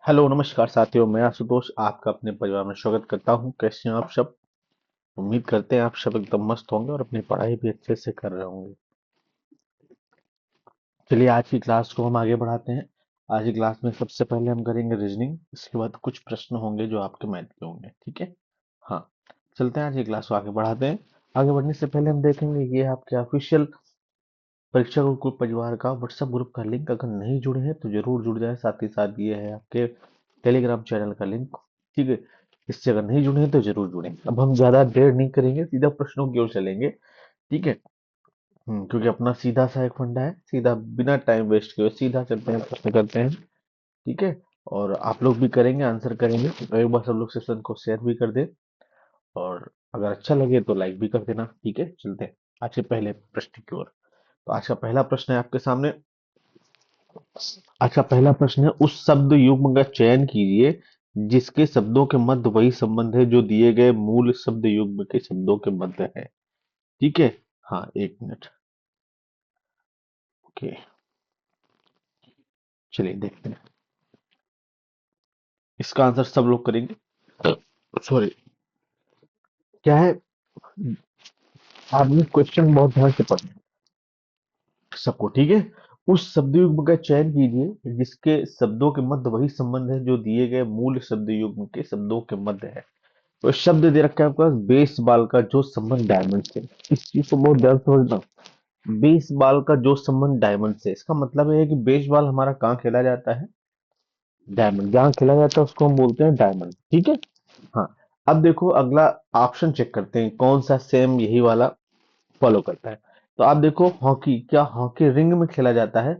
Hello नमस्कार साथियों, मैं आशुतोष आपका अपने परिवार में स्वागत करता हूं। कैसे हैं आप सब? उम्मीद करते हैं आप सब एकदम मस्त होंगे और अपनी पढ़ाई भी अच्छे से कर रहे होंगे। चलिए आज की क्लास को हम आगे बढ़ाते हैं। आज की क्लास में सबसे पहले हम करेंगे रीजनिंग, इसके बाद कुछ प्रश्न होंगे जो आपके मैथ के होंगे। ठीक है? हाँ, चलते हैं आज की क्लास को आगे बढ़ाते हैं। आगे बढ़ने से पहले हम देखेंगे ये आपके ऑफिशियल परीक्षा गुरुकुल परिवार का व्हाट्सएप ग्रुप का लिंक। अगर नहीं जुड़े हैं तो जरूर जुड़ जाए। साथ ही साथ ये है आपके टेलीग्राम चैनल का लिंक। ठीक है? इससे अगर नहीं जुड़े हैं तो जरूर जुड़ें। अब हम ज्यादा देर नहीं करेंगे, सीधा प्रश्नों की ओर चलेंगे। ठीक है? क्योंकि अपना सीधा सा एक फंडा है, सीधा बिना टाइम वेस्ट किए सीधा चलते हैं, प्रश्न करते हैं। ठीक है? और आप लोग भी करेंगे, आंसर करेंगे तो एक बार सब लोग सेशन को शेयर भी कर दे। और अगर अच्छा लगे तो लाइक भी कर देना। ठीक है? चलते हैं आज के पहले प्रश्न की ओर। तो आज का पहला प्रश्न है आपके सामने। अच्छा, पहला प्रश्न है, उस शब्द युग्म का चयन कीजिए जिसके शब्दों के मध्य वही संबंध है जो दिए गए मूल शब्द युग्म के शब्दों के मध्य है। ठीक है? हाँ, एक मिनट। ओके, चलिए देखते हैं। इसका आंसर सब लोग करेंगे। सॉरी, क्या है? आपने क्वेश्चन बहुत ध्यान से पढ़ना है सबको। ठीक है? उस शब्द युग्म का चयन कीजिए जिसके शब्दों के मध्य वही संबंध है जो दिए गए मूल शब्द युग्म के शब्दों के मध्य है। तो शब्द दे रखा है आपके पास, बेसबॉल का जो संबंध डायमंड से। इस चीज को बहुत ध्यान से समझना। बेसबॉल का जो संबंध डायमंड से, इसका मतलब है कि बेसबॉल हमारा कहाँ खेला जाता है? डायमंड। जहाँ खेला जाता है उसको हम बोलते हैं डायमंड। ठीक है? हाँ। अब देखो अगला ऑप्शन चेक करते हैं कौन सा सेम यही वाला फॉलो करता है। तो आप देखो, हॉकी, क्या हॉकी रिंग में खेला जाता है?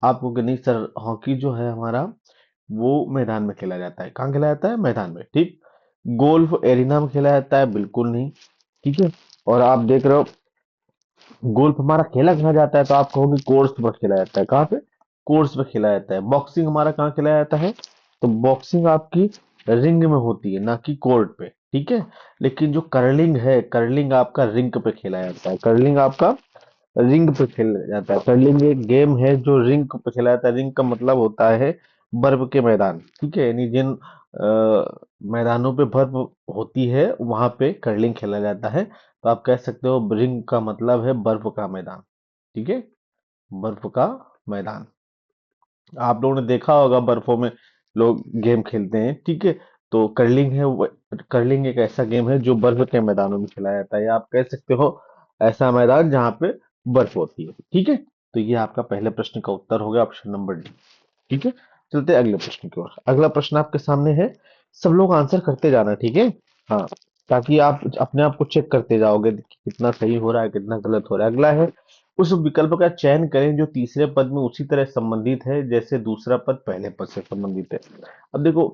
आप कहोगे नहीं सर, हॉकी जो है हमारा वो मैदान में खेला जाता है। कहाँ खेला जाता है? मैदान में। ठीक। गोल्फ एरिना में खेला जाता है? बिल्कुल नहीं। ठीक है? और आप देख रहे हो गोल्फ हमारा खेला कहाँ जाता है? तो आप कहोगे कोर्स पर खेला जाता है। कहाँ पे? कोर्स पे खेला जाता है। बॉक्सिंग हमारा कहाँ खेला जाता है? तो बॉक्सिंग आपकी रिंग में होती है, ना कि कोर्ट पे। ठीक है? लेकिन जो कर्लिंग है, कर्लिंग आपका रिंग पे खेला जाता है। कर्लिंग आपका रिंग पे खेला जाता है। कर्लिंग एक गेम है जो रिंग पे खेला जाता है। रिंग का मतलब होता है बर्फ के मैदान। ठीक है? यानी जिन मैदानों पे बर्फ होती है वहां पे कर्लिंग खेला जाता है। तो आप कह सकते हो रिंग का मतलब है बर्फ का मैदान। ठीक है? बर्फ का मैदान। आप लोगों ने देखा होगा बर्फों में लोग गेम खेलते हैं। ठीक है? तो कर्लिंग है कर्लिंग एक ऐसा गेम है जो बर्फ के मैदानों में खेला जाता है, या आप कह सकते हो ऐसा मैदान जहाँ पे बर्फ होती है। ठीक है? तो ये आपका पहले प्रश्न का उत्तर हो गया, ऑप्शन नंबर डी। ठीक है? चलते हैं अगले प्रश्न की ओर। अगला प्रश्न आपके सामने है, सब लोग आंसर करते जाना। ठीक है? हाँ, ताकि आप अपने आप को चेक करते जाओगे कि कितना सही हो रहा है, कितना गलत हो रहा है। अगला है, उस विकल्प का चयन करें जो तीसरे पद में उसी तरह संबंधित है जैसे दूसरा पद पहले पद से संबंधित है। अब देखो,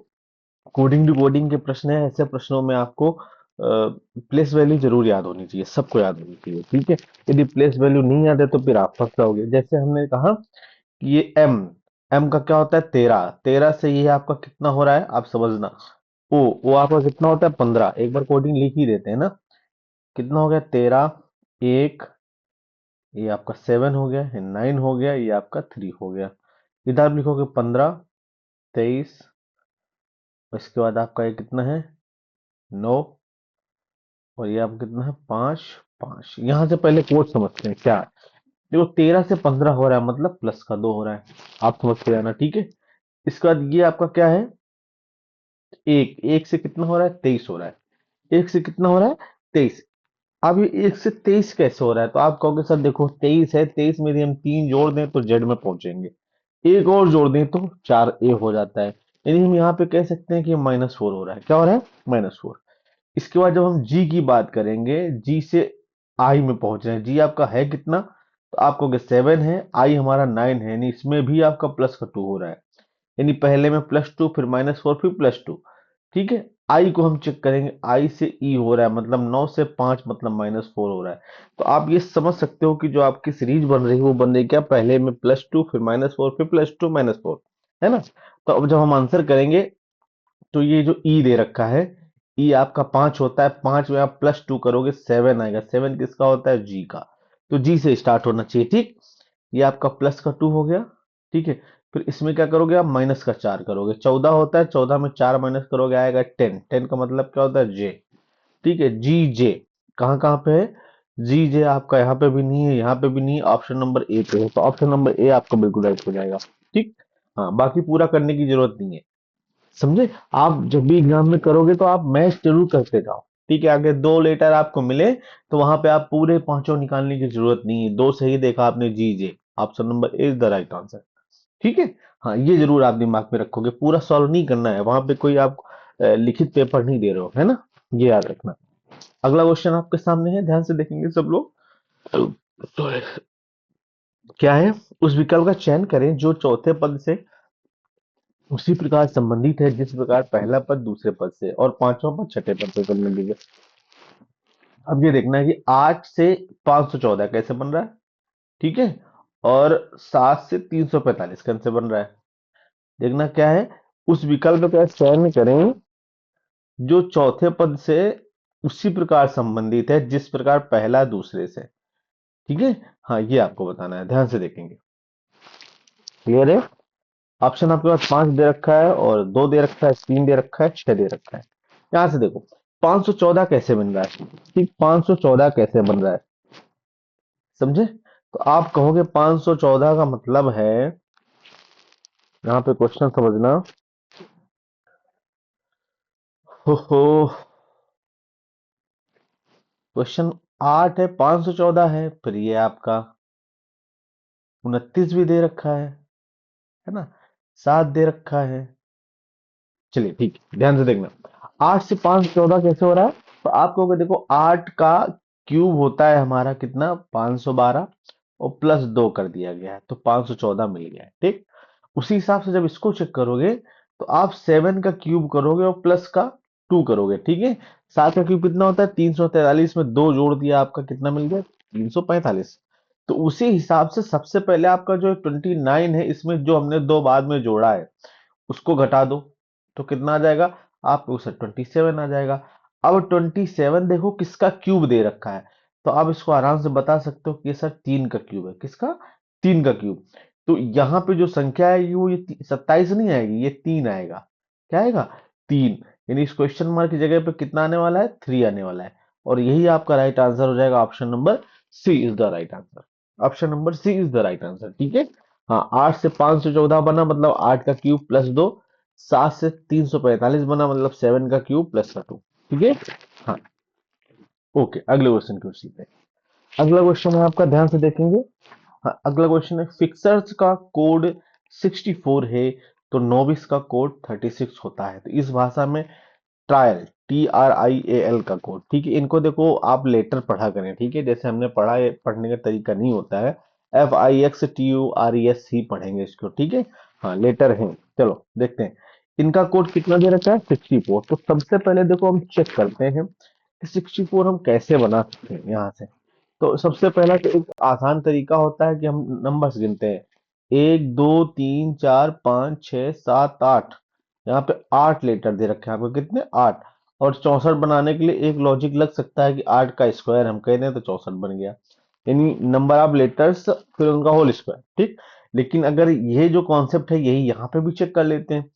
कोडिंग डिकोडिंग के प्रश्न है। ऐसे प्रश्नों में आपको प्लेस वैल्यू जरूर याद होनी चाहिए, सबको याद होनी चाहिए। ठीक है? यदि प्लेस वैल्यू नहीं याद है तो फिर आप फंस जाओगे। जैसे हमने कहा कि ये एम, एम का क्या होता है? 13। 13 से ये आपका कितना हो रहा है आप समझना। ओ आपका कितना होता है? 15। एक बार कोडिंग लिख ही देते हैं ना। कितना हो गया? 13, एक, ये आपका 7 हो गया, ये 9 हो गया, ये आपका 3 हो गया। इधर आप लिखोगे 15, 23, इसके बाद आपका ये कितना है? 9, और ये आपका कितना है? 5, 5। यहां से पहले कोड समझते हैं क्या है। देखो 13 से 15 हो रहा है मतलब प्लस का 2 हो रहा है। आप समझ के जाना। ठीक है? इसके बाद ये आपका क्या है? एक, एक से कितना हो रहा है? 23 हो रहा है। एक से कितना हो रहा है? 23। अब ये 1 से 23 कैसे हो रहा है? तो आप कहोगे सर देखो 23 है, 23 में यदि हम 3 जोड़ दें तो जेड में पहुंचेंगे, एक और जोड़ दें तो 4 ए हो जाता है। यानी हम यहाँ पे कह सकते हैं कि -4 हो रहा है। क्या हो रहा है? -4। इसके बाद जब हम जी की बात करेंगे, जी से आई में पहुंच रहे हैं। जी आपका है कितना? तो आप कहोगे 7 है, आई हमारा 9 है, यानी इसमें भी आपका प्लस का 2 हो रहा है। यानी पहले में +2, फिर -4, फिर +2। ठीक है? आई को हम चेक करेंगे, आई से ई हो रहा है मतलब 9 से 5 मतलब -4 हो रहा है। तो आप ये समझ सकते हो कि जो आपकी सीरीज बन रही है वो बन रही है क्या? पहले में +2, फिर -4, फिर +2, -4। है ना? तो अब जब हम आंसर करेंगे तो ये जो ई दे रखा है, ई आपका 5 होता है। 5 में आप +2 करोगे 7 आएगा। 7 किसका होता है? जी का। तो जी से स्टार्ट होना चाहिए। ठीक? ये आपका प्लस का 2 हो गया। ठीक है? फिर इसमें क्या करोगे आप, माइनस का 4 करोगे, 14 होता है, 14 में 4 माइनस करोगे आएगा 10, 10 का मतलब क्या होता है, जे। ठीक है, जी जे कहाँ कहाँ पे है, जी जे आपका यहाँ पे भी नहीं है, यहाँ पे भी नहीं है, ऑप्शन नंबर ए पे है, तो ऑप्शन नंबर ए आपका बिल्कुल राइट हो जाएगा। ठीक। हाँ, बाकी पूरा करने की जरूरत नहीं है। समझे? आप जब भी एग्जाम में करोगे तो आप मैच जरूर करते जाओ। ठीक है, अगर दो लेटर आपको मिले तो वहां पे आप पूरे पांचों निकालने की जरूरत नहीं है, दो सही देखा आपने, जी जे, option number A is the right answer. ठीक है। हाँ, ये जरूर आप दिमाग में रखोगे, पूरा सॉल्व नहीं करना है, वहां पे कोई आप लिखित पेपर नहीं दे रहे हो, है ना, ये याद रखना। अगला क्वेश्चन आपके सामने है, ध्यान से देखेंगे सब लोग। Sorry। क्या है, उस विकल्प का चयन करें जो चौथे पद से उसी प्रकार संबंधित है जिस प्रकार पहला पद दूसरे पद से और पांचवा पद छठे पद से संबंधित है। अब ये देखना है कि 8 से 514 कैसे बन रहा है। ठीक है। और 7 से 345 कैसे बन रहा है। देखना क्या है, उस विकल्प का चयन करें जो चौथे पद से उसी प्रकार संबंधित है जिस प्रकार पहला दूसरे से। ठीक है। हाँ, ये आपको बताना है, ध्यान से देखेंगे। क्लियर है? ऑप्शन आपके पास 5 दे रखा है और 2 दे रखा है, 3 दे रखा है, 6 दे रखा है। यहां से देखो 514 कैसे बन रहा है। ठीक, 514 कैसे बन रहा है, समझे? तो आप कहोगे 514 का मतलब है, यहाँ पे क्वेश्चन समझना। हो, क्वेश्चन 8 है, 514 है, फिर ये आपका 29 भी दे रखा है ना, 7 दे रखा है। चलिए ठीक है, ध्यान से देखना। 8 से 514 कैसे हो रहा है, तो आप कहोगे देखो 8 का क्यूब होता है हमारा कितना, 512, और प्लस 2 कर दिया गया है तो 514 मिल गया है। ठीक। उसी हिसाब से जब इसको चेक करोगे तो आप 7 का क्यूब करोगे और प्लस का 2 करोगे। ठीक है। 7 का क्यूब कितना होता है, 343, में 2 जोड़ दिया, आपका कितना मिल गया, 345। तो उसी हिसाब से सबसे पहले आपका जो 29 है, इसमें जो हमने दो बाद में जोड़ा है उसको घटा दो, तो कितना आ जाएगा आपको, उसे 27 आ जाएगा। अब 27 देखो किसका क्यूब दे रखा है, तो आप इसको आराम से बता सकते हो कि ये सर 3 का क्यूब है। किसका, 3 का क्यूब। तो यहाँ पे जो संख्या आएगी वो ये 27 नहीं आएगी, ये 3 आएगा। क्या आएगा, 3। यानी इस क्वेश्चन मार्क की जगह पे कितना आने वाला है, 3 आने वाला है। और यही आपका राइट आंसर हो जाएगा, option number C is the right answer. Option number C is the right answer. ठीक है। हाँ, 8 से 514 बना मतलब 8 का क्यूब प्लस 2, 7 से 345 बना मतलब 7 का क्यूब प्लस का 2। ठीक है। हाँ, ओके, अगले क्वेश्चन की ओर सीखते हैं। अगला क्वेश्चन है आपका, ध्यान से देखेंगे। हाँ, अगला क्वेश्चन है, फिक्सर्स का कोड 64 है तो नोविस का कोड 36 होता है, तो इस भाषा में ट्रायल, TRIAL का कोड। ठीक है, इनको देखो आप लेटर पढ़ा करें। ठीक है, जैसे हमने पढ़ा है, पढ़ने का तरीका नहीं होता है, FIXTURES ही पढ़ेंगे इसको। ठीक है। हाँ, लेटर है। चलो देखते हैं इनका कोड कितना दे रखा है, 64। तो सबसे पहले देखो हम चेक करते हैं कि 64 हम कैसे बना सकते हैं यहाँ से। तो सबसे पहला तो एक आसान तरीका होता है कि हम नंबर्स गिनते हैं, 1 2 3 4 5 6 7 8। यहाँ पे 8 लेटर दे रखे हैं आपको, कितने, 8। और 64 बनाने के लिए एक लॉजिक लग सकता है कि 8 का स्क्वायर हम कह दें तो 64 बन गया, यानी नंबर ऑफ लेटर्स फिर उनका होल स्क्वायर। ठीक। लेकिन अगर ये जो कॉन्सेप्ट है यही यहाँ पे भी चेक कर लेते हैं,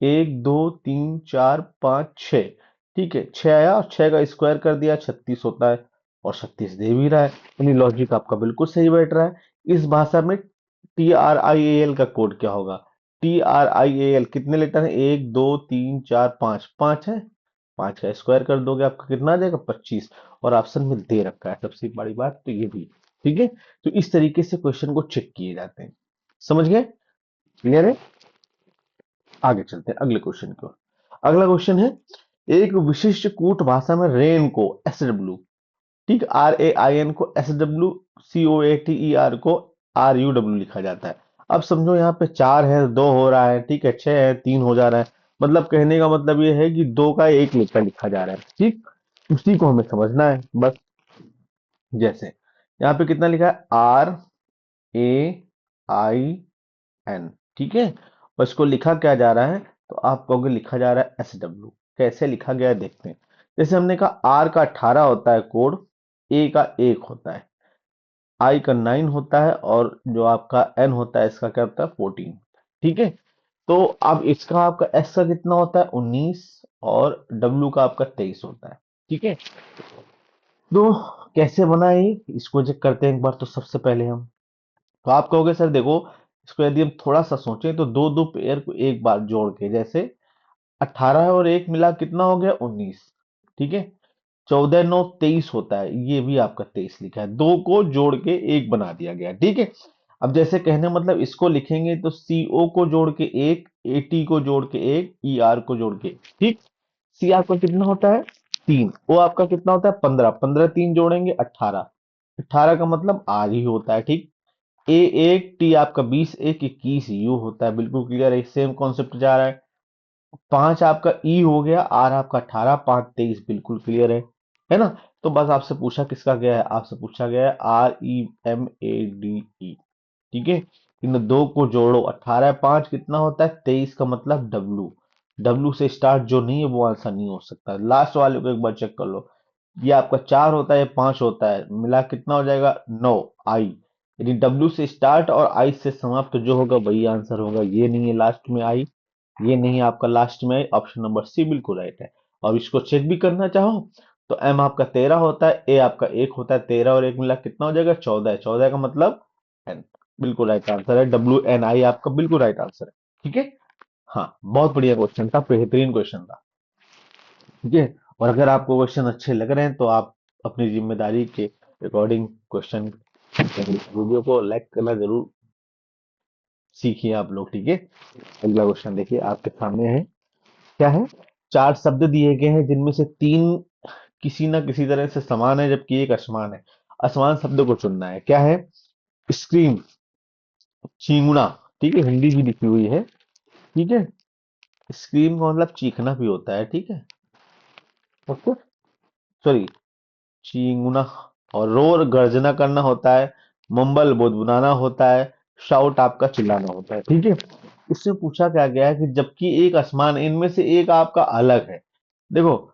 1 2 3 4 5 6। ठीक है, 6 आया और 6 का स्क्वायर कर दिया, 36 होता है, और 36 दे भी रहा है, यानी लॉजिक आपका बिल्कुल सही बैठ रहा है। इस भाषा में TRIAL का कोड क्या होगा, TRIAL कितने लेटर हैं, 1 2 3 4 5, 5 है, 5 का स्क्वायर कर दोगे आपका कितना आ जाएगा, 25। और ऑप्शन में दे रखा है, सबसे बड़ी बात तो ये भी। ठीक है। तो इस तरीके से क्वेश्चन को चेक किए जाते हैं। समझ गए? क्लियर है? आगे चलते हैं अगले क्वेश्चन की ओर। अगला क्वेश्चन है, एक विशिष्ट कूट भाषा में रेन को SW, ठीक, RAIN को SWCOATER को RUW लिखा जाता है। अब समझो यहाँ पे 4 है, 2 हो रहा है, ठीक है, 6 है, 3 हो जा रहा है, मतलब कहने का मतलब ये है कि 2 का 1 लेकर लिखा जा रहा है। ठीक, उसी को हमें समझना है बस। जैसे यहाँ पे कितना लिखा है, RAIN। ठीक है, और इसको लिखा क्या जा रहा है, तो आप कहोगे लिखा जा रहा है SW। कैसे लिखा गया है देखते हैं। जैसे हमने कहा R का 18 होता है कोड, A का 1 होता है, I का 9 होता है, और जो आपका N होता है इसका क्या होता है, 14। ठीक है। तो अब इसका आपका एस का कितना होता है 19 और डब्ल्यू का आपका 23 होता है। ठीक है। तो कैसे बनाए इसको चेक करते हैं एक बार। तो सबसे पहले हम, तो आप कहोगे सर देखो, इसको यदि हम थोड़ा सा सोचें तो दो दो पेयर को एक बार जोड़ के, जैसे 18 और एक मिला कितना हो गया 19। ठीक है। 14 9 23 होता है, ये भी आपका 23 लिखा है, दो को जोड़ के एक बना दिया गया। ठीक है। अब जैसे कहने मतलब इसको लिखेंगे तो CO को जोड़ के एक, AT को जोड़ के एक, ER को जोड़ के एक। ठीक। सी आपका कितना होता है 3, ओ आपका कितना होता है 15, 15 3 जोड़ेंगे 18, 18 का मतलब आर ही होता है। ठीक। ए एक, टी आपका 20 एक 21 यू होता है। बिल्कुल क्लियर है, सेम कॉन्सेप्ट जा रहा है। 5 आपका ई हो गया, आर आपका 18, 5 23 बिल्कुल क्लियर है ना। तो बस आपसे पूछा किसका गया है, आपसे पूछा गया है REMADE। ठीक है। इन दो को जोड़ो, 18 5 कितना होता है 23 का मतलब डब्लू। डब्लू से स्टार्ट जो नहीं है वो आंसर नहीं हो सकता। लास्ट वाले को एक बार चेक कर लो, ये आपका 4 होता है, ये 5 होता है, मिला कितना हो जाएगा 9 आई। यदि डब्लू से स्टार्ट और आई से समाप्त जो होगा वही आंसर होगा। ये नहीं है लास्ट में आई, ये नहीं आपका लास्ट में, ऑप्शन नंबर सी बिल्कुल राइट है। और इसको चेक भी करना चाहो तो एम आपका 13 होता है, ए आपका 1 होता है, 13 और 1 मिला कितना हो जाएगा 14 है, 14 का मतलब एन। बिल्कुल राइट आंसर है, WNI आपका बिल्कुल राइट आंसर है। ठीक है। हाँ, बहुत बढ़िया क्वेश्चन था, बेहतरीन क्वेश्चन था। ठीक है। और अगर आपको क्वेश्चन अच्छे लग रहे हैं तो आप अपनी जिम्मेदारी के अकॉर्डिंग क्वेश्चन वीडियो को लाइक करना जरूर सीखिए आप लोग। ठीक है। अगला क्वेश्चन देखिए आपके सामने है, क्या है, चार शब्द दिए गए हैं जिनमें से तीन किसी ना किसी तरह से समान है जबकि एक असमान है। असमान शब्द को चुनना है। क्या है, स्क्रीम, चींगुना। ठीक है, हिंदी भी लिखी हुई है। ठीक है। स्क्रीम का मतलब चीखना भी होता है। ठीक है। ओके, सॉरी, चींगुना। और रोर गर्जना करना होता है, मुंबल बुदबुदाना होता है, शाउट आपका चिल्लाना होता है। ठीक है। इसमें पूछा क्या गया है कि जबकि एक असमान, इनमें से एक आपका अलग है। देखो,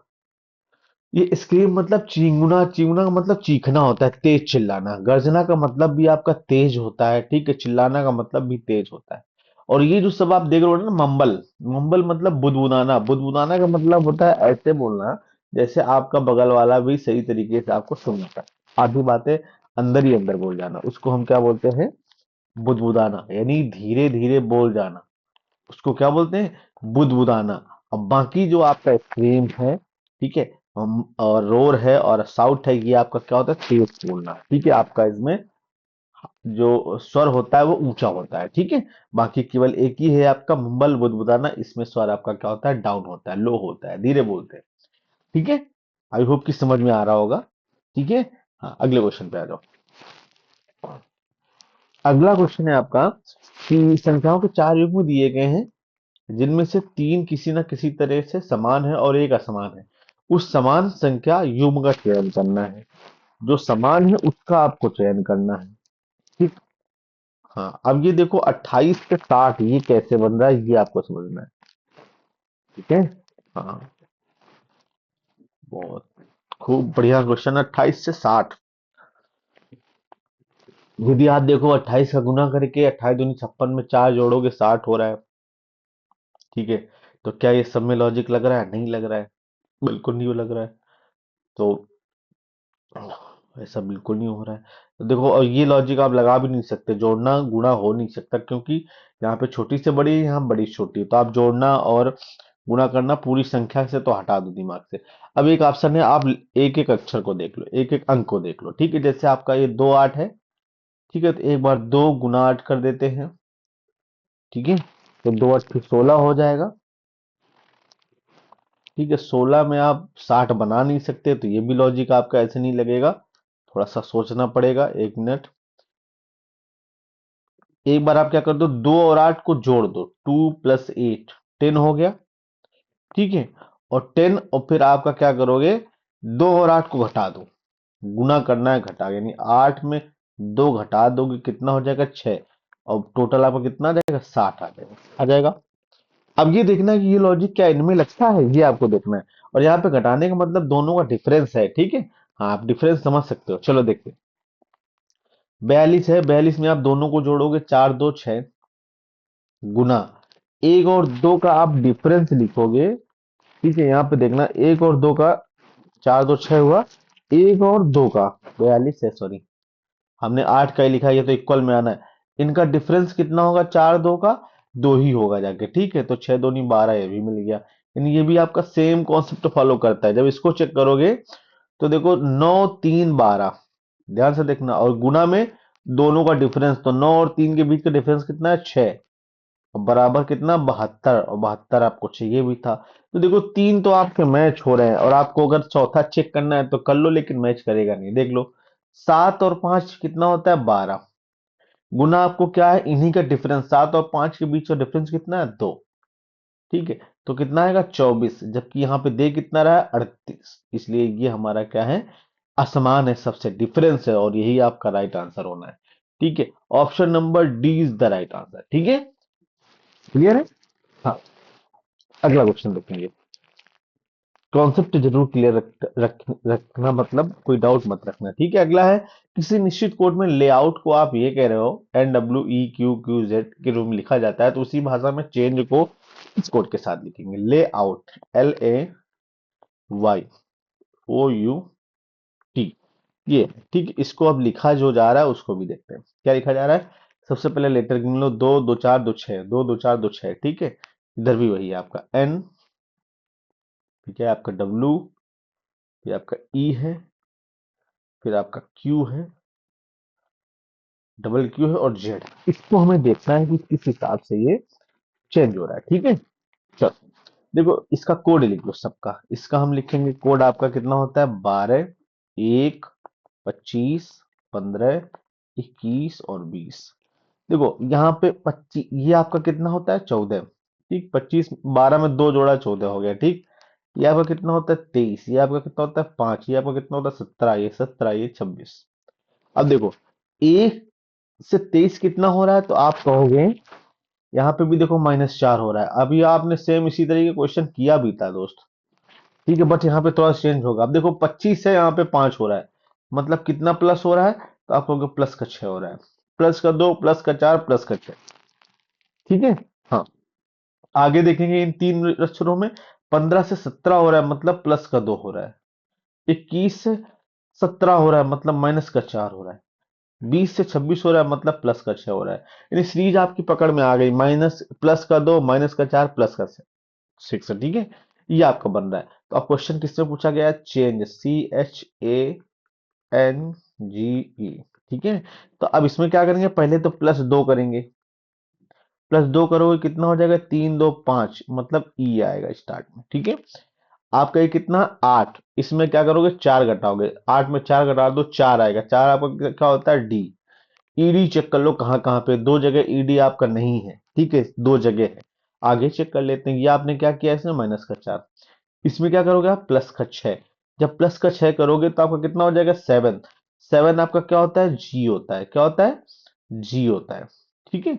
ये स्क्रीम मतलब चींगुना, चींगुना का मतलब चीखना होता है, तेज चिल्लाना। गर्जना का मतलब भी आपका तेज होता है। ठीक है। चिल्लाना का मतलब भी तेज होता है। और ये जो सब आप देख रहे हो ना, मम्बल, मम्बल मतलब बुदबुदाना। बुदबुदाना का मतलब होता है ऐसे बोलना जैसे आपका बगल वाला भी सही तरीके से आपको सुन रहा है। आधी बातें अंदर ही अंदर बोल जाना, उसको हम क्या बोलते हैं, बुदबुदाना। यानी धीरे धीरे बोल जाना, उसको क्या बोलते हैं, बुदबुदाना। अब बाकी जो आपका स्क्रीम है, ठीक है, और रोर है और साउथ है, ये आपका क्या होता है, तेज बोलना। ठीक है। आपका इसमें जो स्वर होता है वो ऊंचा होता है। ठीक है। बाकी केवल एक ही है आपका मुंबल बुदबुदाना, इसमें स्वर आपका क्या होता है, डाउन होता है, लो होता है, धीरे बोलते हैं। ठीक है। आई होप कि समझ में आ रहा होगा। ठीक है। हाँ, अगले क्वेश्चन पे आ जाओ। अगला क्वेश्चन है आपका कि संख्याओं के चार युग्म दिए गए हैं जिनमें से तीन किसी न किसी तरह से समान है और एक असमान है। उस समान संख्या युग्म का चयन करना है। जो समान है उसका आपको चयन करना है। ठीक। हाँ, अब ये देखो 28 से 60 ये कैसे बन रहा है ये आपको समझना है। ठीक है। हाँ, बहुत खूब बढ़िया क्वेश्चन। 28 से 60, यदि आप देखो 28 का गुना करके 28 दूनी 56 में 4 जोड़ोगे 60 हो रहा है। ठीक है। तो क्या ये सब में लॉजिक लग रहा है, नहीं लग रहा है, बिल्कुल नहीं लग रहा है। तो ऐसा बिल्कुल नहीं हो रहा है। तो देखो, और ये लॉजिक आप लगा भी नहीं सकते, जोड़ना गुणा हो नहीं सकता क्योंकि यहाँ पे छोटी से बड़ी है, यहाँ बड़ी से छोटी है। तो आप जोड़ना और गुणा करना पूरी संख्या से तो हटा दो दिमाग से। अब एक ऑप्शन है, आप एक एक अक्षर को देख लो, एक एक अंक को देख लो। ठीक है। जैसे आपका ये 2 8 है। ठीक है। तो एक बार 2 गुना 8 कर देते हैं। ठीक है। तो 2 8 16 हो जाएगा। ठीक है। 16 में आप 60 बना नहीं सकते, तो ये भी लॉजिक आपका ऐसे नहीं लगेगा। थोड़ा सा सोचना पड़ेगा, 1 मिनट। एक बार आप क्या कर दो, 2 और 8 को जोड़ दो, 2 + 8 10 हो गया। ठीक है। और 10, और फिर आपका क्या करोगे, 2 और 8 को घटा दो। गुना करना है घटा, यानी 8 में 2 घटा दोगे कितना हो जाएगा 6, और टोटल आपका कितना आ जाएगा 60 आ जाएगा। अब ये देखना है कि ये लॉजिक क्या इनमें लगता है, ये आपको देखना है। और यहाँ पे घटाने का मतलब दोनों का डिफरेंस है। ठीक है। हाँ, आप डिफरेंस समझ सकते हो। चलो देखते हैं। 42 है, 42 में आप दोनों को जोड़ोगे, 4 2 6। गुना एक और दो का आप डिफरेंस लिखोगे। ठीक है, यहाँ पे देखना, एक और दो का, चार दो छह हुआ, एक और दो का 42 है, सॉरी हमने 8 का ही लिखा है, ये तो इक्वल में आना है। इनका डिफरेंस कितना होगा, चार दो का दो ही होगा जाके। ठीक है, तो छह दो नहीं 12, ये भी मिल गया। यानी ये भी आपका सेम कॉन्सेप्ट फॉलो करता है। जब इसको चेक करोगे तो देखो 9 3 12, ध्यान से देखना, और गुना में दोनों का डिफरेंस, तो 9 और 3 के बीच का डिफरेंस कितना है, 6, और बराबर कितना, 72, और 72 आपको चाहिए भी था। तो देखो तीन तो आपके मैच हो रहे हैं, और आपको अगर चौथा चेक करना है तो कर लो, लेकिन मैच करेगा नहीं। देख लो, 7 और 5 कितना होता है, 12, गुना आपको क्या है, इन्हीं का डिफरेंस, 7 और 5 के बीच का डिफरेंस कितना है, 2। ठीक है, तो कितना आएगा, 24, जबकि यहाँ पे दे कितना रहा है, 38, इसलिए ये हमारा क्या है, असमान है, सबसे डिफरेंस है, और यही आपका राइट आंसर होना है। ठीक है, option number D is the right answer. ठीक है, क्लियर है। हाँ, अगला क्वेश्चन देखेंगे। कॉन्सेप्ट जरूर क्लियर रखना, मतलब कोई डाउट मत रखना। ठीक है, अगला है, किसी निश्चित कोड में लेआउट को आप ये कह रहे हो NWEQQZ के रूप में लिखा जाता है, तो उसी भाषा में चेंज को इस कोड के साथ लिखेंगे, लेआउट LAYOUT, ये है। ठीक है, इसको अब लिखा जो जा रहा है उसको भी देखते हैं, क्या लिखा जा रहा है। सबसे पहले लेटर गिन लो, दो दो चार दो छह, दो दो चार दो छह। ठीक है, इधर भी वही है आपका N, ठीक है, आपका W, फिर आपका E है, फिर आपका Q है, डबल Q है, और Z। इसको हमें देखना है कि किस हिसाब से ये चेंज हो रहा है। ठीक है, चलो देखो, इसका कोड लिख लो सबका। इसका हम लिखेंगे कोड, आपका कितना होता है, 12, 1, 25, 15, 21 और 20। देखो यहाँ पे 25, ये आपका कितना होता है, 14। ठीक, 25, 12 में दो जोड़ा 14 हो गया। ठीक, ये आपका कितना होता है, 23, ये आपका कितना होता है, 5, ये आपका कितना होता है, 17, ये 17, ये 26। अब देखो, एक से 23 कितना हो रहा है, तो आप कहोगे, यहाँ पे भी देखो -4 हो रहा है। अभी आपने सेम इसी तरीके क्वेश्चन किया भी था दोस्त। ठीक है, बट यहाँ पे थोड़ा चेंज होगा। अब देखो 25 है, यहाँ पे 5 हो रहा है, मतलब कितना प्लस हो रहा है, तो आप कहोगे प्लस का 6 हो रहा है, प्लस का 2, प्लस का 4, प्लस का 6। ठीक है, हाँ, आगे देखेंगे इन तीन अक्षरों में, 15 से 17 हो रहा है, मतलब प्लस का 2 हो रहा है। 21 से 17 हो रहा है, मतलब माइनस का 4 हो रहा है। 20 से 26 हो रहा है, मतलब प्लस का 6 हो रहा है। यानी सीरीज आपकी पकड़ में आ गई, माइनस प्लस का 2, माइनस का 4, प्लस का 6। ठीक है, ये आपका बन रहा है। तो अब क्वेश्चन किससे पूछा गया है, चेंज, CHANGE। ठीक है, तो अब इसमें क्या करेंगे, पहले तो प्लस 2 करेंगे, प्लस 2 करोगे कितना हो जाएगा, 3 2 5, मतलब ई आएगा स्टार्ट में। ठीक है, आपका ये कितना, 8, इसमें क्या करोगे, 4 घटाओगे, 8 में 4 घटा दो, 4 आएगा, 4 आपका क्या होता है, डी। ईडी चेक कर लो कहाँ कहाँ पे, दो जगह ईडी आपका नहीं है। ठीक है, दो जगह है। आगे चेक कर लेते हैं, ये आपने क्या किया, इसमें माइनस का 4, इसमें क्या करोगे आप, प्लस का 6। जब प्लस का 6 करोगे तो आपका कितना हो जाएगा, 7। 7 आपका क्या होता है, जी होता है, क्या होता है, जी होता है। ठीक है,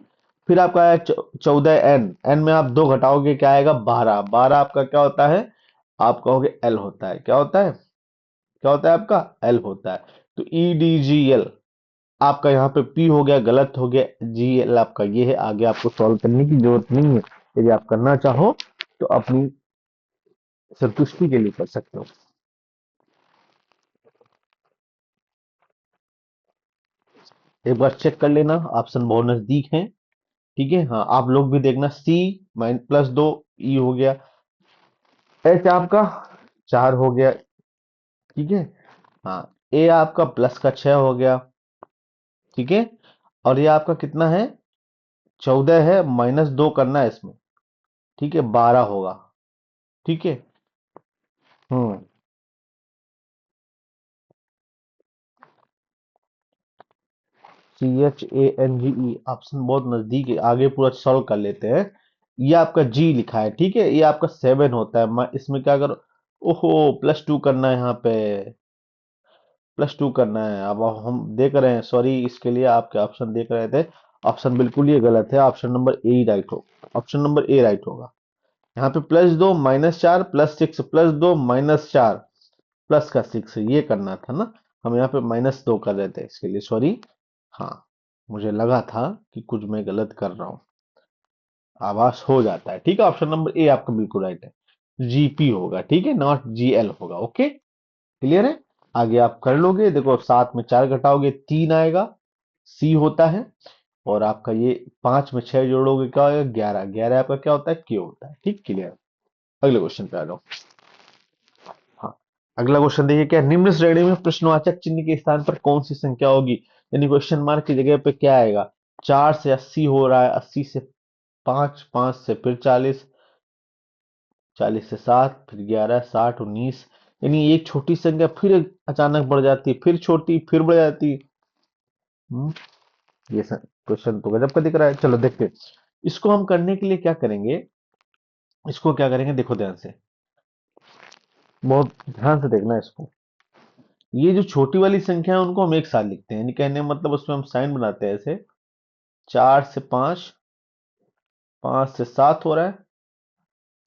फिर आपका आया 14, एन। एन में आप दो घटाओगे, क्या आएगा, 12। 12 आपका क्या होता है, आप कहोगे एल होता है, क्या होता है, क्या होता है आपका, एल होता है। तो ई डी जी एल, आपका यहाँ पे पी हो गया, गलत हो गया, जी एल आपका ये है। आगे आपको सॉल्व करने की जरूरत नहीं है, यदि आप करना चाहो तो अपनी संतुष्टि के लिए कर सकते हो। एक बार चेक कर लेना, ऑप्शन बहुत नजदीक है। ठीक है, हाँ, आप लोग भी देखना, सी माइन प्लस 2, ई हो गया, एच आपका 4 हो गया। ठीक है, हाँ, ए आपका प्लस का 6 हो गया। ठीक है, और ये आपका कितना है, 14 है, -2 करना है इसमें। ठीक है, 12 होगा। ठीक है, हम्म, CHANGE, ऑप्शन बहुत नजदीक है, आगे पूरा सॉल्व कर लेते हैं। ये आपका जी लिखा है। ठीक है, ये आपका 7 होता है, मैं इसमें क्या करो, ओहो, +2 करना है यहाँ पे, +2 करना है। अब हम देख रहे हैं, सॉरी इसके लिए, आपके ऑप्शन देख रहे थे, ऑप्शन बिल्कुल ही गलत है, ऑप्शन नंबर ए ही राइट हो, ऑप्शन नंबर ए राइट होगा। यहाँ पे +2 -4 +6, +2 -4 प्लस का 6, ये करना था ना। हम यहाँ पे -2 कर रहे थे, इसके लिए सॉरी। हाँ, मुझे लगा था कि कुछ मैं गलत कर रहा हूँ। आभास हो जाता है। ठीक है, ऑप्शन नंबर ए आपका बिल्कुल राइट है, जीपी होगा। ठीक है, नॉट जीएल होगा। ओके, क्लियर है। आगे आप कर लोगे। देखो 7 में 4 घटाओगे 3 आएगा, सी होता है। और आपका ये 5 में 6 जोड़ोगे क्या होगा, 11। 11 आपका क्या होता है, के होता है। ठीक, क्लियर। अगले क्वेश्चन पे आ जाओ। हाँ, अगला क्वेश्चन देखिए क्या है? निम्न श्रेणी में प्रश्नवाचक चिन्ह के स्थान पर कौन सी संख्या होगी? यानी क्वेश्चन मार्क की जगह पे क्या आएगा? 4 से 80 हो रहा है, 80 से 5, 5 से फिर 40, 40 से 7, फिर 11, 60, 19। यानी एक छोटी संख्या फिर अचानक बढ़ जाती है, फिर छोटी, फिर बढ़ जाती है। हम्म, ये क्वेश्चन तो गजब का दिख रहा है। चलो देखते हैं। इसको हम करने के लिए क्या करेंगे, इसको क्या करेंगे, देखो ध्यान से, बहुत ध्यान से देखना है इसको। ये जो छोटी वाली संख्या है उनको हम एक साथ लिखते हैं, यानी कहने का मतलब उसमें हम साइन बनाते हैं ऐसे। 4 से 5, 5 से 7 हो रहा है,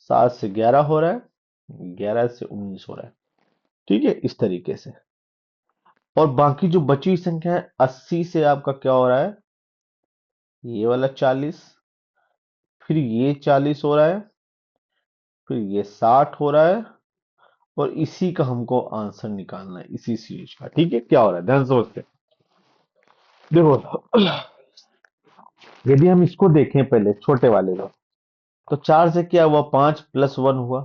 7 से 11 हो रहा है, 11 से 19 हो रहा है। ठीक है, इस तरीके से। और बाकी जो बची हुई संख्या है, 80 से आपका क्या हो रहा है, ये वाला 40, फिर ये 40 हो रहा है, फिर ये 60 हो रहा है। और इसी का हमको आंसर निकालना है, इसी सीरीज का। ठीक है, क्या हो रहा है, ध्यान से समझते हैं। देखो, यदि हम इसको देखें पहले छोटे वाले को, तो 4 से क्या हुआ, 5 प्लस 1 हुआ।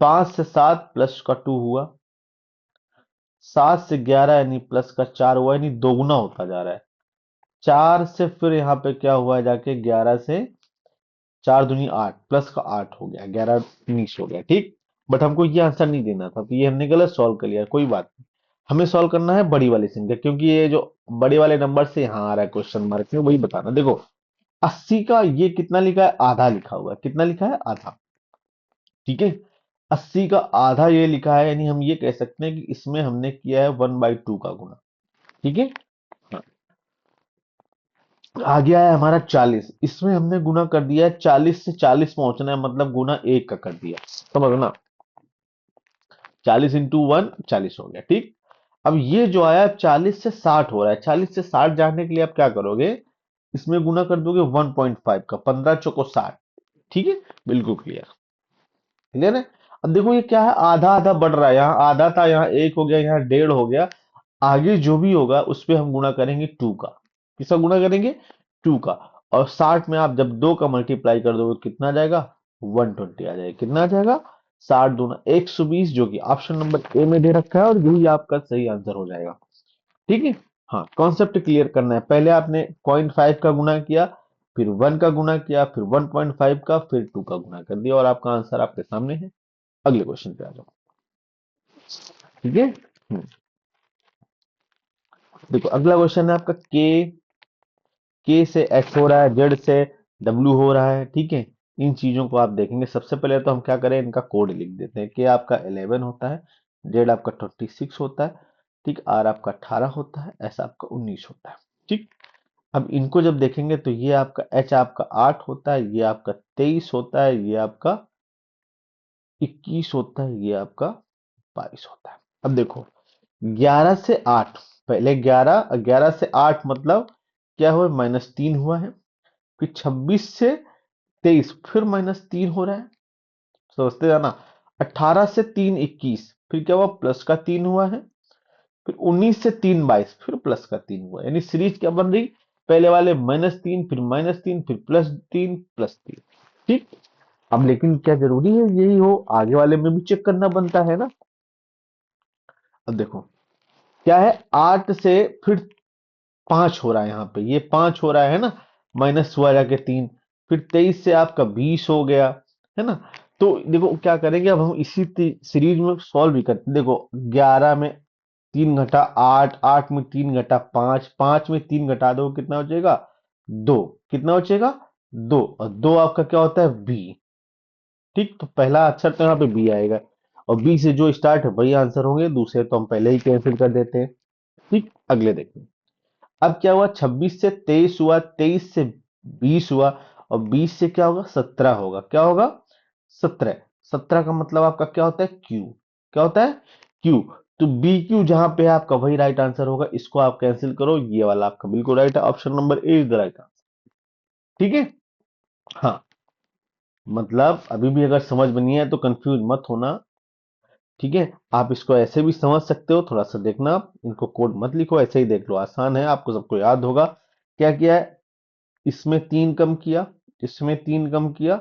5 से 7 प्लस का 2 हुआ। 7 से 11 यानी प्लस का 4 हुआ, यानी दोगुना होता जा रहा है। 4 से फिर यहाँ पे क्या हुआ जाके, 11 से 4 दूनी 8, प्लस का 8 हो गया, 11 19 हो गया। ठीक, बट हमको ये आंसर नहीं देना था, तो ये हमने गलत सॉल्व कर लिया, कोई बात नहीं। हमें सॉल्व करना है बड़ी वाली संख्या, क्योंकि ये जो बड़े वाले नंबर से यहाँ आ रहा है क्वेश्चन मार्क में, वही बताना। देखो 80 का ये कितना लिखा है, आधा लिखा हुआ है। कितना लिखा है, आधा। ठीक है, 80 का आधा ये लिखा है, यानी हम ये कह सकते हैं कि इसमें हमने किया है 1/2 का गुना। ठीक है, हाँ। आगे आया हमारा 40, इसमें हमने गुना कर दिया है, 40 से 40 पहुंचना है, मतलब गुना 1 का कर दिया। समझना, 40 इंटू 1 40 हो गया। ठीक, अब ये जो आया 40 से 60 हो रहा है, 40 से 60 जाने के लिए आप क्या करोगे, इसमें गुना कर दोगे 1.5 का, 15 चौको 60। ठीक है, बिल्कुल क्लियर। क्लियर है। अब देखो ये क्या है, आधा आधा बढ़ रहा है, यहाँ आधा था, यहाँ 1 हो गया, यहाँ 1.5 हो गया। आगे जो भी होगा उस पे हम गुणा करेंगे 2 का। किसका गुणा करेंगे, 2 का। और 60 में आप जब 2 का मल्टीप्लाई कर दोगे कितना आ जाएगा, 120 आ जाएगा। कितना आ जाएगा, 60 दूना 120, जो कि ऑप्शन नंबर ए में दे रखा है, और यही आपका सही आंसर हो जाएगा। ठीक है, हाँ, कॉन्सेप्ट क्लियर करना है। पहले आपने 0.5 का गुणा किया, फिर 1 का गुणा किया, फिर 1.5 का, फिर 2 का गुणा कर दिया, और आपका आंसर आपके सामने है। अगले क्वेश्चन पे आ जाओ। ठीक है, देखो अगला क्वेश्चन है आपका, के से एक्स हो रहा है, जेड से डब्ल्यू हो रहा है। ठीक है, इन चीजों को आप देखेंगे। सबसे पहले तो हम क्या करें, इनका कोड लिख देते हैं। के आपका 11 होता है, जेड आपका 26 होता है, ठीक, आर आपका 18 होता है, एस आपका 19 होता है। ठीक, अब इनको जब देखेंगे तो ये आपका एच आपका 8 होता है, ये आपका 23 होता है, ये आपका 21 होता है, ये आपका 22 होता है। अब देखो 11 से 8, पहले 11, 11 से 8 मतलब क्या हुआ, -3 हुआ है। फिर 26 से 23 फिर -3 हो रहा है, सोचते जाना। 18 से 3 21, फिर क्या हुआ, प्लस का 3 हुआ है। फिर 19 से 3 22, फिर प्लस का 3 हुआ, यानी सीरीज क्या बन रही, पहले वाले -3, फिर -3, फिर +3 +3। ठीक, अब लेकिन क्या जरूरी है यही हो, आगे वाले में भी चेक करना बनता है ना। अब देखो क्या है, 8 से फिर 5 हो रहा है, यहाँ पे ये 5 हो रहा है ना, माइनस हुआ जाके 3। फिर 23 से आपका 20 हो गया, है ना। तो देखो क्या करेंगे, अब हम इसी सीरीज में सॉल्व भी करते हैं। देखो 11 में 3 घटा 8, 8 में 3 घटा 5, 5 में 3 घटा दो कितना बचेगा, 2। कितना बचेगा, 2। और 2 आपका क्या होता है, बी। ठीक, तो पहला अक्षर तो यहाँ पे बी आएगा, और बी से जो स्टार्ट है वही आंसर होंगे, दूसरे तो हम पहले ही कैंसिल कर देते हैं। ठीक, अगले देखिए। अब क्या हुआ, 26 से 23 हुआ, 23 से 20 हुआ, और 20 से क्या होगा, 17 होगा। क्या होगा, 17। 17 का मतलब आपका क्या होता है, क्यू। क्या होता है, क्यू। तो बी क्यू जहां पे है आपका वही राइट आंसर होगा, इसको आप कैंसिल करो, ये वाला आपका बिल्कुल राइट है, option number A is the right answer. ठीक है, हाँ, मतलब अभी भी अगर समझ में नहीं है तो कंफ्यूज मत होना। ठीक है, आप इसको ऐसे भी समझ सकते हो, थोड़ा सा देखना, आप इनको कोड मत लिखो, ऐसे ही देख लो, आसान है, आपको सबको याद होगा। क्या किया है, इसमें 3 कम किया, इसमें 3 कम किया,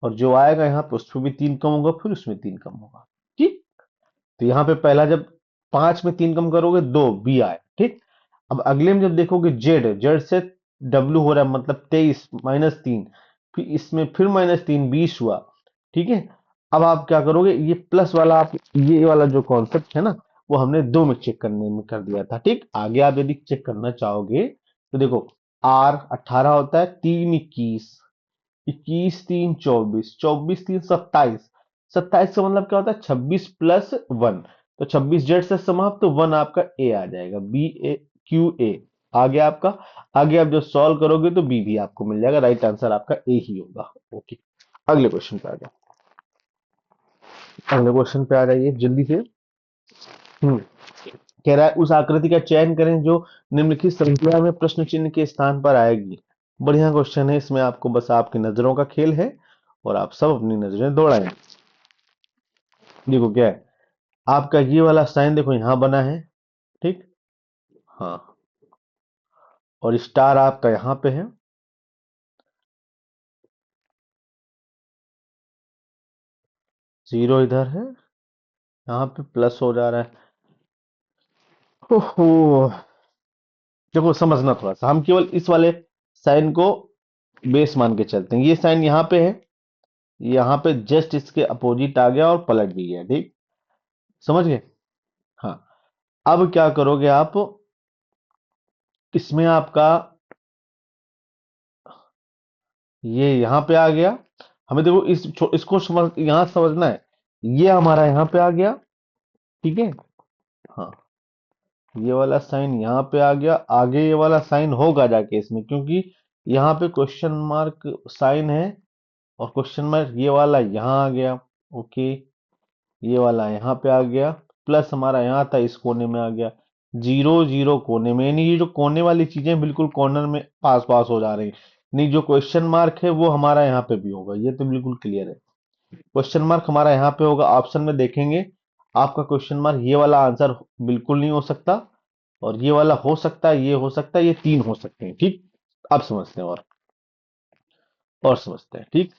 और जो आएगा यहाँ पे उसमें भी 3 कम होगा, फिर उसमें 3 कम होगा। ठीक, तो यहाँ पे पहला जब 5 में 3 कम करोगे 2 बी आए। ठीक, अब अगले में जब देखोगे जेड, जेड से डब्ल्यू हो रहा है, मतलब 23 -3, फिर इसमें फिर -3 20 हुआ। ठीक है, अब आप क्या करोगे, ये प्लस वाला, आप ये वाला जो कॉन्सेप्ट है ना, वो हमने 2 में चेक करने में कर दिया था। ठीक, आगे आप यदि चेक करना चाहोगे तो देखो, आर 18 होता है, 3 21, 21 3 24, 24 3 27, 27 का मतलब क्या होता है, 26 प्लस 1, तो 26 जेड से समाप्त, तो 1 आपका ए आ जाएगा, बी ए क्यू ए आ गया आपका। आगे आप जो सॉल्व करोगे तो बी भी आपको मिल जाएगा, राइट आंसर आपका ए ही होगा। ओके, अगले क्वेश्चन पे आ जाओ, अगले क्वेश्चन पे आ जाइए जल्दी से। हम्म, कह रहा है उस आकृति का चयन करें जो निम्नलिखित श्रृंखला में प्रश्न चिन्ह के स्थान पर आएगी। बढ़िया क्वेश्चन है, इसमें आपको बस आपकी नजरों का खेल है, और आप सब अपनी नजरें दौड़ाएं। देखो क्या है, आपका ये वाला साइन देखो यहां बना है। ठीक, हाँ, और स्टार आपका यहाँ पे है, जीरो इधर है, यहाँ पे प्लस हो जा रहा है। ओहो, देखो समझना थोड़ा सा, हम केवल इस वाले साइन को बेस मान के चलते हैं, ये साइन यहाँ पे है, यहाँ पे जस्ट इसके अपोजिट आ गया और पलट भी गया। ठीक, समझ गए। हाँ, अब क्या करोगे आप, इसमें आपका ये यहाँ पे आ गया, हमें देखो इसको समझ यहाँ समझना है, ये हमारा यहाँ पे आ गया। ठीक है, हाँ, ये वाला साइन यहाँ पे आ गया, आगे ये वाला साइन होगा जाके इसमें, क्योंकि यहाँ पे क्वेश्चन मार्क साइन है, और क्वेश्चन मार्क ये वाला यहाँ आ गया। ओके, ये वाला यहाँ पे आ गया, प्लस हमारा यहाँ था इस कोने में आ गया, जीरो जीरो कोने में, यानी ये जो कोने वाली चीजें बिल्कुल कॉर्नर में पास पास हो जा रही, नहीं जो क्वेश्चन मार्क है वो हमारा यहाँ पे भी होगा, ये तो बिल्कुल क्लियर है। क्वेश्चन मार्क हमारा यहाँ पे होगा, ऑप्शन में देखेंगे, आपका क्वेश्चन मार्क ये वाला आंसर बिल्कुल नहीं हो सकता, और ये वाला हो सकता है, ये हो सकता है, ये 3 हो सकते हैं। ठीक, अब समझते हैं, और समझते हैं। ठीक,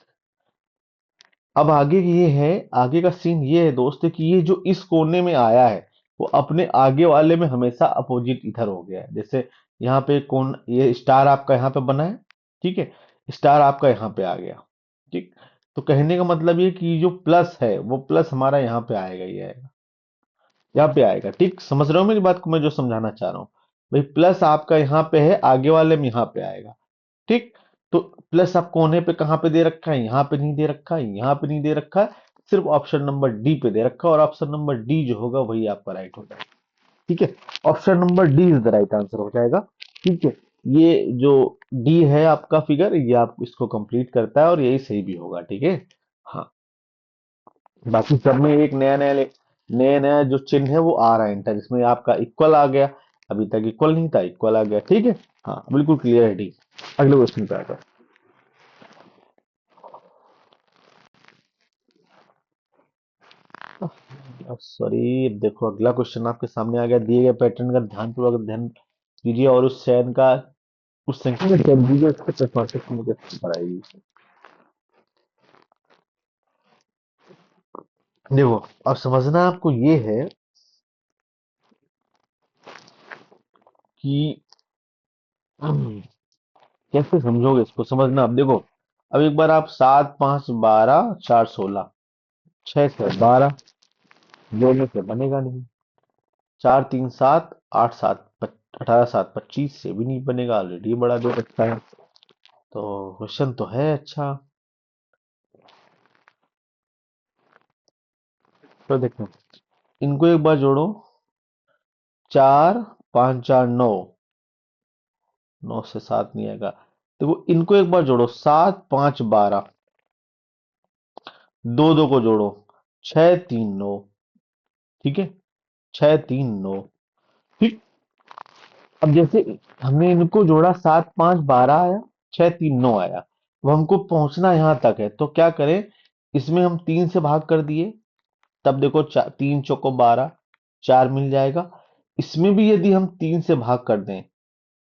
अब आगे ये है, आगे का सीन ये है दोस्त कि ये जो इस कोने में आया है, वो अपने आगे वाले में हमेशा अपोजिट इधर हो गया है। जैसे यहाँ पे कौन, ये स्टार आपका यहाँ पे बना है। ठीक है, स्टार आपका यहाँ पे आ गया। ठीक, तो कहने का मतलब ये कि जो प्लस है वो प्लस हमारा यहाँ पे आएगा, ये आएगा, यहाँ पे आएगा। ठीक, समझ रहे हो मेरी बात को, मैं जो समझाना चाह रहा हूँ, भाई प्लस आपका यहाँ पे है, आगे वाले में यहाँ पे आएगा। ठीक, तो प्लस आप कोने पे कहाँ पे दे रखा है, यहाँ पे नहीं दे रखा है, यहाँ पे नहीं दे रखा है, सिर्फ ऑप्शन नंबर डी पे दे रखा है, और ऑप्शन नंबर डी जो होगा वही आपका राइट हो जाएगा। ठीक है, option number D is the right answer हो जाएगा। ठीक है, ये जो डी है आपका फिगर, ये आप इसको कंप्लीट करता है, और यही सही भी होगा। ठीक है, हाँ, बाकी सब में एक नया नया नया नया जो चिन्ह है वो आ रहा है इंटर, इसमें आपका इक्वल आ गया, अभी तक इक्वल नहीं था, इक्वल आ गया। ठीक है, हाँ बिल्कुल क्लियर है डी। अगले क्वेश्चन पे आता है, सॉरी, देखो अगला क्वेश्चन आपके सामने आ गया, दिए गए पैटर्न का ध्यानपूर्वक अध्ययन कीजिए, और उस चयन का उस संख्या में चयन कीजिए, उसका चतुर्थक मुझे बनाइए। देखो, अब समझना आपको ये है कि कैसे समझोगे इसको, समझना। अब देखो, अब एक बार आप 7 5 12 4 16, 6 से 12 जोड़ने से बनेगा नहीं, 4 3 7 8 7 18 7 25 से भी नहीं बनेगा, ऑलरेडी बड़ा दे रखा है। तो क्वेश्चन तो है अच्छा, तो देखो इनको एक बार जोड़ो, 4 5 4 9, 9 से 7 नहीं आएगा। देखो इनको एक बार जोड़ो, 7 5 12, दो दो को जोड़ो, 6 3 9। ठीक है, 6 3 9। ठीक, अब जैसे हमने इनको जोड़ा, 7 5 12 आया, 6 3 9 आया, अब हमको पहुंचना यहां तक है, तो क्या करें, इसमें हम 3 से भाग कर दिए, तब देखो 3 चौको 12, 4 मिल जाएगा। इसमें भी यदि हम 3 से भाग कर दें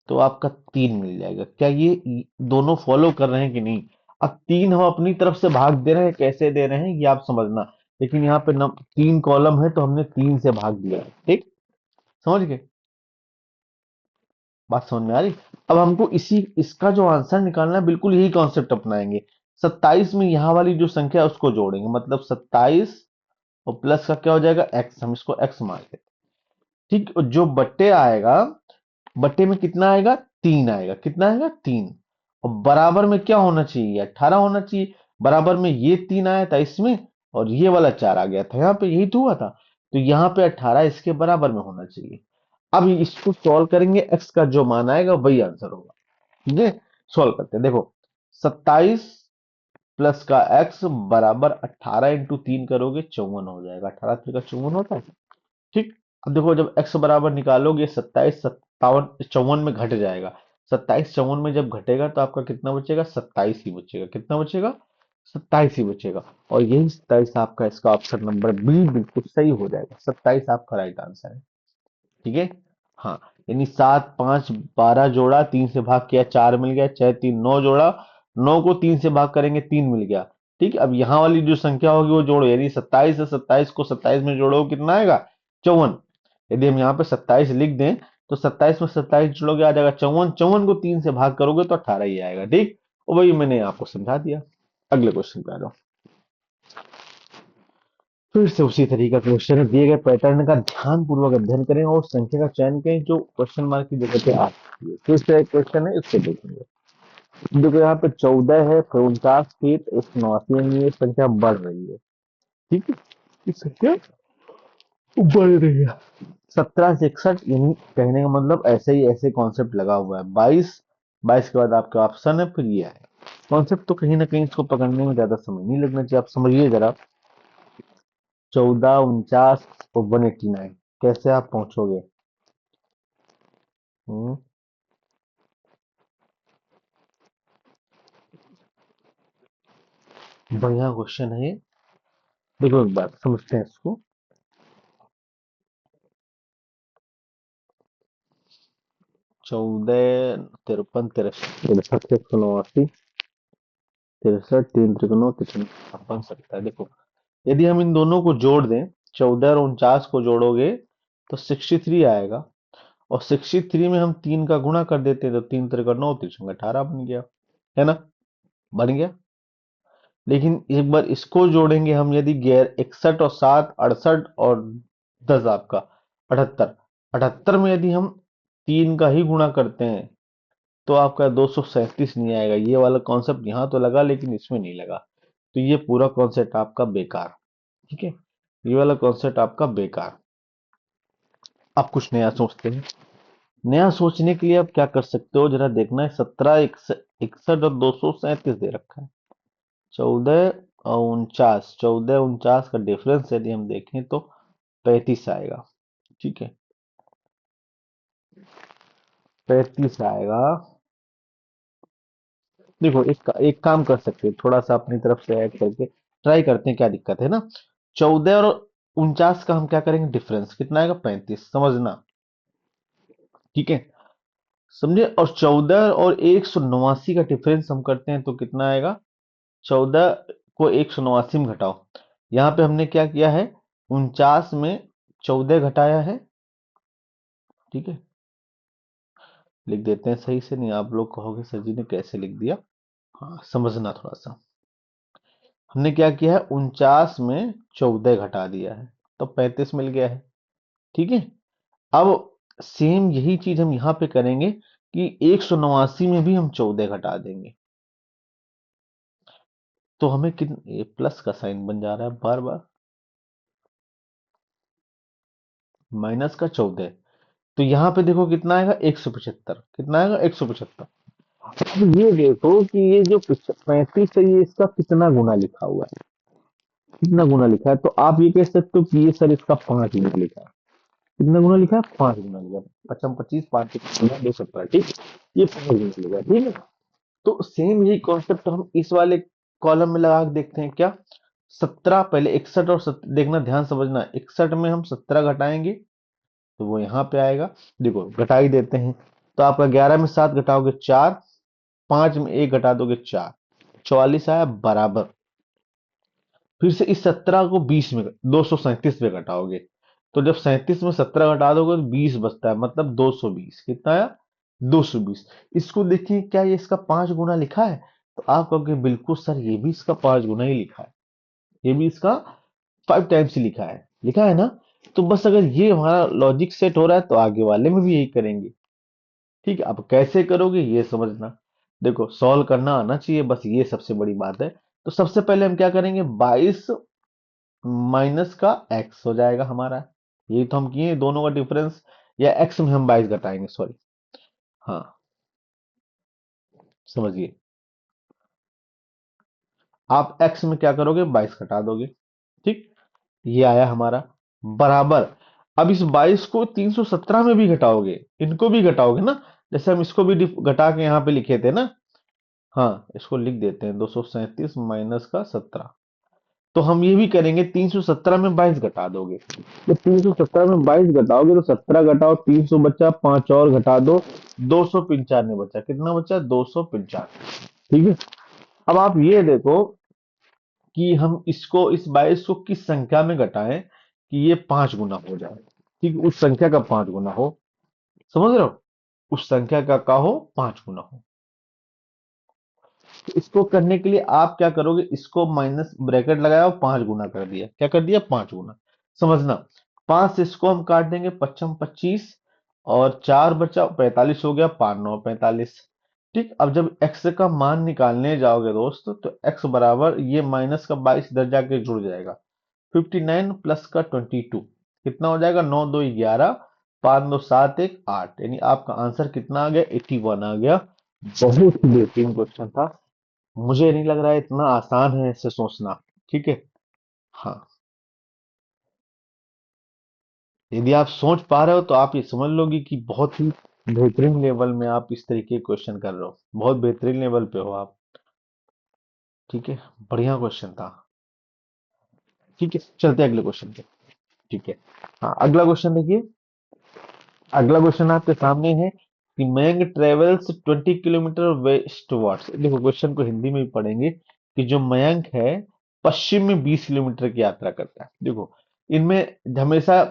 तो आपका 3 मिल जाएगा। क्या ये दोनों फॉलो कर रहे हैं कि नहीं? अब 3 हम अपनी तरफ से भाग दे रहे हैं, कैसे दे रहे हैं ये आप समझना। लेकिन यहाँ पे 3 कॉलम है तो हमने 3 से भाग दिया है। ठीक, समझ गए? बात समझ में आ रही? अब हमको इसी इसका जो आंसर निकालना है, बिल्कुल यही कॉन्सेप्ट अपनाएंगे। 27 में यहाँ वाली जो संख्या है उसको जोड़ेंगे, मतलब 27 और प्लस का क्या हो जाएगा, एक्स, हम इसको एक्स मान लेते हैं। ठीक, और जो बट्टे आएगा, बट्टे में कितना आएगा, 3 आएगा। कितना आएगा, 3। और बराबर में क्या होना चाहिए, 18 होना चाहिए। बराबर में ये 3 आया था इसमें, और ये वाला 4 आ गया था यहाँ पे, यही तो हुआ था। तो यहाँ पे 18 इसके बराबर में होना चाहिए। अब इसको सॉल्व करेंगे, एक्स का जो मान आएगा वही आंसर होगा। ठीक है, सॉल्व करते हैं। देखो, 27 प्लस का एक्स बराबर 18 इंटू 3 करोगे 54 हो जाएगा। 18 का 54 होता है। ठीक, अब देखो, जब x बराबर निकालोगे, 27 57 54 में घट जाएगा। 27 54 में जब घटेगा तो आपका कितना बचेगा, 27 ही बचेगा। कितना बचेगा, 27 ही बचेगा। और यही 27 आपका, इसका ऑप्शन नंबर बी बिल्कुल सही हो जाएगा। 27 आपका राइट आंसर है। ठीक है, हाँ। यानी 7 5 12 जोड़ा, 3 से भाग किया, 4 मिल गया। 6 3 9 जोड़ा, 9 को 3 से भाग करेंगे, 3 मिल गया। ठीक, अब यहाँ वाली जो संख्या होगी वो जोड़ो, यानी 27 से 27 को 27 में जोड़ो, कितना आएगा, 54। यदि हम यहाँ पे 27 लिख दें तो 27 में 27 जोड़ोगे आ जाएगा 54। 54 को 3 से भाग करोगे तो 18 ही आएगा। ठीक, और वही मैंने आपको समझा दिया। अगले क्वेश्चन पे आ जाओ। फिर से उसी तरीका क्वेश्चन है, दिए गए पैटर्न का ध्यान पूर्वक अध्ययन करें और संख्या का चयन करें जो क्वेश्चन मार्क की जगह पे आ सकती है। फिर से एक क्वेश्चन है, इसको देखेंगे। देखो, यहाँ पे 14 है, फिर 49 फीट 189 यानी ये संख्या बढ़ रही है। ठीक है, ये संख्या बढ़ रही है। 17 से 61 यानी कहने का मतलब ऐसे ही, ऐसे कॉन्सेप्ट लगा हुआ है। 22, 22 के बाद आपका ऑप्शन है, फिर ये है कॉन्सेप्ट। तो कहीं ना कहीं इसको पकड़ने में ज्यादा समय नहीं लगना चाहिए। आप समझिए जरा, 14 49 और 189 कैसे आप पहुंचोगे? हम्म, बढ़िया क्वेश्चन है ये। देखो एक बार समझते हैं इसको। 14 53 63 एक सौ 89 63 तीन त्रिकोणों कितने बन सकता है? देखो, यदि हम इन दोनों को जोड़ दें, 14 और 49 को जोड़ोगे तो 63 आएगा। और 63 में हम 3 का गुणा कर देते हैं तो 3 त्रिका 9, 3 18 बन गया, है ना? बन गया। लेकिन एक बार इसको जोड़ेंगे हम, यदि गैर 61 और 7 68 और 10 आपका 78, 78 में यदि हम 3 का ही गुणा करते हैं तो आपका 237 नहीं आएगा। ये वाला कॉन्सेप्ट यहाँ तो लगा लेकिन इसमें नहीं लगा, तो ये पूरा कॉन्सेप्ट आपका बेकार। ठीक है, ये वाला कॉन्सेप्ट आपका बेकार। आप कुछ नया सोचते हैं। नया सोचने के लिए आप क्या कर सकते हो, जरा देखना है। 17 61 और 237 दे रखा है। 14 और 49, 14 49 का डिफरेंस यदि हम देखें तो 35 आएगा। ठीक है, 35 आएगा। देखो, एक काम कर सकते हैं, थोड़ा सा अपनी तरफ से ऐड करके ट्राई करते हैं, क्या दिक्कत है ना। 14 और 49 का हम क्या करेंगे, डिफरेंस कितना आएगा, 35, समझना। ठीक है, समझे। और 14 और 189 का डिफरेंस हम करते हैं तो कितना आएगा, 14 को 189 में घटाओ। यहाँ पे हमने क्या किया है, 49 में 14 घटाया है। ठीक है, लिख देते हैं सही से, नहीं आप लोग कहोगे सर जी ने कैसे लिख दिया। हाँ, समझना थोड़ा सा। हमने क्या किया है, 49 में 14 घटा दिया है तो 35 मिल गया है। ठीक है, अब सेम यही चीज हम यहाँ पे करेंगे कि 189 में भी हम 14 घटा देंगे तो हमें कितने, प्लस का साइन बन जा रहा है बार बार, माइनस का 14। तो यहाँ पे देखो कितना आएगा, 175। कितना आएगा, 175। अब ये देखो कि ये जो 35 है, ये इसका कितना गुना लिखा हुआ है, कितना गुना लिखा है। तो आप ये कह सकते हो कि ये सर इसका 5 गुना लिखा है। कितना गुना लिखा है, 5 गुना लिखा है। 55 25 5 गुना 270। ठीक, ये 5 गुना लिखा है। ठीक है, तो सेम यही कॉन्सेप्ट हम इस वाले कॉलम में लगा के देखते हैं क्या। 17 पहले 61 और देखना, ध्यान समझना, 61 में हम 17 घटाएंगे तो वो यहाँ पे आएगा। देखो घटा ही देते हैं। तो आपका 11 में 7 घटाओगे 4, 5 में 1 घटा दोगे 4, 44 आया बराबर। फिर से इस 17 को 20 में 237 में घटाओगे, तो जब 37 में 17 घटा दोगे तो 20 बचता है, मतलब 220। कितना आया? 220। इसको देखिए, क्या ये इसका 5 गुना लिखा है? तो आप कहोगे बिल्कुल सर, ये भी इसका 5 गुना ही लिखा है, ये भी इसका 5 टाइम्स ही लिखा है ना। तो बस अगर ये हमारा लॉजिक सेट हो रहा है तो आगे वाले में भी यही करेंगे। ठीक है, अब कैसे करोगे ये समझना। देखो सॉल्व करना आना चाहिए, बस ये सबसे बड़ी बात है। तो सबसे पहले हम क्या करेंगे, 22 माइनस का एक्स हो जाएगा हमारा। ये तो हम किए दोनों का डिफरेंस, या एक्स में हम 22 घटाएंगे, सॉरी। हाँ, समझिए, आप एक्स में क्या करोगे, 22 घटा दोगे। ठीक, ये आया हमारा बराबर। अब इस 22 को 317 में भी घटाओगे, इनको भी घटाओगे ना, जैसे हम इसको भी घटा के यहाँ पे लिखे थे ना। हाँ, इसको लिख देते हैं, 237 माइनस का 17। तो हम ये भी करेंगे, 317 में 22 घटा दोगे। जब 317 में 22 घटाओगे तो 17 घटाओ, 300 बचा, 5 और घटा दो, 295 बचा। कितना बचा? 295। ठीक है, अब आप ये देखो कि हम इसको, इस 22 को किस संख्या में घटाएं कि ये 5 गुना हो जाए। ठीक है, उस संख्या का 5 गुना हो। समझ रहे हो? उस संख्या का हो 5 गुना हो। तो इसको करने के लिए आप क्या करोगे, इसको माइनस ब्रैकेट लगाया और 5 गुना कर दिया। क्या कर दिया? 5 गुना। समझना, 5 से इसको हम काट देंगे, 55 25, और 4 बचा 45 हो गया, 5 9 45। ठीक, अब जब x का मान निकालने जाओगे दोस्त, तो x बराबर ये माइनस का 22 इधर जाके जुड़ जाएगा, 59 प्लस का 22 कितना हो जाएगा, 9 2 11, 5 2 7 1 8, यानी आपका आंसर कितना आ गया, 81 आ गया। बहुत ही बेहतरीन क्वेश्चन था। मुझे नहीं लग रहा है इतना आसान है इसे सोचना। ठीक है, हाँ, यदि आप सोच पा रहे हो तो आप ये समझ लोगे कि बहुत ही बेहतरीन लेवल में आप इस तरीके के क्वेश्चन कर रहे हो, बहुत बेहतरीन लेवल पे हो आप। ठीक है, बढ़िया क्वेश्चन था। ठीक है, चलते हैं अगले क्वेश्चन पे। ठीक है, हाँ, अगला क्वेश्चन देखिए। अगला क्वेश्चन आपके सामने है कि Mayank travels 20 kilometre west words. देखो क्वेश्चन को हिंदी में भी पढ़ेंगे कि जो मयंक है पश्चिम में 20 किलोमीटर की यात्रा करता है। देखो इनमें हमेशा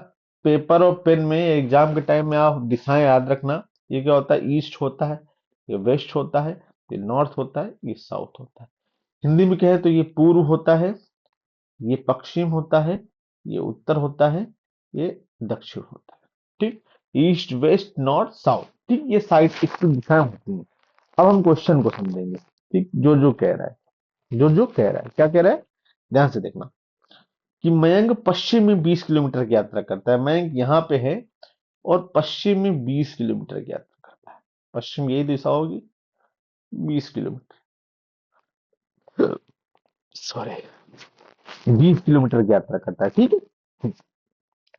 पेपर और पेन में एग्जाम के टाइम में आप दिशाएं याद रखना। ये क्या होता है, ईस्ट होता है, ये वेस्ट होता है, ये नॉर्थ होता है, ये साउथ होता है। हिंदी में कहे तो ये पूर्व होता है, ये पश्चिम होता है, ये उत्तर होता है, ये दक्षिण होता है। ठीक, ईस्ट वेस्ट नॉर्थ साउथ। ठीक, ये साइड की दिशाएं होती हैं। अब हम क्वेश्चन को समझेंगे। ठीक, जो जो कह रहा है, जो जो कह रहा है, क्या कह रहा है, ध्यान से देखना कि मयंक पश्चिम में 20 किलोमीटर की यात्रा करता है। मयंक यहाँ पे है और पश्चिम में 20 किलोमीटर की यात्रा करता है। पश्चिम यही दिशा होगी, 20 किलोमीटर, सॉरी, 20 किलोमीटर की यात्रा करता है। ठीक है,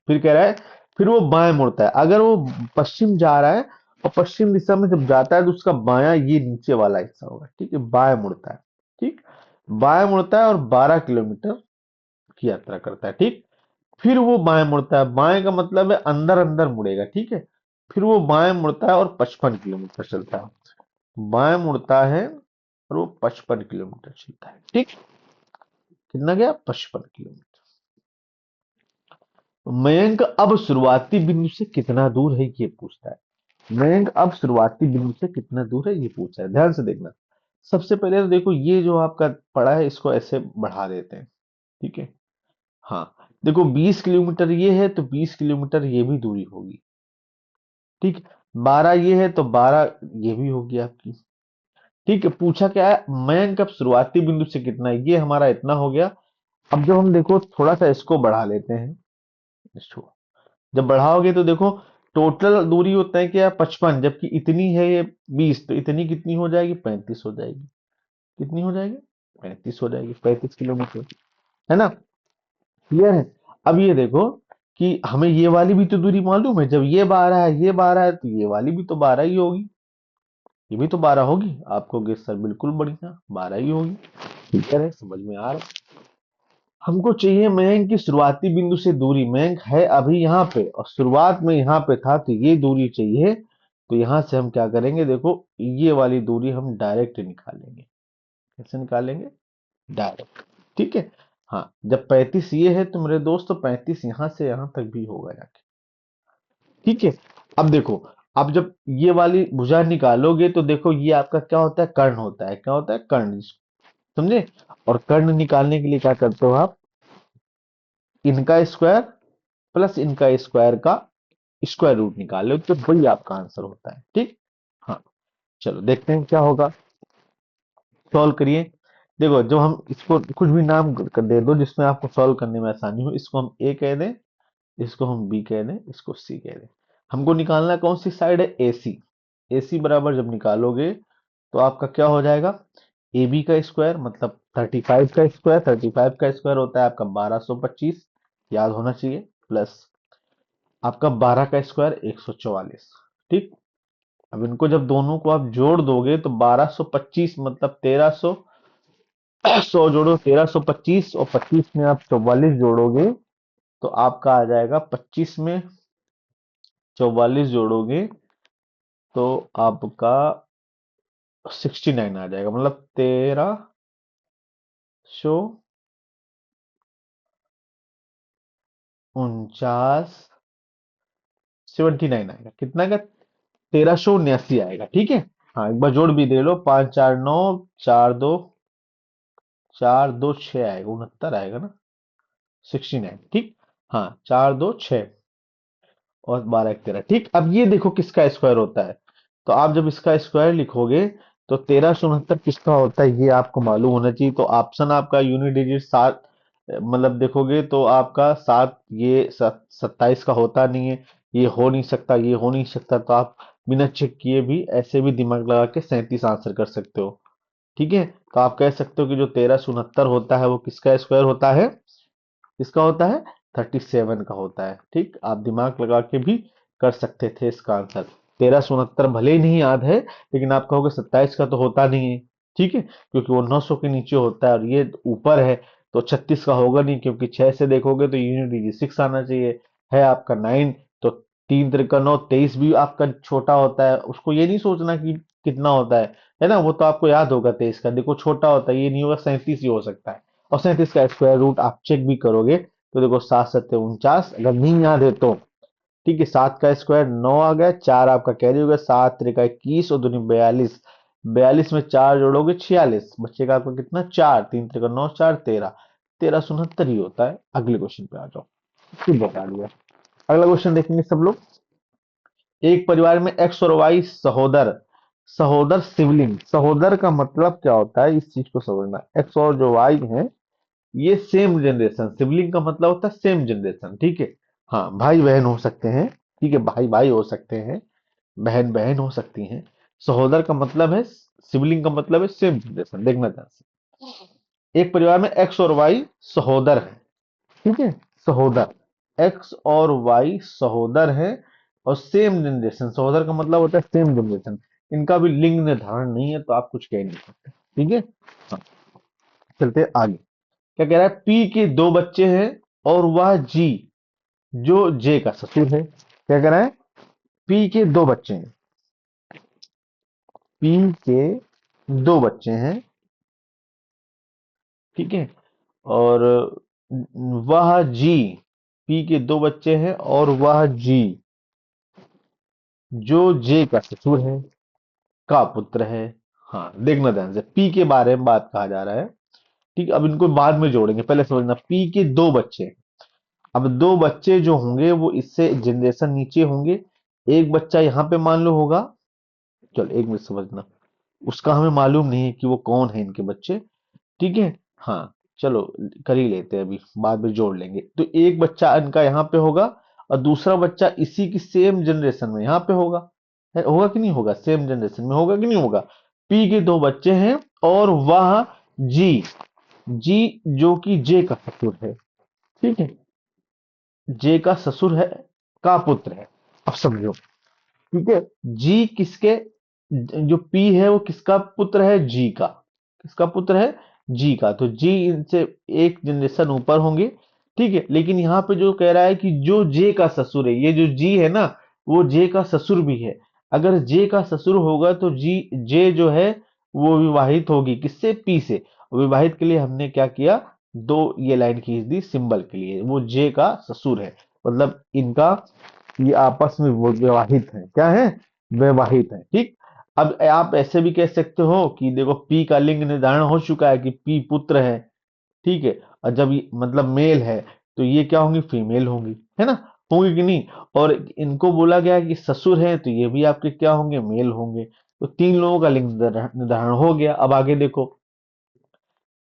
फिर कह रहा है, फिर वो बाएं मुड़ता है। अगर वो पश्चिम जा रहा है और पश्चिम दिशा में जब जाता है तो उसका बायां ये नीचे वाला हिस्सा होगा। ठीक है, बाएं मुड़ता है। ठीक, बाएं मुड़ता है और 12 किलोमीटर की यात्रा करता है। ठीक, फिर वो बाएं मुड़ता है। बाएं का मतलब है अंदर अंदर मुड़ेगा। ठीक है, फिर वो बाएं मुड़ता है और 55 किलोमीटर चलता है। बाएं मुड़ता है और वो 55 किलोमीटर चलता है। ठीक, कितना गया, 55 किलोमीटर। मयंक अब शुरुआती बिंदु से कितना दूर है ये पूछता है। मयंक अब शुरुआती बिंदु से कितना दूर है ये पूछा है, ध्यान से देखना। सबसे पहले तो देखो ये जो आपका पड़ा है इसको ऐसे बढ़ा देते हैं। ठीक है, हाँ, देखो 20 किलोमीटर ये है तो 20 किलोमीटर ये भी दूरी होगी। ठीक, 12 ये है तो 12 ये भी होगी आपकी। ठीक है, पूछा क्या है, मयंक अब शुरुआती बिंदु से कितना है, ये हमारा इतना हो गया। अब जब हम देखो थोड़ा सा इसको बढ़ा लेते हैं, इसको जब बढ़ाओगे तो देखो टोटल दूरी होता है क्या, 55, जबकि इतनी है ये 20, तो इतनी कितनी हो जाएगी, 35 हो जाएगी। कितनी हो जाएगी, 35 हो जाएगी, 35 किलोमीटर। है ना, क्लियर है। अब ये देखो कि हमें ये वाली भी तो दूरी मालूम है, जब ये 12 है, ये 12 है, तो ये वाली भी तो 12 ही होगी। ये भी तो 12 होगी। आपको गेस सर बिल्कुल बढ़िया, 12 ही होगी। ठीक है, समझ में आ रहा है। हमको चाहिए मयंक की शुरुआती बिंदु से दूरी। मयंक है अभी यहाँ पे और शुरुआत में यहाँ पे था, तो ये दूरी चाहिए। तो यहाँ से हम क्या करेंगे, देखो ये वाली दूरी हम डायरेक्ट निकालेंगे। कैसे निकालेंगे? डायरेक्ट। ठीक है। हाँ, जब 35 ये है तो मेरे दोस्त, तो 35 यहाँ से यहाँ तक भी होगा जाके। ठीक है। अब देखो, अब जब ये वाली भुजा निकालोगे तो देखो ये आपका क्या होता है, कर्ण होता है। क्या होता है? कर्ण। समझे? और कर्ण निकालने के लिए क्या करते हो आप, इनका स्क्वायर प्लस इनका स्क्वायर का स्क्वायर रूट निकाल लो, तो वही आपका आंसर होता है। ठीक। हाँ, चलो देखते हैं क्या होगा। सॉल्व करिए। देखो, जो हम इसको कुछ भी नाम दे दो जिसमें आपको सॉल्व करने में आसानी हो। इसको हम ए कह दें, इसको हम बी कह दें, इसको सी कह दें। हमको निकालना कौन सी साइड है? ए सी। ए सी बराबर जब निकालोगे तो आपका क्या हो जाएगा, ए बी का स्क्वायर मतलब 35 का स्क्वायर। 35 का स्क्वायर होता है आपका 1225, याद होना चाहिए, प्लस आपका 12 का स्क्वायर 144। ठीक। अब इनको जब दोनों को आप जोड़ दोगे तो 1225 मतलब 1300, 100 जोड़ो 1325, और 25 में आप 44 जोड़ोगे तो आपका आ जाएगा 25 में 44 जोड़ोगे तो आपका 69 आ जाएगा, मतलब 1349, 79 आएगा। कितना का? 1379 आएगा। ठीक है। हाँ, एक बार जोड़ भी दे लो, 5 4 9, 4 2 आएगा, 69 आएगा ना, 69। ठीक। हाँ, 4 2 6 और 12 1 13। ठीक। अब ये देखो किसका स्क्वायर होता है, तो आप जब इसका स्क्वायर लिखोगे तो 1369 किसका होता है ये आपको मालूम होना चाहिए। तो ऑप्शन आपका यूनिट डिजिट 7, मतलब देखोगे तो आपका 7, ये 27 का होता नहीं है, ये हो नहीं सकता, ये हो नहीं सकता। तो आप बिना चेक किए भी ऐसे भी दिमाग लगा के 37 आंसर कर सकते हो। ठीक है। तो आप कह सकते हो कि जो 1369 होता है वो किसका स्क्वायर होता है? किसका होता है? 37 का होता है। ठीक। आप दिमाग लगा के भी कर सकते थे इसका आंसर। 1369 भले ही नहीं याद है, लेकिन आप कहोगे 27 का तो होता नहीं है। ठीक है, क्योंकि वो 900 के नीचे होता है और ये ऊपर है, तो 36 का होगा नहीं, क्योंकि 6 से देखोगे तो यूनिट डिजिट 6 आना चाहिए। है आपका 9, तो 3 त्रिका 9, 23 भी आपका छोटा होता है। उसको ये नहीं सोचना कि कितना होता है ना, वो तो आपको याद होगा 23 का। देखो छोटा होता है, ये नहीं होगा, 37 ही हो सकता है। और 37 का स्क्वायर रूट आप चेक भी करोगे तो देखो 7 7 49, अगर नहीं याद है तो। ठीक है, 7 का स्क्वायर 9 आ गया, 4 आपका कैरी हो गया, 7 त्रिका 21 और दूनी 42। 42 में 4 जोड़ोगे 46, बच्चे का आपका कितना? 4, 3 त्रिका 9, 4 13। 1369 ही होता है। अगले क्वेश्चन पे आ जाओ। फिर बता दिया। अगला क्वेश्चन देखेंगे सब लोग। एक परिवार में एक्स और वाई सहोदर, सहोदर सिबलिंग। सहोदर का मतलब क्या होता है, इस चीज को समझना। एक्स और जो वाई है ये सेम जनरेशन, सिबलिंग का मतलब होता है सेम जनरेशन। ठीक है। हाँ, भाई बहन हो सकते हैं। ठीक है, भाई भाई हो सकते हैं, बहन बहन हो सकती हैं। सहोदर का मतलब है, सिबलिंग का मतलब है सेम जनरेशन। देखना ध्यान से। एक परिवार में एक्स और वाई सहोदर है। ठीक है, सहोदर, एक्स और वाई सहोदर है और सेम जनरेशन। सहोदर का मतलब होता है सेम जनरेशन। इनका भी लिंग निर्धारण नहीं है, तो आप कुछ कह नहीं सकते। ठीक है। हाँ, चलते हैं आगे। क्या कह रहा है? पी के 2 बच्चे हैं और वह जी, जो जे का ससुर है। क्या कह रहा है? पी के 2 बच्चे हैं। पी के 2 बच्चे हैं। ठीक है। और वह जी, पी के 2 बच्चे हैं और वह जी, जो जे का ससुर है, का पुत्र है। हाँ, देखना ध्यान से, पी के बारे में बात कहा जा रहा है। ठीक। अब इनको बाद में जोड़ेंगे, पहले समझना। पी के 2 बच्चे हैं। अब 2 बच्चे जो होंगे वो इससे जनरेशन नीचे होंगे। एक बच्चा यहाँ पे मान लो होगा। चलो एक मिनट समझना, उसका हमें मालूम नहीं है कि वो कौन है इनके बच्चे। ठीक है। हाँ, चलो कर ही लेते हैं, अभी बाद में जोड़ लेंगे। तो एक बच्चा इनका यहाँ पे होगा और दूसरा बच्चा इसी की सेम जनरेशन में यहाँ पे होगा। होगा कि नहीं होगा? सेम जनरेशन में होगा कि नहीं होगा? पी के 2 बच्चे हैं और वह जी, जी जो कि जे का ससुर है। ठीक है, जे का ससुर है, का पुत्र है। अब समझो। ठीक है, जी किसके जो पी है वो किसका पुत्र है, जी का। किसका पुत्र है, जी का। तो जी इनसे एक जनरेशन ऊपर होंगे, ठीक है। लेकिन यहाँ पे जो कह रहा है कि जो जे का ससुर है, ये जो जी है ना, वो जे का ससुर भी है। अगर जे का ससुर होगा तो जी जे जो है वो विवाहित होगी किससे, पी से। विवाहित के लिए हमने क्या किया, दो ये लाइन खींच दी सिंबल के लिए। वो जे का ससुर है, मतलब इनका ये आपस में वो विवाहित है, क्या है, वैवाहित है, ठीक। अब आप ऐसे भी कह सकते हो कि देखो पी का लिंग निर्धारण हो चुका है कि पी पुत्र है, ठीक है। और जब ये मतलब मेल है तो ये क्या होंगी, फीमेल होंगी, है ना, होंगी कि नहीं। और इनको बोला गया कि ससुर है तो ये भी आपके क्या होंगे, मेल होंगे। तो तीन लोगों का लिंग निर्धारण हो गया। अब आगे देखो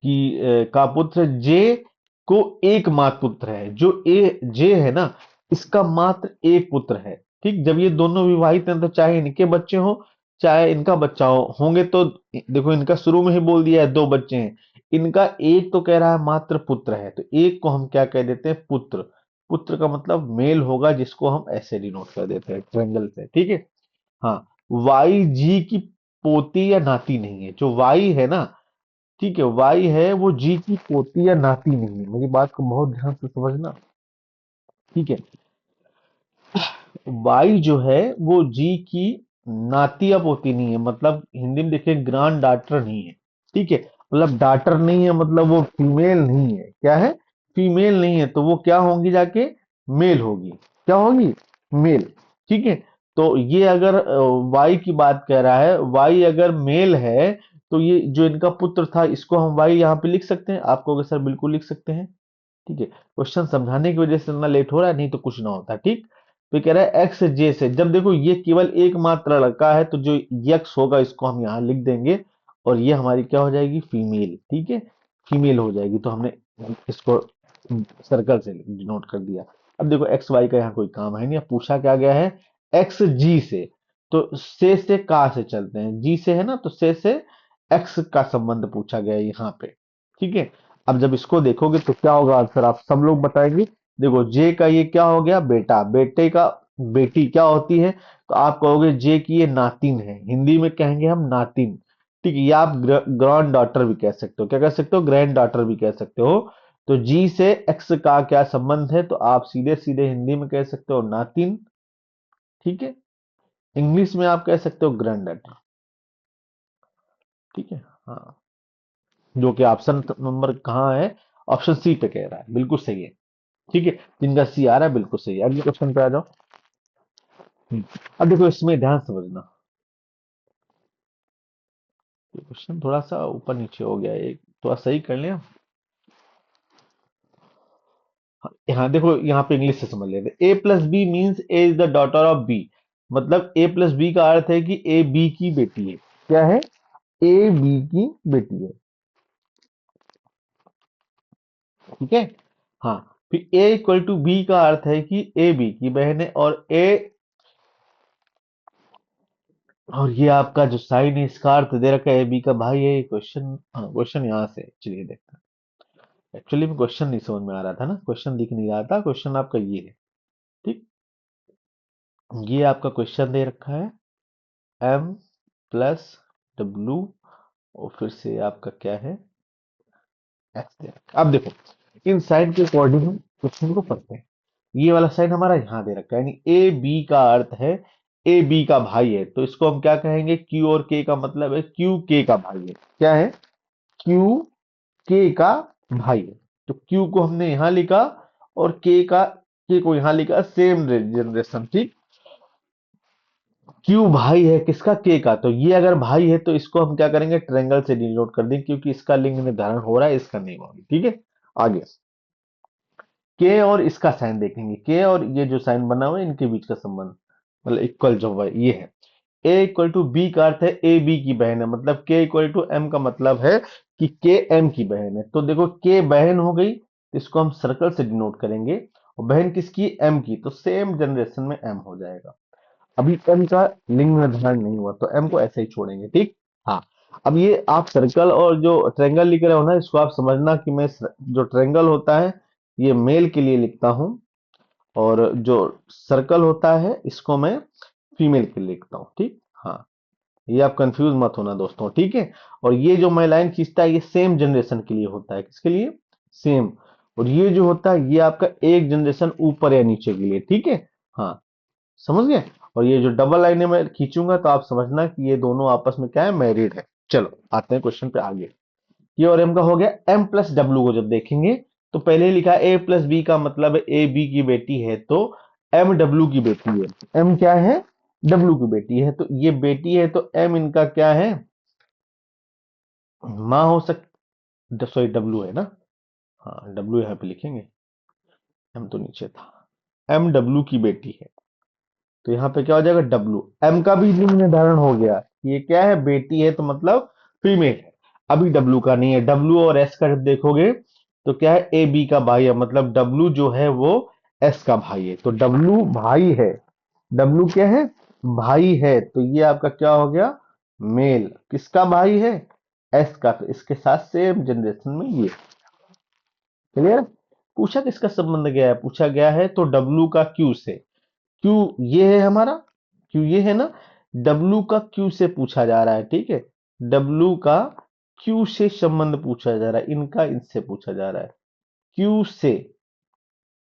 कि का पुत्र जे को एक मात्र पुत्र है। जो ए जे है ना, इसका मात्र एक पुत्र है, ठीक। जब ये दोनों विवाहित हैं तो चाहे इनके बच्चे हो चाहे इनका बच्चा हो, होंगे तो देखो इनका शुरू में ही बोल दिया है दो बच्चे हैं। इनका एक तो कह रहा है मात्र पुत्र है, तो एक को हम क्या कह देते हैं, पुत्र। पुत्र का मतलब मेल होगा, जिसको हम ऐसे डिनोट कर देते हैं ट्रायंगल से, ठीक है। हाँ, वाई जी की पोती या नाती नहीं है। जो वाई है ना, ठीक है, वाई है वो जी की पोती या नाती नहीं है। मेरी बात को बहुत ध्यान से समझना, ठीक है। वाई जो है वो जी की नाती या पोती नहीं है, मतलब हिंदी में देखिए ग्रैंड डॉटर नहीं है, ठीक है। मतलब डॉटर नहीं है, मतलब वो फीमेल नहीं है, क्या है, फीमेल नहीं है। तो वो क्या होंगी जाके, मेल होगी। क्या होगी, मेल, ठीक है। तो ये अगर वाई की बात कह रहा है, वाई अगर मेल है तो ये जो इनका पुत्र था इसको हम वाई यहाँ पे लिख सकते हैं। आप कहोगे सर बिल्कुल लिख सकते हैं, ठीक है। क्वेश्चन समझाने की वजह से इतना लेट हो रहा है, नहीं तो कुछ ना होता, ठीक। तो ये कह रहा है एक्स जे से। जब देखो ये केवल एक मात्र लड़का है तो जो यक्स होगा इसको हम यहाँ लिख देंगे, और ये हमारी क्या हो जाएगी, फीमेल, ठीक है, फीमेल हो जाएगी। तो हमने इसको सर्कल से डिनोट कर दिया। अब देखो एक्स वाई का यहाँ कोई काम है नहीं। अब पूछा क्या गया है, एक्स जी से। तो से का से चलते हैं, जी से है ना, तो से एक्स का संबंध पूछा गया है यहाँ पे, ठीक है। अब जब इसको देखोगे तो क्या होगा आंसर, आप सब लोग बताएंगे। देखो जे का ये क्या हो गया, बेटा। बेटे का बेटी क्या होती है, तो आप कहोगे जे की ये नातिन है, हिंदी में कहेंगे हम नातिन, ठीक है। या आप ग्रैंड डॉटर भी कह सकते हो, क्या कह सकते हो, ग्रैंड डॉटर भी कह सकते हो। तो जी से एक्स का क्या संबंध है, तो आप सीधे सीधे हिंदी में कह सकते हो नातिन, ठीक है। इंग्लिश में आप कह सकते हो ग्रैंड डॉटर, ठीक है। हाँ, जो कि ऑप्शन नंबर कहाँ है, ऑप्शन सी पे कह रहा है, बिल्कुल सही है, ठीक है। जिनका सी आ रहा है बिल्कुल सही है। अगले क्वेश्चन पे आ जाओ। हम्म, अब देखो इसमें ध्यान समझना, ये क्वेश्चन थोड़ा सा ऊपर नीचे हो गया है, एक थोड़ा सही कर लें। हाँ देखो यहाँ पे इंग्लिश से समझ लेते। A plus B means A is the daughter of B. मतलब ए प्लस बी का अर्थ है कि ए बी की बेटी है। क्या है, ए बी की बेटी है, ठीक है। हाँ, फिर ए इक्वल टू बी का अर्थ है कि ए बी की बहन है, और ये आपका जो साइन है इसका अर्थ दे रखा है ए बी का भाई है। क्वेश्चन, हाँ क्वेश्चन यहाँ से चलिए देखते हैं। एक्चुअली में क्वेश्चन नहीं समझ में आ रहा था ना, क्वेश्चन दिख नहीं रहा था। क्वेश्चन आपका ये है, ठीक। ये आपका क्वेश्चन दे रखा है एम प्लस डब्ल्यू, और फिर से आपका क्या है, एक्स दे रखा है। अब देखो इन साइन के अकॉर्डिंग हम क्वेश्चन को पढ़ते हैं। ये वाला साइन हमारा यहाँ दे रखा है, यानी ए बी का अर्थ है ए बी का भाई है, तो इसको हम क्या कहेंगे, क्यू और के का मतलब है क्यू के का भाई है। क्या है, क्यू के का भाई है। तो क्यू को हमने यहां लिखा और के को यहां लिखा, सेम जनरेशन, ठीक। क्यू भाई है किसका, के का। तो ये अगर भाई है तो इसको हम क्या करेंगे, ट्रायंगल से डिनोट कर देंगे, क्योंकि इसका लिंग निर्धारण हो रहा है, इसका नहीं होगा, ठीक है। आगे के और इसका साइन देखेंगे, के और ये जो साइन बना हुआ है इनके बीच का संबंध, मतलब इक्वल जो हुआ है, ये है। ए इक्वल टू बी का अर्थ है ए बी की बहन है, मतलब के इक्वल टू एम का मतलब है कि के एम की बहन है। तो देखो के बहन हो गई, तो इसको हम सर्कल से डिनोट करेंगे, और बहन किसकी, एम की, तो सेम जनरेशन में एम हो जाएगा। अभी एम का लिंग निर्धारण नहीं हुआ तो एम को ऐसे ही छोड़ेंगे, ठीक। हाँ, अब ये आप सर्कल और जो ट्रायंगल लिख रहे हो ना, इसको आप समझना कि मैं जो ट्रायंगल होता है ये मेल के लिए लिखता हूँ, और जो सर्कल होता है इसको मैं फीमेल के लिए लिखता हूँ, ठीक। हाँ, ये आप कंफ्यूज मत होना दोस्तों, ठीक है। और ये जो मैं लाइन खींचता है ये सेम जनरेशन के लिए होता है, किसके लिए, सेम। और ये जो होता है ये आपका एक जनरेशन ऊपर या नीचे के लिए, ठीक है। हाँ, समझ गए। और ये जो डबल लाइनें मैं खींचूंगा तो आप समझना कि ये दोनों आपस में क्या है, मैरिड है। चलो आते हैं क्वेश्चन पे आगे। ये और एम का हो गया। एम प्लस डब्ल्यू को जब देखेंगे तो पहले ही लिखा ए प्लस बी का मतलब ए बी की बेटी है, तो एम डब्ल्यू की बेटी है। एम क्या है, डब्ल्यू की बेटी है, तो ये बेटी है तो एम इनका क्या है, माँ हो सक, सॉरी डब्ल्यू है ना, हाँ डब्ल्यू यहाँ पे लिखेंगे, एम तो नीचे था। एम डब्ल्यू की बेटी है, तो यहाँ पे क्या हो जाएगा, डब्ल्यू। एम का भी लिंग निर्धारण हो गया, ये क्या है, बेटी है तो मतलब फीमेल है। अभी डब्ल्यू का नहीं है। डब्ल्यू और एस का जब देखोगे तो क्या है, ए बी का भाई है, मतलब डब्ल्यू जो है वो एस का भाई है, तो डब्ल्यू भाई है। डब्ल्यू क्या है, भाई है, तो ये आपका क्या हो गया, मेल। किसका भाई है, एस का, तो इसके साथ सेम जनरेशन में ये। क्लियर। पूछा किसका संबंध गया है, पूछा गया है तो डब्ल्यू का क्यू से। क्यू ये है हमारा, क्यू ये है ना, डब्ल्यू का क्यू से पूछा जा रहा है, ठीक है। डब्ल्यू का क्यू से संबंध पूछा जा रहा है, इनका इनसे पूछा जा रहा है, क्यू से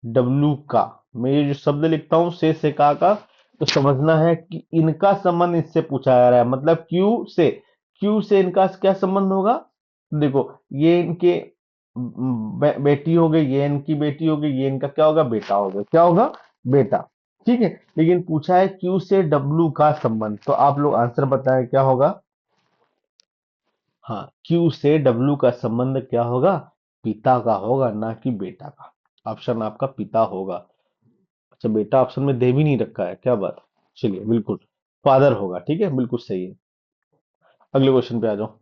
डब्ल्यू का। मैं ये जो शब्द लिखता हूं से का, तो समझना है कि इनका संबंध इससे पूछा जा रहा है, मतलब क्यू से इनका क्या संबंध होगा। देखो, ये इनके बेटी हो गई, ये इनकी बेटी हो गई, ये इनका क्या होगा, बेटा होगा, क्या होगा, बेटा। ठीक है, लेकिन पूछा है क्यू से डब्ल्यू का संबंध, तो आप लोग आंसर बताएं क्या होगा। हाँ, क्यू से डब्ल्यू का संबंध क्या होगा, पिता का होगा, ना कि बेटा का। ऑप्शन आपका पिता होगा। अच्छा, बेटा ऑप्शन में दे भी नहीं रखा है, क्या बात। चलिए, बिल्कुल फादर होगा, ठीक है, बिल्कुल सही है। अगले क्वेश्चन पे आ जाओ।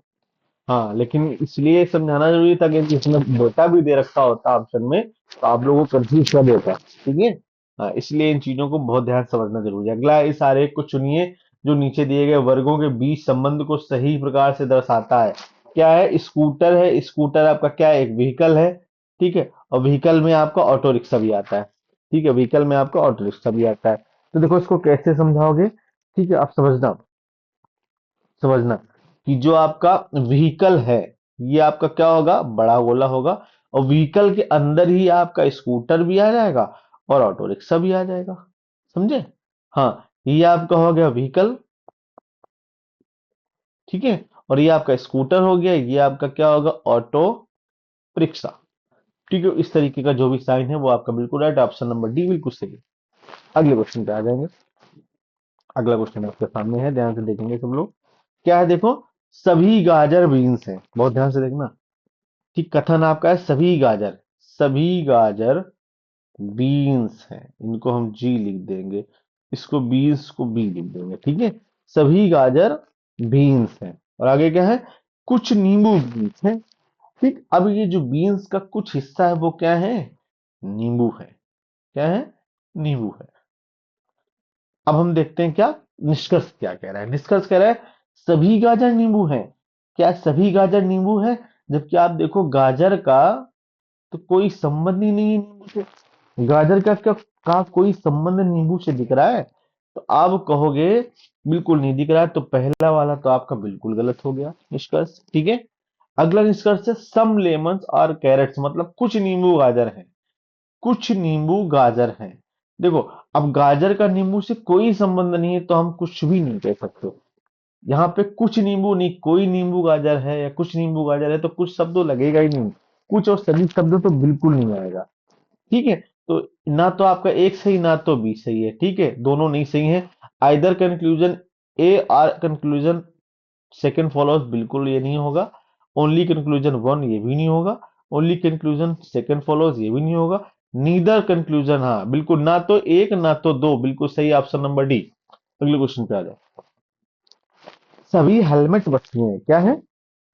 हाँ, लेकिन इसलिए समझाना जरूरी था कि इसमें बेटा भी दे रखा होता ऑप्शन में तो आप लोगों को कंफ्यूज कर देता, ठीक है। हाँ, इसलिए इन चीजों को बहुत ध्यान से समझना जरूरी है। अगला, इस आरेख को चुनिए जो नीचे दिए गए वर्गों के बीच संबंध को सही प्रकार से दर्शाता है। क्या है, स्कूटर है, स्कूटर आपका क्या है, एक व्हीकल है, ठीक है। और व्हीकल में आपका ऑटो रिक्शा भी आता है, ठीक है, व्हीकल में आपका ऑटो रिक्शा भी आता है। तो देखो इसको कैसे समझाओगे, ठीक है, आप समझना, समझना कि जो आपका व्हीकल है ये आपका क्या होगा, बड़ा गोला होगा। और व्हीकल के अंदर ही आपका स्कूटर भी आ जाएगा और ऑटो रिक्शा भी आ जाएगा, समझे। हाँ, ये आपका हो गया व्हीकल, ठीक है। और ये आपका स्कूटर हो गया, ये आपका क्या होगा, ऑटो रिक्शा, ठीक है। इस तरीके का जो भी साइन है वो आपका बिल्कुल राइट, ऑप्शन नंबर डी बिल्कुल सही है। अगले क्वेश्चन पे आ जाएंगे। अगला क्वेश्चन आपके सामने है, ध्यान से देखेंगे सब लोग। क्या है, देखो, सभी गाजर बीन्स हैं, बहुत ध्यान से देखना। ठीक, कथन आपका है सभी गाजर बीन्स हैं, इनको हम जी लिख देंगे, इसको बीन्स को बी लिख देंगे, ठीक है। सभी गाजर बीन्स हैं, और आगे क्या है, कुछ नींबू बीन्स हैं। ठीक, अब ये जो बीन्स का कुछ हिस्सा है वो क्या है, नींबू है, क्या है, नींबू है। अब हम देखते हैं क्या निष्कर्ष क्या कह रहा है। निष्कर्ष कह रहा है सभी गाजर नींबू हैं। क्या सभी गाजर नींबू है, जबकि आप देखो गाजर का तो कोई संबंध ही नहीं है नींबू से। गाजर का कोई संबंध नींबू से दिख रहा है, तो आप कहोगे बिल्कुल नहीं दिख रहा है, तो पहला वाला तो आपका बिल्कुल गलत हो गया निष्कर्ष, ठीक है। अगला निष्कर्ष है सम लेमन्स और कैरेट्स, मतलब कुछ नींबू गाजर हैं, कुछ नींबू गाजर हैं। देखो, अब गाजर का नींबू से कोई संबंध नहीं है तो हम कुछ भी नहीं कह सकते। यहाँ पे कुछ नींबू नहीं, कोई नींबू गाजर है या कुछ नींबू गाजर है, तो कुछ शब्द तो लगेगा ही नहीं। कुछ और सभी शब्द तो बिल्कुल नहीं आएगा, ठीक है। तो ना तो आपका एक सही ना तो बी सही है, ठीक है, दोनों नहीं सही है। आइदर कंक्लूजन ए और कंक्लूजन सेकंड फॉलोज, बिल्कुल ये नहीं होगा। ओनली कंक्लूजन वन, ये भी नहीं होगा। ओनली कंक्लूजन सेकंड फॉलोज, ये भी नहीं होगा। नीदर कंक्लूजन, हाँ बिल्कुल, ना तो एक ना तो दो, बिल्कुल सही, ऑप्शन नंबर डी। अगले क्वेश्चन पे आ जाओ। सभी हेलमेट वस्तुएं क्या है,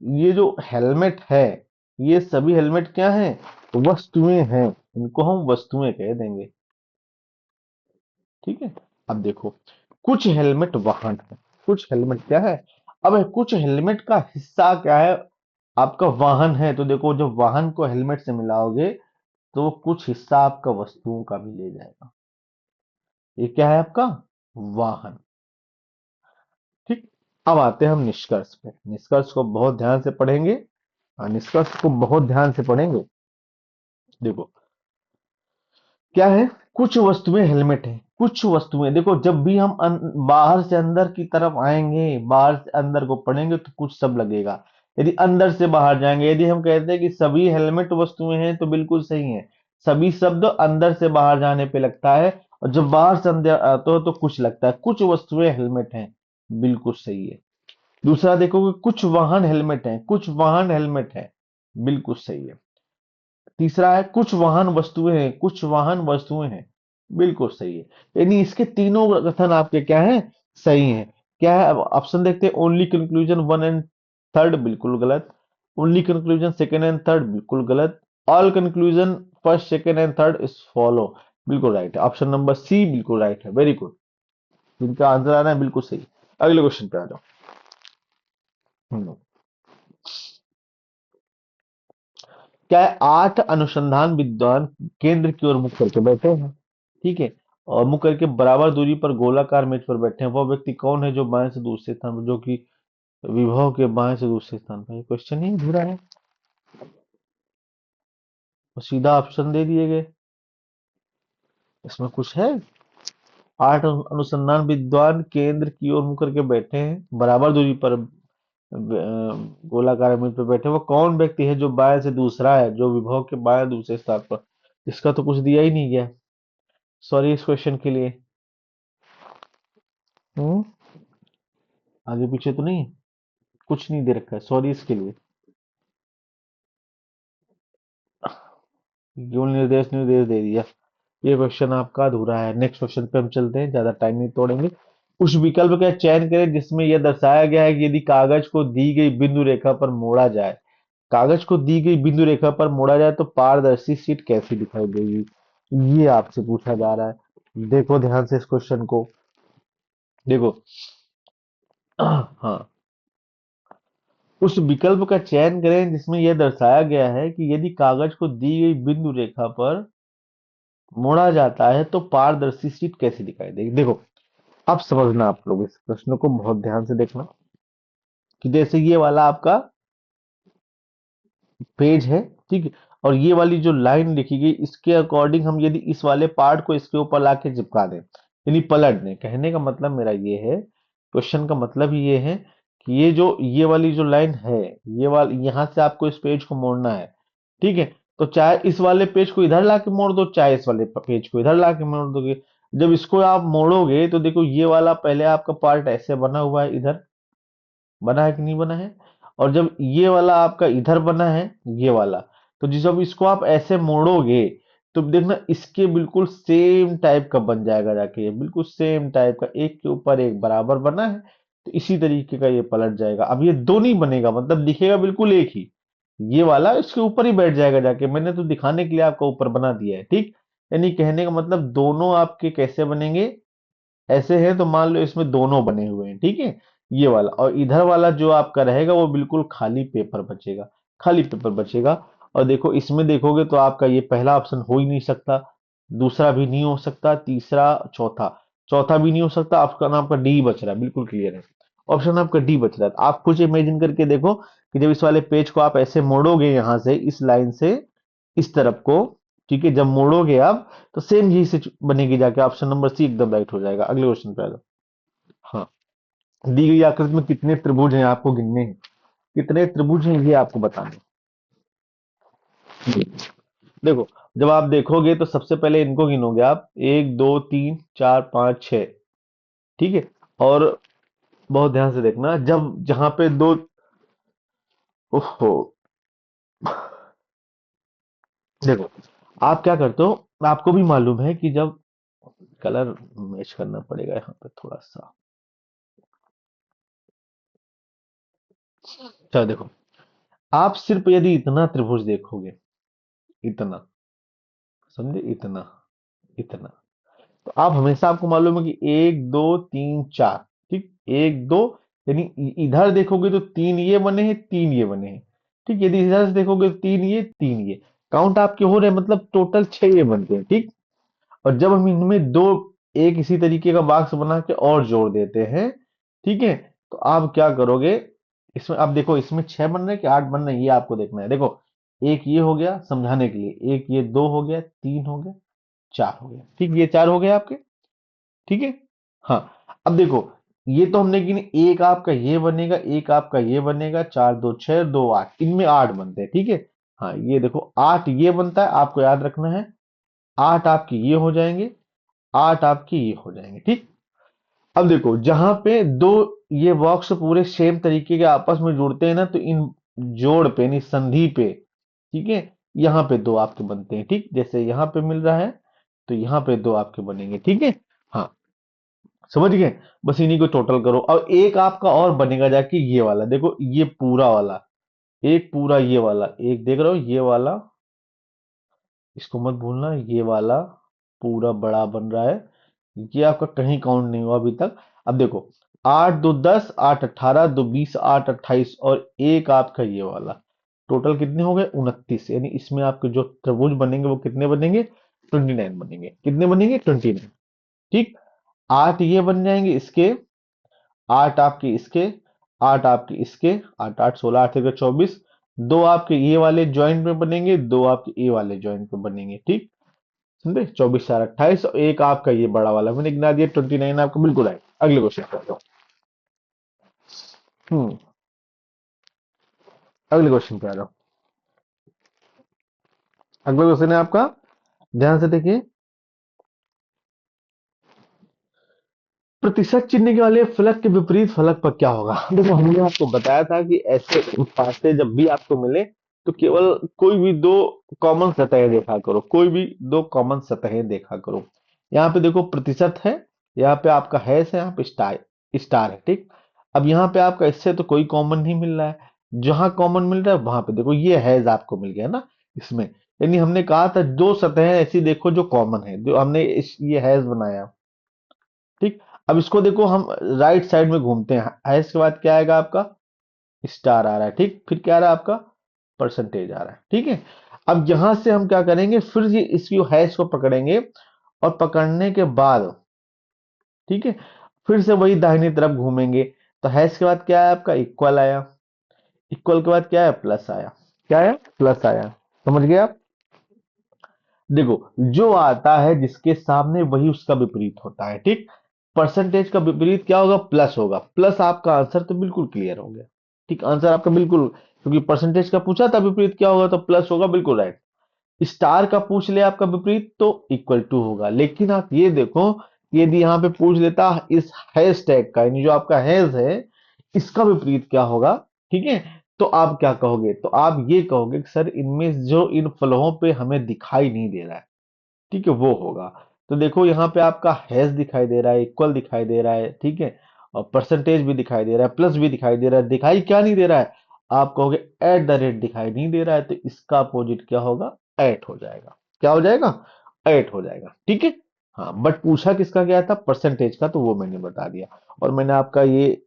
ये जो हेलमेट है ये सभी हेलमेट क्या है, वस्तुएं हैं, इनको हम वस्तुएं कह देंगे, ठीक है। अब देखो, कुछ हेलमेट वाहन है, कुछ हेलमेट क्या है, अब कुछ हेलमेट का हिस्सा क्या है, आपका वाहन है, तो देखो जब वाहन को हेलमेट से मिलाओगे तो कुछ हिस्सा आपका वस्तुओं का भी ले जाएगा। ये क्या है आपका वाहन, ठीक। अब आते हैं हम निष्कर्ष पे। निष्कर्ष को बहुत ध्यान से पढ़ेंगे। निष्कर्ष को बहुत ध्यान से पढ़ेंगे। देखो क्या है, कुछ वस्तुएं हेलमेट है, कुछ वस्तुएं देखो, जब भी हम बाहर से अंदर की तरफ आएंगे, बाहर से अंदर को पढ़ेंगे तो कुछ शब्द लगेगा। यदि अंदर से बाहर जाएंगे, यदि हम कहते हैं कि सभी हेलमेट वस्तुएं हैं तो बिल्कुल सही है। सभी शब्द अंदर से बाहर जाने पे लगता है, और जब बाहर से अंदर आते हो तो कुछ लगता है। कुछ वस्तुएं हेलमेट हैं, बिल्कुल सही है। दूसरा देखोगे, कुछ वाहन हेलमेट हैं, कुछ वाहन हेलमेट है, बिल्कुल सही है। तीसरा है, कुछ वाहन वस्तुएं हैं, कुछ वाहन वस्तुएं हैं, बिल्कुल सही है। यानी इसके तीनों कथन आपके क्या है, सही है। क्या है, अब ऑप्शन देखते हैं। Only conclusion one and third, बिल्कुल गलत। Only conclusion second and third, बिल्कुल गलत। All conclusion first second and third is follow, बिल्कुल राइट है। ऑप्शन नंबर सी बिल्कुल राइट है, वेरी गुड। जिनका आंसर आ रहा है बिल्कुल सही। अगले क्वेश्चन पे आ जाओ। हम्म। क्या है, 8 अनुसंधान विद्वान केंद्र की ओर मुख करके बैठे हैं, ठीक है, और मुख करके बराबर दूरी पर गोलाकार मेज पर बैठे हैं। वह व्यक्ति कौन है जो बाएं से दूसरे स्थान पर, जो कि विभव के बाएं से दूसरे स्थान पर? ये क्वेश्चन ही अधूरा है, और सीधा ऑप्शन दे दिए गए। इसमें कुछ है? 8 अनुसंधान विद्वान केंद्र की ओर मुख करके बैठे हैं, बराबर दूरी पर गोलाकार मेज पर बैठे। वो कौन व्यक्ति है जो बाएं से दूसरा है, जो विभव के बाएं दूसरे स्थान पर? इसका तो कुछ दिया ही नहीं गया, सॉरी इस क्वेश्चन के लिए। हम्म। आगे पीछे तो नहीं, कुछ नहीं दे रखा है, सॉरी इसके लिए। केवल निर्देश निर्देश दे दिया। ये क्वेश्चन आपका अधूरा है। नेक्स्ट क्वेश्चन पे हम चलते हैं, ज्यादा टाइम नहीं तोड़ेंगे। उस विकल्प का चयन करें जिसमें यह दर्शाया गया है कि यदि कागज को दी गई बिंदु रेखा पर मोड़ा जाए, कागज को दी गई बिंदु रेखा पर मोड़ा जाए तो पारदर्शी शीट कैसी दिखाई देगी? ये आपसे पूछा जा रहा है। देखो ध्यान से इस क्वेश्चन को। देखो हाँ, उस विकल्प का चयन करें जिसमें यह दर्शाया गया है कि यदि कागज को दी गई बिंदु रेखा पर मोड़ा जाता है तो पारदर्शी शीट कैसी दिखाई देगी। देखो, अब समझना आप लोग इस प्रश्न को बहुत ध्यान से देखना, कि जैसे ये वाला आपका पेज है, ठीक है, और ये वाली जो लाइन लिखी गई इसके अकॉर्डिंग हम यदि इस वाले पार्ट को इसके ऊपर लाके चिपका दें, यानी पलट दें। कहने का मतलब मेरा ये है, क्वेश्चन का मतलब ये है कि ये वाली जो लाइन है, ये वाली यहाँ से आपको इस पेज को मोड़ना है, ठीक है, तो चाहे इस वाले पेज को इधर लाके मोड़ दो, चाहे इस वाले पेज को इधर लाके मोड़ दोगे। जब इसको आप मोड़ोगे तो देखो ये वाला पहले आपका पार्ट ऐसे बना हुआ है, इधर बना है कि नहीं बना है, और जब ये वाला आपका इधर बना है, ये वाला, तो जब इसको आप ऐसे मोड़ोगे तो देखना इसके बिल्कुल सेम टाइप का बन जाएगा, जाके ये बिल्कुल सेम टाइप का, एक के ऊपर एक बराबर बना है, तो इसी तरीके का ये पलट जाएगा। अब ये दो नहीं बनेगा, मतलब दिखेगा बिल्कुल एक ही, ये वाला इसके ऊपर ही बैठ जाएगा जाके, मैंने तो दिखाने के लिए आपका ऊपर बना दिया है, ठीक। यानी कहने का मतलब दोनों आपके कैसे बनेंगे, ऐसे है तो मान लो इसमें दोनों बने हुए हैं, ठीक है, ये वाला और इधर वाला जो आपका रहेगा वो बिल्कुल खाली पेपर बचेगा, खाली पेपर बचेगा। और देखो इसमें देखोगे तो आपका ये पहला ऑप्शन हो ही नहीं सकता, दूसरा भी नहीं हो सकता, तीसरा, चौथा, चौथा भी नहीं हो सकता। ऑप्शन आपका डी बच रहा है, बिल्कुल क्लियर है, ऑप्शन आपका डी बच रहा है। तो आप कुछ इमेजिन करके देखो कि जब इस वाले पेज को आप ऐसे मोड़ोगे यहां से इस लाइन से इस तरफ को, ठीक है, जब मोड़ोगे आप तो सेम यही से बनेगी जाके। ऑप्शन नंबर सी एकदम राइट हो जाएगा। अगले क्वेश्चन पे आ जाओ। हाँ, दी गई आकृति में कितने त्रिभुज हैं आपको गिनने हैं, कितने त्रिभुज हैं ये आपको बताने हैं। देखो, जब आप देखोगे तो सबसे पहले इनको गिनोगे आप, एक दो तीन चार पांच छह, ठीक है, और बहुत ध्यान से देखना, जब जहां पे दो, ओहो, देखो आप क्या करते हो, आपको भी मालूम है कि जब कलर मैच करना पड़ेगा यहाँ पे थोड़ा सा। चलो देखो, आप सिर्फ यदि इतना त्रिभुज देखोगे, इतना, समझे, इतना, इतना, तो आप हमेशा, आपको मालूम है कि एक दो तीन चार, ठीक, एक दो, यानी इधर देखोगे तो तीन ये बने हैं, तीन ये बने हैं, ठीक, यदि इधर से देखोगे तो तीन ये, तीन ये, काउंट आपके हो रहे हैं, मतलब टोटल छह ये बनते हैं, ठीक। और जब हम इनमें दो एक इसी तरीके का बॉक्स बना के और जोड़ देते हैं, ठीक है, तो आप क्या करोगे, इसमें आप देखो इसमें 6 बन रहे हैं कि 8 बन रहे हैं, ये आपको देखना है। देखो एक ये हो गया समझाने के लिए, एक ये 2 हो गया, 3 हो गया, 4 हो गया, ठीक, ये 4 हो गए आपके, ठीक है। हाँ, अब देखो ये तो हमने गिने, एक आपका ये बनेगा, एक आपका ये बनेगा, 4 2 6 2 8, इनमें 8 बनते हैं, ठीक है। हाँ ये देखो 8 ये बनता है, आपको याद रखना है। 8 आपकी ये हो जाएंगे, 8 आपकी ये हो जाएंगे, ठीक। अब देखो जहां पे दो ये बॉक्स पूरे सेम तरीके के आपस में जुड़ते हैं ना, तो इन जोड़ पे यानी संधि पे, ठीक है, यहाँ पे दो आपके बनते हैं, ठीक, जैसे यहाँ पे मिल रहा है तो यहाँ पे दो आपके बनेंगे, ठीक है। हाँ समझ गए, बस इन्हीं को टोटल करो। अब एक आपका और बनेगा जाके ये वाला, देखो ये पूरा वाला, एक पूरा ये वाला, एक देख रहे हो ये वाला, इसको मत भूलना, ये वाला पूरा बड़ा बन रहा है, ये आपका कहीं काउंट नहीं हुआ अभी तक। अब देखो 8 2 10, 8 18, 2 20, 8 28 और एक आपका ये वाला, टोटल कितने हो गए 29, यानी इसमें आपके जो त्रिभुज बनेंगे वो कितने बनेंगे 29 बनेंगे, कितने बनेंगे 29, ठीक। 8 ये बन जाएंगे इसके, 8 आपके इसके, 8 आपके इसके, 8 8 16, 8 के 24, दो आपके ये वाले ज्वाइंट में बनेंगे, दो आपके ये वाले ज्वाइंट में बनेंगे, ठीक। समझे, 24 4 28 और एक आपका ये बड़ा वाला मैंने गिना दिया 29, आपका बिल्कुल है। अगले क्वेश्चन पे आ जाओ। हम्म, अगले क्वेश्चन पे आ जाओ। अगला क्वेश्चन है आपका, ध्यान से देखिए, प्रतिशत चिन्ह के वाले फलक के विपरीत फलक पर क्या होगा। देखो हमने आपको बताया था कि ऐसे पासे जब भी आपको मिले तो केवल कोई भी दो कॉमन सतहें देखा करो, कोई भी दो कॉमन सतहें देखा करो। यहाँ पे देखो प्रतिशत है, यहाँ पे आपका हैश है, यहाँ पे स्टार स्टार है, ठीक। अब यहाँ पे आपका इससे तो कोई कॉमन नहीं मिल रहा है, जहां कॉमन मिल रहा है वहां पे देखो ये हैज आपको मिल गया ना इसमें, यानी हमने कहा था दो सतहें ऐसी देखो जो कॉमन है, जो हमने ये हैज बनाया, ठीक। अब इसको देखो हम राइट साइड में घूमते हैं, हैश के बाद क्या आएगा आपका स्टार आ रहा है, ठीक, फिर क्या आ रहा है आपका परसेंटेज आ रहा है, ठीक है। अब यहां से हम क्या करेंगे, फिर ये इसकी हैश को पकड़ेंगे और पकड़ने के बाद, ठीक है, फिर से वही दाहिनी तरफ घूमेंगे, तो हैश के बाद क्या है आपका इक्वल आया, इक्वल के बाद क्या है प्लस आया, क्या है प्लस आया, समझ गए आप। देखो जो आता है जिसके सामने वही उसका विपरीत होता है, ठीक। परसेंटेज का विपरीत क्या होगा प्लस होगा, प्लस आपका आंसर तो बिल्कुल क्लियर हो गया, ठीक, आंसर आपका बिल्कुल, क्योंकि परसेंटेज का पूछा था विपरीत क्या होगा तो प्लस होगा, बिल्कुल राइट। स्टार का पूछ ले आपका विपरीत तो इक्वल टू होगा, लेकिन आप ये देखो यदि यहाँ पे पूछ लेता इस हैश टैग का, यानी जो आपका हैश है इसका विपरीत क्या होगा, ठीक है, तो आप क्या कहोगे, तो आप ये कहोगे कि सर इनमें जो इन फलहों पे हमें दिखाई नहीं दे रहा है, ठीक है, वो होगा। तो देखो यहाँ पे आपका हैश दिखाई दे रहा है, इक्वल दिखाई दे रहा है, ठीक है, और परसेंटेज भी दिखाई दे रहा है, प्लस भी दिखाई दे रहा है, दिखाई क्या नहीं दे रहा है, आप कहोगे एट द रेट दिखाई नहीं दे रहा है, तो इसका अपोजिट क्या होगा एट हो जाएगा, क्या हो जाएगा एट हो जाएगा, ठीक है। हाँ बट पूछा किसका गया था परसेंटेज का, तो वो मैंने बता दिया। और मैंने आपका ये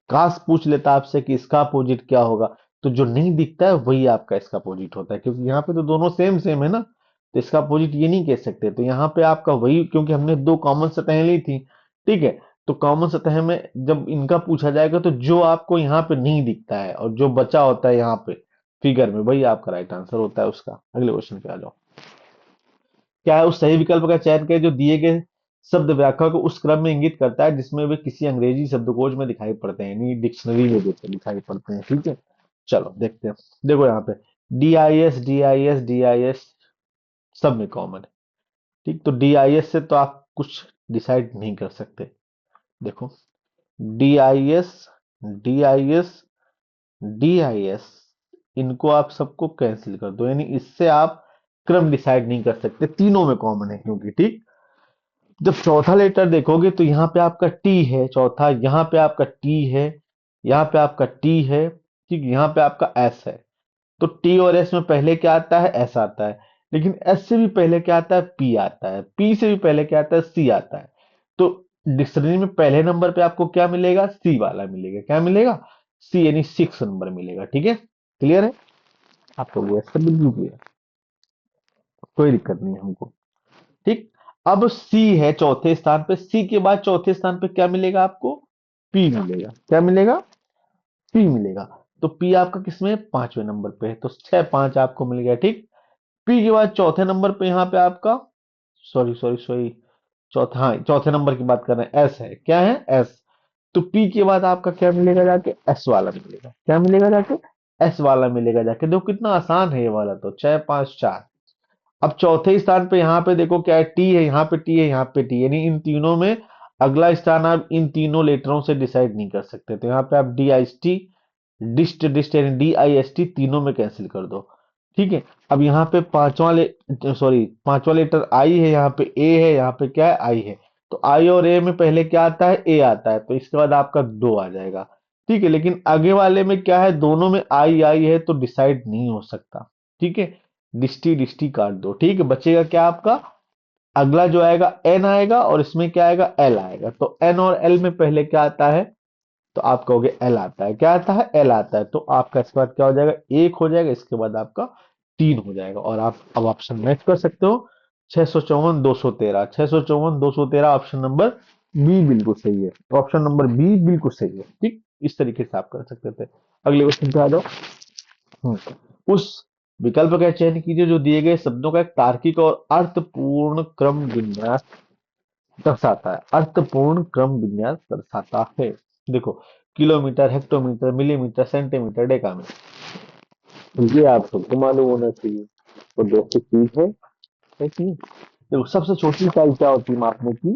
काश पूछ लेता आपसे कि इसका अपोजिट क्या होगा, तो जो नहीं दिखता है वही आपका इसका अपोजिट होता है, क्योंकि यहाँ पे तो दोनों सेम सेम है ना, तो इसका अपोजिट ये नहीं कह सकते, तो यहाँ पे आपका वही, क्योंकि हमने दो कॉमन सतहें ली थी, ठीक है, तो कॉमन सतह में जब इनका पूछा जाएगा तो जो आपको यहाँ पे नहीं दिखता है और जो बचा होता है यहाँ पे फिगर में वही आपका राइट आंसर होता है उसका। अगले क्वेश्चन पे आ जाओ। क्या है उस सही विकल्प का चयन करें जो दिए गए शब्द व्याख्या को उस क्रम में इंगित करता है जिसमें वे किसी अंग्रेजी शब्दकोश में दिखाई पड़ते हैं, यानी डिक्शनरी में दिखाई पड़ते हैं, ठीक है। चलो देखते हैं, देखो यहाँ पे D I S D I S D I S सब में कॉमन है, ठीक, तो डी आई एस से तो आप कुछ डिसाइड नहीं कर सकते। देखो D I S D I S D I S, इनको आप सबको कैंसिल कर दो, यानी इससे आप क्रम डिसाइड नहीं कर सकते, तीनों में कॉमन है क्योंकि, ठीक। जब चौथा लेटर देखोगे तो यहाँ पे आपका टी है चौथा, यहाँ पे आपका टी है, यहाँ पे आपका टी है, ठीक, यहाँ पे आपका एस है, तो टी और एस में पहले क्या आता है एस आता है, लेकिन एस से भी पहले क्या आता है पी आता है, पी से भी पहले क्या आता है सी आता है, तो डिक्शनरी में पहले नंबर पे आपको क्या मिलेगा सी वाला मिलेगा, क्या मिलेगा सी, यानी 6 नंबर मिलेगा, ठीक है, क्लियर है आपको, वो सब बिल्कुल क्लियर, कोई दिक्कत नहीं है हमको, ठीक। अब सी है चौथे स्थान पे, सी के बाद चौथे स्थान पे क्या मिलेगा आपको पी मिलेगा। क्या मिलेगा? पी मिलेगा। तो पी आपका किसमें? 5वें नंबर पे है, तो 6 5 आपको मिल गया। ठीक। पी के बाद चौथे नंबर पे यहाँ पे आपका, सॉरी सॉरी सॉरी, चौथा, हाँ चौथे नंबर की बात कर रहे हैं, एस है। क्या है? एस। तो पी के बाद आपका क्या मिलेगा जाके? एस वाला मिलेगा। क्या मिलेगा जाके? एस वाला मिलेगा जाके। देखो कितना आसान है ये वाला, तो 6 5 4। अब चौथे स्थान पे यहाँ पे देखो क्या है? टी है, यहाँ पे टी है, यहाँ पे टी, यानी इन तीनों में अगला स्थान आप इन तीनों लेटरों से डिसाइड नहीं कर सकते। तो यहाँ पे आप डी आई एस टी, डिस्ट डिस्ट यानी डी आई एस टी तीनों में कैंसिल कर दो। ठीक है। अब यहाँ पे सॉरी पांचवा लेटर आई है, यहाँ पे ए है, यहाँ पे क्या है? आई है। तो आई और ए में पहले क्या आता है? ए आता है, तो इसके बाद आपका दो आ जाएगा। ठीक है। लेकिन आगे वाले में क्या है? दोनों में आई आई है, तो डिसाइड नहीं हो सकता। ठीक है। डिस्टी डिस्टी काट दो। ठीक है। बचेगा क्या आपका? अगला जो आएगा एन आएगा, और इसमें क्या आएगा? एल आएगा। तो एन और एल में पहले क्या आता है? तो आप कहोगे एल आता है। क्या आता है? एल आता है। तो आपका इसके बाद क्या हो जाएगा? एक हो जाएगा, इसके बाद आपका तीन हो जाएगा। और आप अब ऑप्शन मैच कर सकते हो। 654 213, 654 213 ऑप्शन नंबर बी बिल्कुल सही है। ऑप्शन नंबर बी बिल्कुल सही है। ठीक। इस तरीके से आप कर सकते थे। अगले क्वेश्चन पे आ जाओ। उस विकल्प का चयन कीजिए जो दिए गए शब्दों का एक तार्किक और अर्थपूर्ण क्रम विन्यास दर्शाता है। अर्थपूर्ण क्रम विन्यास दर्शाता है। देखो, kilometre, hectometre, millimetre, centimetre, decametre, तो ये आप सबको मालूम होना चाहिए। तो दोस्तों चीज है कि नहीं? देखो, सबसे छोटी इकाई क्या होती है मापने की?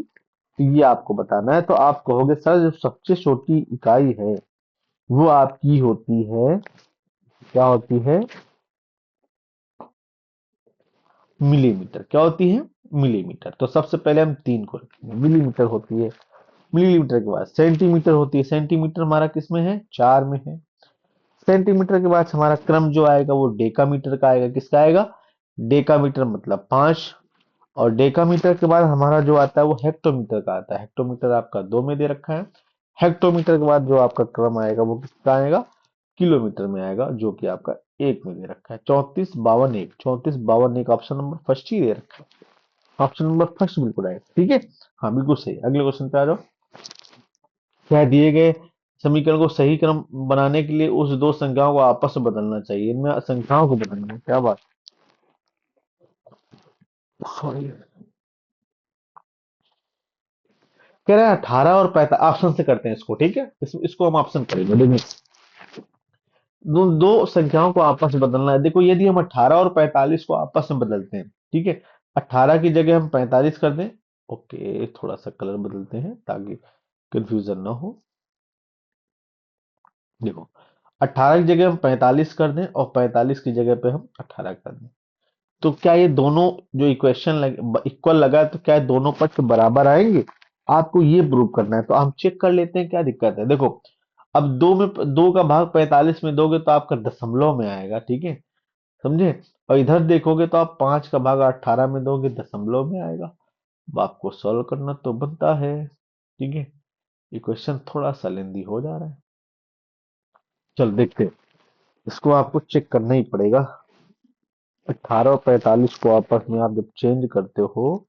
तो ये आपको बताना है। तो आप कहोगे सर जो सबसे छोटी इकाई है वो आपकी होती है, क्या होती है? मिलीमीटर। क्या होती है? मिलीमीटर। तो सबसे पहले हम तीन को रखेंगे, मिलीमीटर होती है। मिलीमीटर के बाद सेंटीमीटर होती है। सेंटीमीटर हमारा किसमें है? चार में है। सेंटीमीटर के बाद हमारा क्रम जो आएगा वो डेकामीटर का आएगा। किसका आएगा? डेकामीटर मतलब 5। और डेकामीटर के बाद हमारा जो आता है वो हेक्टोमीटर का आता है। हेक्टोमीटर आपका 2 में दे रखा है। हेक्टोमीटर के बाद जो आपका क्रम आएगा वो किसका आएगा? किलोमीटर में आएगा, जो कि आपका एक में दे रखा है। 34 52 1, 34 52 1 ऑप्शन नंबर फर्स्ट ही दे रखा है। ऑप्शन नंबर फर्स्ट बिल्कुल आएगा। ठीक है। हाँ बिल्कुल सही। अगले क्वेश्चन पे आ जाओ। क्या दिए गए समीकरण को सही क्रम बनाने के लिए उस दो संख्याओं को आपस में बदलना चाहिए? इनमें संख्याओं को बदलना है। क्या बात? सॉरी, कह रहा है 18 और 45 ऑप्शन से करते हैं इसको। ठीक है। इसको हम ऑप्शन करेंगे। देखिए, दो संख्याओं को आपस में बदलना है। देखो, यदि हम 18 और 45 को आपस में बदलते हैं, ठीक है, 18 की जगह हम 45 कर दें। ओके, थोड़ा सा कलर बदलते हैं ताकि कंफ्यूजन ना हो। देखो, 18 की जगह हम 45 कर दें और 45 की जगह पे हम 18 कर दें, तो क्या ये दोनों जो इक्वेशन इक्वल लगा है, तो क्या ये दोनों पक्ष बराबर आएंगे? आपको ये प्रूव करना है। तो हम चेक कर लेते हैं क्या दिक्कत है। देखो, अब दो का भाग 45 में दोगे तो आपका दशमलव में आएगा। ठीक है। समझे? और इधर देखोगे तो आप 5 का भाग 18 में दोगे, दशमलव में आएगा। अब आपको सॉल्व करना तो बनता है। ठीक है। इक्वेशन थोड़ा सा लेंदी हो जा रहा है। चल देखते हैं। इसको आपको चेक करना ही पड़ेगा। 18 और 45 को आपस में आप जब चेंज करते हो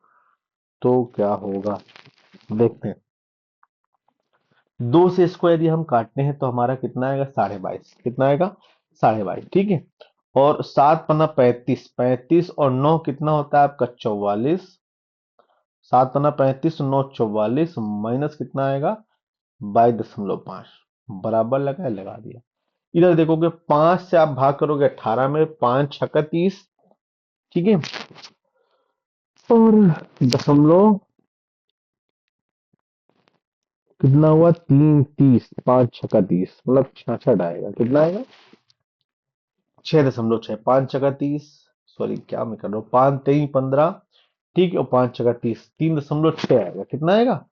तो क्या होगा, देखते हैं। दो से इसको यदि हम काटते हैं तो हमारा कितना आएगा? 22.5। कितना आएगा? 22.5। ठीक है। और 7 पन्ना 35, 35 और 9 कितना होता है आपका? 44। 7 पन्ना 35, 9 44, माइनस कितना आएगा? 22.5। बराबर लगा, लगा दिया। इधर देखोगे 5 से आप भाग करोगे 18 में, 5 6 30। ठीक है। और दशमलव कितना हुआ? 3 30, 5 6 30, मतलब 66 आएगा। कितना आएगा? 6.6, 5 6 30। सॉरी, क्या मैं कर रहा हूँ? 5 3 15। ठीक है। और 5 6 30, 3.6 आएगा। कितना आएगा?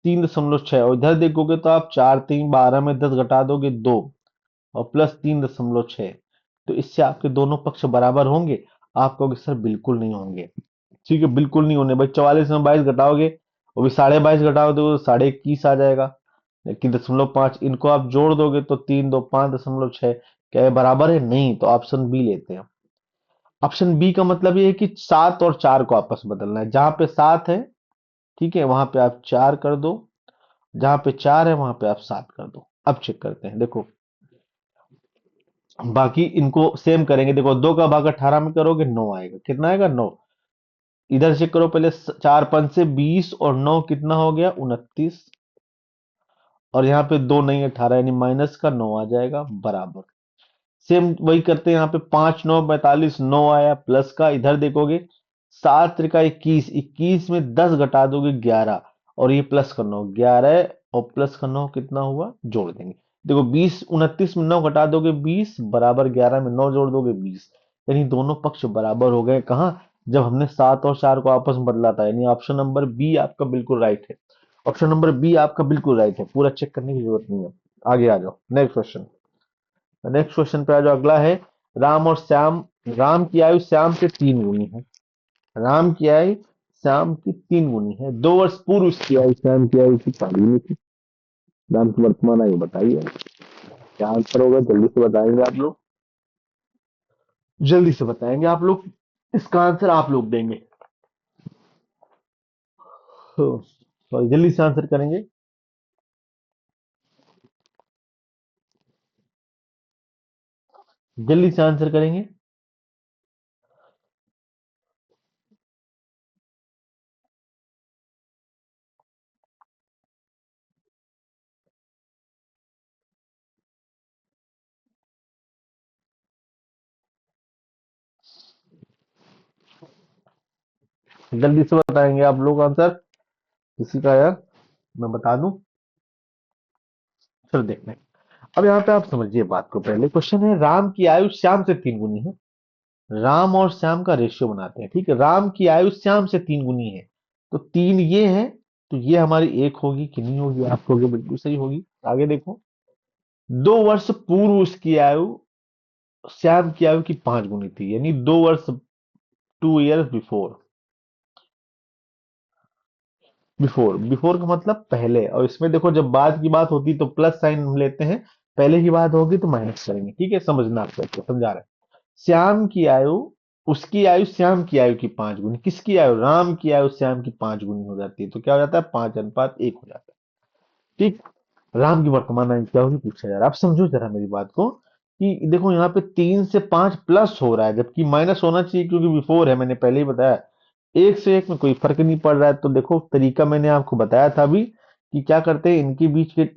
3.6। और इधर देखोगे तो आप 4 3 12 में 10 घटा दोगे 2, और प्लस 3.6। तो इससे आपके दोनों पक्ष बराबर होंगे? आप कहोगे सर बिल्कुल नहीं होंगे। ठीक है, बिल्कुल नहीं होने भाई। 44 में 22 घटाओगे, वो भी 22.5 घटाओगे तो 21.5 आ जाएगा। लेकिन 0.5 इनको आप जोड़ दोगे तो 3 2 5.6। क्या ये बराबर है? नहीं। तो ऑप्शन बी लेते हैं। ऑप्शन बी का मतलब ये है कि 7 और 4 को आपस में बदलना है। जहां पे 7 है, ठीक है, वहां पे आप 4 कर दो, जहां पे 4 है वहां पे आप 7 कर दो। अब चेक करते हैं, देखो बाकी इनको सेम करेंगे। देखो 2 का भाग 18 में करोगे 9 आएगा, कितना आएगा 9। इधर चेक करो पहले, 4 5 से 20 और 9 कितना हो गया 29। और यहाँ पे 2 नहीं 18, यानी माइनस का 9 आ जाएगा बराबर। सेम वही करते हैं यहाँ पे, 5 9 45, 9 आया प्लस का, इधर देखोगे 7 त्रिका 21, 21 में 10 घटा दोगे 11, और ये प्लस का 9 11 और प्लस का 9 कितना हुआ, जोड़ देंगे। देखो 20 29 में 9 घटा दोगे 20 बराबर, 11 में 9 जोड़ दोगे 20, यानी दोनों पक्ष बराबर हो गए। कहाँ, जब हमने 7 और 4 को आपस में बदला था, यानी ऑप्शन नंबर बी आपका बिल्कुल राइट है। ऑप्शन नंबर बी आपका बिल्कुल राइट है, पूरा चेक करने की जरूरत नहीं है। आगे आ जाओ, नेक्स्ट क्वेश्चन। नेक्स्ट क्वेश्चन पे आ जाओ, अगला है राम और श्याम। राम की आयु श्याम से 3 गुनी है। राम की आयु श्याम की 3 गुनी है। 2 वर्ष पूर्व इसकी आयु श्याम की आयु की 5 गुनी थी। राम की वर्तमान आयु बताइए। क्या आंसर होगा, जल्दी से बताएंगे आप लोग, जल्दी से बताएंगे आप लोग, इसका आंसर आप लोग देंगे। सॉरी, जल्दी से आंसर करेंगे। जल्दी से आंसर करेंगे। जल्दी से बताएंगे आप लोग आंसर, किसी का यार मैं बता दूं। चलो देखते हैं। अब यहाँ पे आप समझिए बात को, पहले क्वेश्चन है राम की आयु श्याम से 3 गुनी है। राम और श्याम का रेशियो बनाते हैं, ठीक है। राम की आयु श्याम से 3 गुनी है, तो 3 ये है, तो ये हमारी 1 होगी कि नहीं होगी, आप कहोगे बिल्कुल सही होगी। आगे देखो, 2 वर्ष पूर्व उसकी आयु श्याम की आयु की 5 गुनी थी, यानी 2 वर्ष, 2 years बिफोर। बिफोर, बिफोर का मतलब पहले, और इसमें देखो जब बाद की बात होती तो प्लस साइन हम लेते हैं, पहले की बात होगी तो माइनस करेंगे, ठीक है। समझना आपको, समझा रहे हैं। श्याम की आयु, उसकी आयु श्याम की आयु की 5 गुनी, किसकी आयु, राम की आयु श्याम की 5 गुनी हो जाती है, तो क्या हो जाता है 5:1 हो जाता है, ठीक। राम की वर्तमान आयु क्या होगी पूछा जा रहा है। आप समझो जरा मेरी बात को, कि देखो यहाँ पे 3 से 5 प्लस हो रहा है, जबकि माइनस होना चाहिए, क्योंकि बिफोर है, मैंने पहले ही बताया। 1 से 1 में कोई फर्क नहीं पड़ रहा है, तो देखो तरीका मैंने आपको बताया था अभी, कि क्या करते हैं, इनके बीच के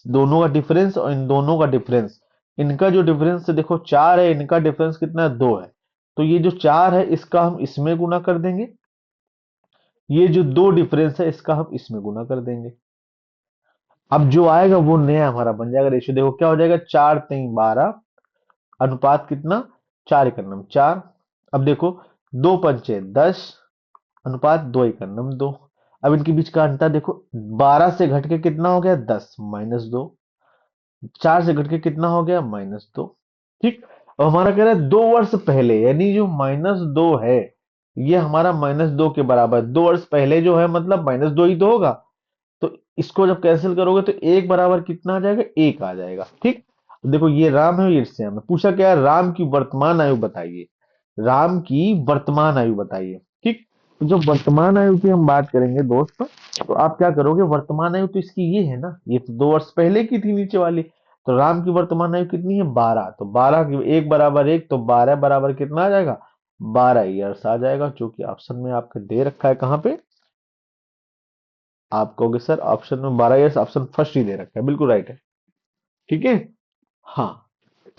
दोनों का डिफरेंस और इन दोनों का डिफरेंस, इनका जो डिफरेंस है देखो 4 है, इनका डिफरेंस कितना है 2 है, तो ये जो 4 है इसका हम इसमें गुना कर देंगे, ये जो 2 डिफरेंस है इसका हम इसमें गुना कर देंगे। अब जो आएगा वो नया हमारा बन जाएगा रेशियो। देखो क्या हो जाएगा, 4 3 12, अनुपात कितना, 4 1 4। अब देखो 2 5 10, अनुपात 2 1 2। अब इनके बीच का अंतर देखो, 12 से घट के कितना हो गया 10, -2। 4 से घट के कितना हो गया -2, ठीक। अब हमारा कह रहा है 2 वर्ष पहले, यानी जो -2 है ये हमारा -2 के बराबर है। 2 वर्ष पहले जो है मतलब -2 ही तो होगा, तो इसको जब कैंसिल करोगे तो 1 बराबर कितना आ जाएगा, 1 आ जाएगा, ठीक। देखो ये राम है, ये श्याम है, पूछा क्या है, राम की वर्तमान आयु बताइए। राम की वर्तमान आयु बताइए, ठीक। तो जो वर्तमान आयु की हम बात करेंगे दोस्त, तो आप क्या करोगे, वर्तमान आयु तो इसकी ये है ना, ये तो 2 वर्ष पहले की थी नीचे वाली, तो राम की वर्तमान आयु कितनी है 12, तो 12 की 1 बराबर 1, तो 12 बराबर कितना आ जाएगा, 12 ईयर्स आ जाएगा, जो कि ऑप्शन में आपके दे रखा है। कहाँ पे, आप कहोगे सर ऑप्शन में 12 ईयर्स, ऑप्शन फर्स्ट ही दे रखा है, बिल्कुल राइट है, ठीक है। हाँ,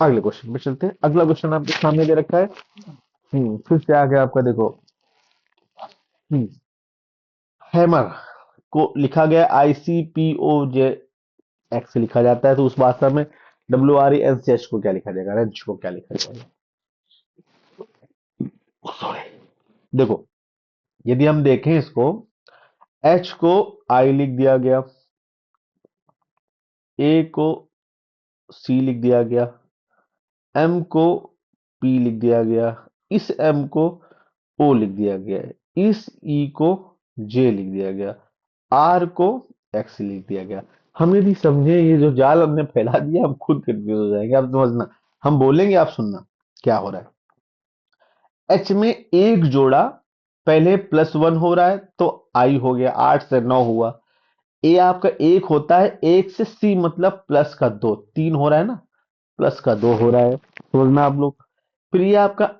अगले क्वेश्चन पे चलते हैं। अगला क्वेश्चन आपके सामने दे रखा है, फिर से आ गया आपका, देखो हैमर को लिखा गया ICPOJ एक्स लिखा जाता है, तो उस भाषा में WRENCH को क्या लिखा जाएगा, रेंच को क्या लिखा जाएगा। Sorry। देखो यदि हम देखें इसको, H को I लिख दिया गया, A को C लिख दिया गया, M को P लिख दिया गया, इस M को O लिख दिया गया है, इस E को J लिख दिया गया, R को X लिख दिया गया। हम यदि समझे, ये जो जाल हमने फैला दिया, हम खुद कंफ्यूज हो जाएंगे। आप समझना, हम बोलेंगे आप सुनना क्या हो रहा है। H में एक जोड़ा, पहले +1 हो रहा है तो I हो गया, 8 से 9 हुआ। ए आपका एक होता है, एक से सी मतलब प्लस का दो, तीन हो रहा है ना, प्लस का दो हो रहा है, समझना आप लोग। फिर ये आपका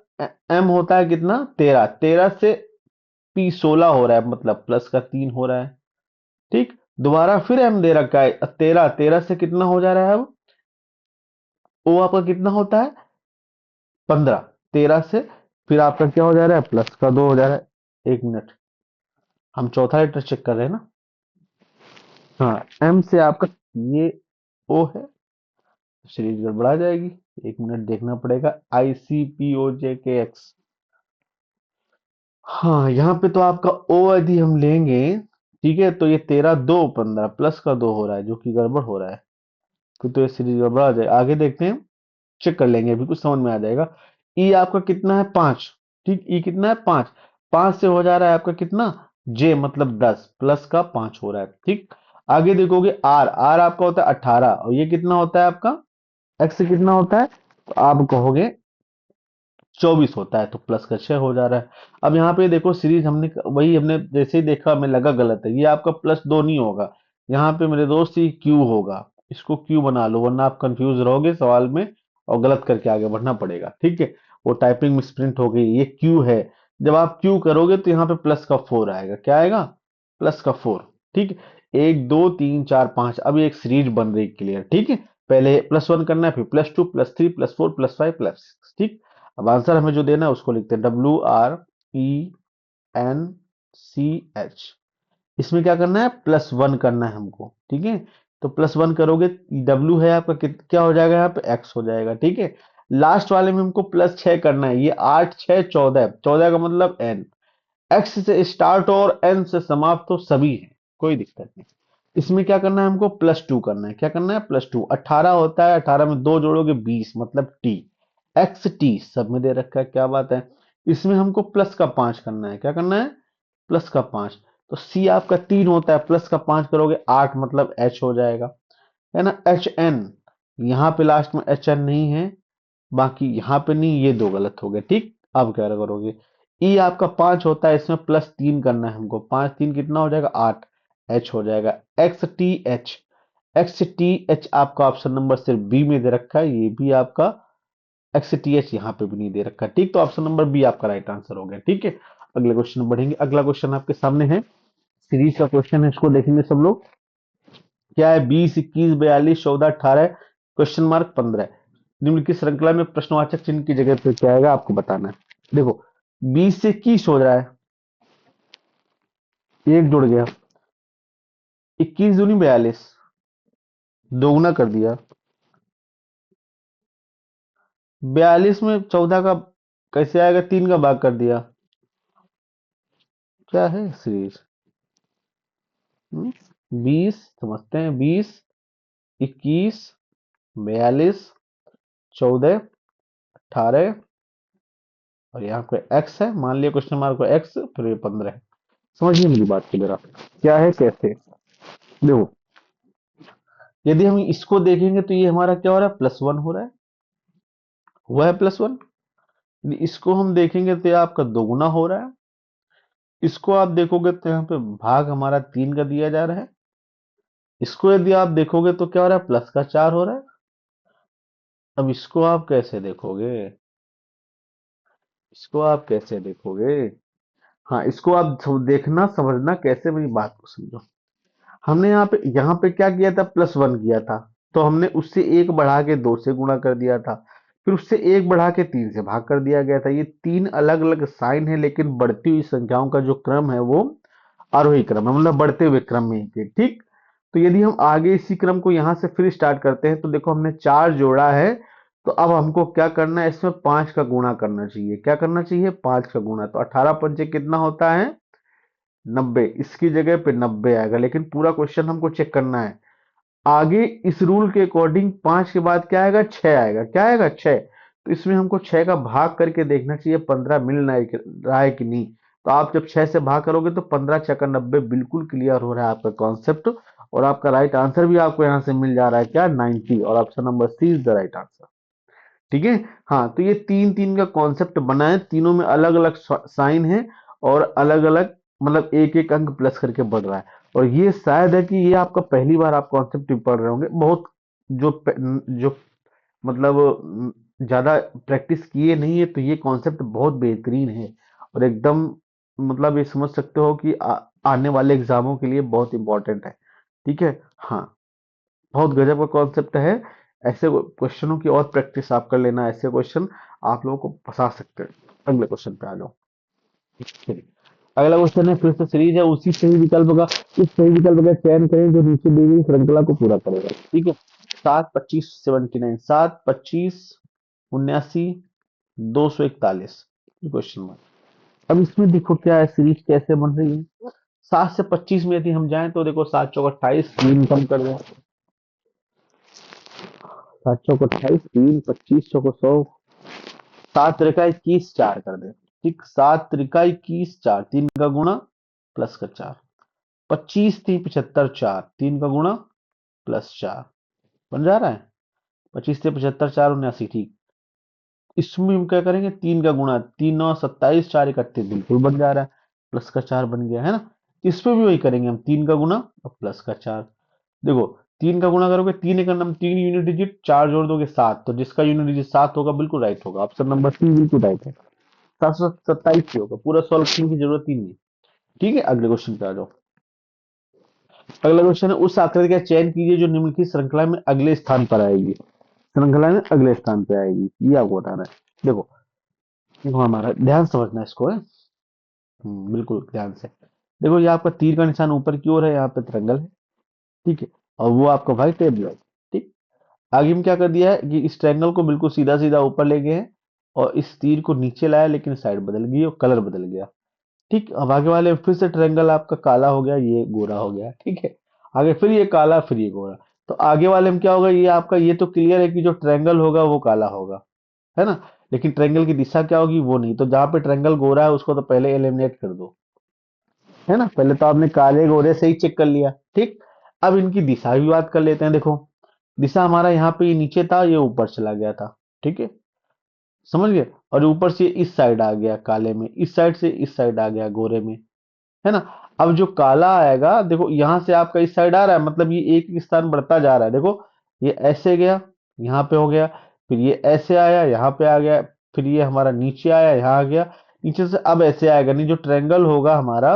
एम होता है कितना, तेरह, तेरह से पी 16 हो रहा है, मतलब प्लस का तीन हो रहा है। ठीक, दोबारा फिर एम दे रखा है तेरह, तेरह से कितना हो जा रहा है अब, ओ आपका कितना होता है 15, तेरह से फिर आपका क्या हो जा रहा है, प्लस का दो हो जा रहा है। एक मिनट, हम चौथा लेटर चेक कर रहे हैं ना। हाँ, एम से आपका ये ओ है, सीरीज गड़बड़ा जाएगी। एक मिनट देखना पड़ेगा, आई सी पी ओ जे के एक्स। हाँ, यहाँ पे तो आपका ओ यदि हम लेंगे, ठीक है, तो ये तेरह दो 15 प्लस का दो हो रहा है, जो कि गड़बड़ हो रहा है। फिर तो ये सीरीज गड़बड़ा जाए, आगे देखते हैं, चेक कर लेंगे, अभी कुछ समझ में आ जाएगा। ई आपका कितना है, पांच। ठीक, ई कितना है, पांच। पांच से हो जा रहा है आपका कितना, जे मतलब 10 प्लस का पांच हो रहा है। ठीक, आगे देखोगे आर, आर आपका होता है 18, और ये कितना होता है आपका, एक्स कितना होता है, तो आप कहोगे 24 होता है, तो प्लस का 6 हो जा रहा है। अब यहाँ पे देखो सीरीज हमने वही, हमने जैसे ही देखा हमें लगा गलत है, ये आपका प्लस दो नहीं होगा, यहाँ पे मेरे दोस्त ये क्यू होगा। इसको क्यू बना लो, वरना आप कंफ्यूज रहोगे सवाल में और गलत करके आगे बढ़ना पड़ेगा। ठीक है, वो टाइपिंग मिसप्रिंट हो गई, ये क्यू है। जब आप क्यू करोगे तो यहाँ पे प्लस का फोर आएगा, क्या आएगा, प्लस का फोर। ठीक है, एक दो तीन चार पांच, अब ये एक सीरीज बन रही क्लियर। ठीक है, पहले प्लस वन करना है, फिर plus two, plus three, plus four, plus five, plus six. ठीक, अब आंसर हमें जो देना है उसको लिखते हैं, W R E N C H. इसमें क्या करना है, प्लस वन करना है हमको। ठीक है, तो प्लस वन करोगे, डब्ल्यू है आपका क्या हो जाएगा, यहाँ पे एक्स हो जाएगा। ठीक है, लास्ट वाले में हमको प्लस छह करना है, ये आठ छह चौदह, चौदह का मतलब एन, एक्स से स्टार्ट हो और एन से समाप्त हो सभी है, कोई दिक्कत नहीं। इसमें क्या करना है हमको, प्लस टू करना है, क्या करना है, प्लस टू। अट्ठारह होता है, अठारह में दो जोड़ोगे 20 मतलब टी, एक्स टी सब में दे रखा है, क्या बात है। इसमें हमको प्लस का पांच करना है, क्या करना है, प्लस का पांच। तो सी आपका तीन होता है, प्लस का पांच करोगे आठ मतलब एच हो जाएगा, है ना, एच एन। यहाँ पे लास्ट में एच एन नहीं है, बाकी यहाँ पे नहीं, ये दो गलत हो गए। ठीक, अब क्या करोगे, ई आपका पांच होता है, इसमें प्लस तीन करना है हमको, पांच तीन कितना हो जाएगा, आठ, एच हो जाएगा, x T H. X T H आपका ऑप्शन नंबर सिर्फ बी में दे रखा है, ये भी आपका एक्स टी एच यहाँ पे भी नहीं दे रखा। ठीक, तो ऑप्शन नंबर बी आपका राइट आंसर हो गया। ठीक है, अगले क्वेश्चन बढ़ेंगे। अगला क्वेश्चन आपके सामने है, सीरीज का क्वेश्चन है, इसको देखेंगे सब लोग। क्या है, 20 21 42 14 18 क्वेश्चन मार्क 15, निम्नलिखित श्रृंखला में प्रश्नवाचक चिन्ह की जगह पे क्या आएगा आपको बताना है। देखो, 20 से 21 हो रहा है, एक जुड़ गया, 21 दूनी 42, दोगुना कर दिया, 42 में 14 का कैसे आएगा, तीन का भाग कर दिया, क्या है सीरीज। 20 समझते हैं, 20 21 42 14 18, और यहाँ पे एक्स है, मान लिया क्वेश्चन मार्क को एक्स, फिर ये 15 है। समझिए मेरी बात को जरा, क्या है कैसे। देखो, यदि हम इसको देखेंगे तो ये हमारा क्या हो रहा है, प्लस वन हो रहा है, हुआ है प्लस वन। यदि इसको हम देखेंगे तो ये आपका दोगुना हो रहा है, इसको आप देखोगे तो यहाँ पे भाग हमारा तीन का दिया जा रहा है, इसको यदि आप देखोगे तो क्या हो रहा है, प्लस का चार हो रहा है। अब इसको आप कैसे देखोगे, इसको आप कैसे देखोगे, हाँ, इसको आप देखना समझना कैसे, मेरी बात को समझो। हमने यहाँ पे क्या किया था, प्लस वन किया था, तो हमने उससे एक बढ़ा के दो से गुणा कर दिया था, फिर उससे एक बढ़ा के तीन से भाग कर दिया गया था। ये तीन अलग अलग साइन है, लेकिन बढ़ती हुई संख्याओं का जो क्रम है वो आरोही क्रम है, मतलब बढ़ते हुए क्रम में ही। ठीक, तो यदि हम आगे इसी क्रम को यहाँ से फिर स्टार्ट करते हैं, तो देखो हमने चार जोड़ा है, तो अब हमको क्या करना है, इसमें पांच का गुणा करना चाहिए, क्या करना चाहिए, पांच का गुणा। तो 18 पंचे कितना होता है, 90, इसकी जगह पे 90 आएगा, लेकिन पूरा क्वेश्चन हमको चेक करना है। आगे इस रूल के अकॉर्डिंग पांच के बाद क्या आएगा, छह आएगा, क्या आएगा, छह। तो इसमें हमको छह का भाग करके देखना चाहिए 15 मिल रहा है कि नहीं। तो आप जब छह से भाग करोगे तो 15 छक्का 90, बिल्कुल क्लियर हो रहा है आपका कॉन्सेप्ट, और आपका राइट आंसर भी आपको यहाँ से मिल जा रहा है, क्या, 90, और option number C is the right answer. ठीक है, हाँ, तो ये तीन तीन का कॉन्सेप्ट बना है, तीनों में अलग अलग साइन है और अलग अलग मतलब एक एक अंक प्लस करके बढ़ रहा है। और ये शायद है कि ये आपका पहली बार आप कॉन्सेप्ट पढ़ रहे होंगे। बहुत जो मतलब ज्यादा प्रैक्टिस किए नहीं है तो ये कॉन्सेप्ट बहुत बेहतरीन है और एकदम मतलब ये समझ सकते हो कि आने वाले एग्जामों के लिए बहुत इंपॉर्टेंट है। ठीक है। हाँ, बहुत गजब का कॉन्सेप्ट है। ऐसे क्वेश्चनों की और प्रैक्टिस आप कर लेना, ऐसे क्वेश्चन आप लोगों को फंसा सकते हैं। अगले क्वेश्चन पे आ जाओ। चलिए, अगला क्वेश्चन है, फिर से सीरीज है, उसी सही विकल्प का उस सही विकल्प का चयन करें जो नीचे दी गई श्रृंखला को पूरा करेगा। ठीक है। 7 25 79, 7 25 79, 241 क्वेश्चन मार्क। अब इसमें देखो क्या है, सीरीज कैसे बन रही है। 7 से 25 में यदि हम जाएं तो देखो, 7 चौक 28, 3 कम कर दें। 7 चौक 28, 3 25 चौको 100, 7 त्रिका 21, 4 कर दे। ठीक, 7 त्रिका 21, 4, 3 का गुणा प्लस का 4, 25 3 75, 4, 3 का गुणा प्लस 4, बन जा रहा है। 25 3 75, 4 79, ठीक। इसमें हम क्या करेंगे, 3 का गुणा, 3 9 27, 4 31, बिल्कुल बन जा रहा है। प्लस का 4 बन गया है ना। इसमें भी वही करेंगे हम, 3 का गुणा और प्लस का 4। देखो, 3 का गुणा करोगे, 3 1 का 3 यूनिट डिजिट, 4 जोड़ दोगे 7, तो जिसका यूनिट डिजिट 7 होगा बिल्कुल राइट होगा, ऑप्शन नंबर सी बिल्कुल राइट है। 727 ही होगा, पूरा सॉल्व करने की जरूरत ही नहीं। ठीक है, अगले क्वेश्चन पे आ जाओ। अगला क्वेश्चन है, उस आकृति का चयन कीजिए जो निम्नलिखित श्रृंखला में अगले स्थान पर आएगी। श्रृंखला में अगले स्थान पे आएगी, ये आपको बताना है। देखो, देखो हमारा ध्यान समझना है इसको है। बिल्कुल ध्यान से। देखो, ये आपका तीर का निशान ऊपर की ओर है, यहाँ पे ट्रायंगल है। ठीक है। और वो आपका व्हाइट है, ब्लैक। ठीक। आगे हम क्या कर दिया है कि इस ट्रायंगल को बिल्कुल सीधा सीधा ऊपर ले गए हैं और इस तीर को नीचे लाया, लेकिन साइड बदल गई और कलर बदल गया। ठीक, अब आगे वाले फिर से ट्रायंगल आपका काला हो गया, ये गोरा हो गया। ठीक है। आगे फिर ये काला, फिर ये गोरा। तो आगे वाले में क्या होगा, ये आपका, ये तो क्लियर है कि जो ट्रायंगल होगा वो काला होगा, है ना। लेकिन ट्रायंगल की दिशा क्या होगी वो नहीं। तो जहां पे ट्रायंगल गोरा है उसको तो पहले एलिमिनेट कर दो, है ना। पहले तो आपने काले गोरे से ही चेक कर लिया। ठीक। अब इनकी दिशा भी बात कर लेते हैं। देखो, दिशा हमारा यहाँ पे ये नीचे था, ये ऊपर चला गया था। ठीक है, समझ गए। और ऊपर से इस साइड आ गया काले में, इस साइड से इस साइड आ गया गोरे में, है ना। अब जो काला आएगा, देखो यहां से आपका इस साइड आ रहा है, मतलब ये एक एक स्थान बढ़ता जा रहा है। देखो, ये ऐसे गया, यहाँ पे हो गया, फिर ये ऐसे आया, यहाँ पे आ गया, फिर ये हमारा नीचे आया, यहाँ आ गया, नीचे से अब ऐसे आएगा नहीं। जो ट्रायंगल होगा हमारा,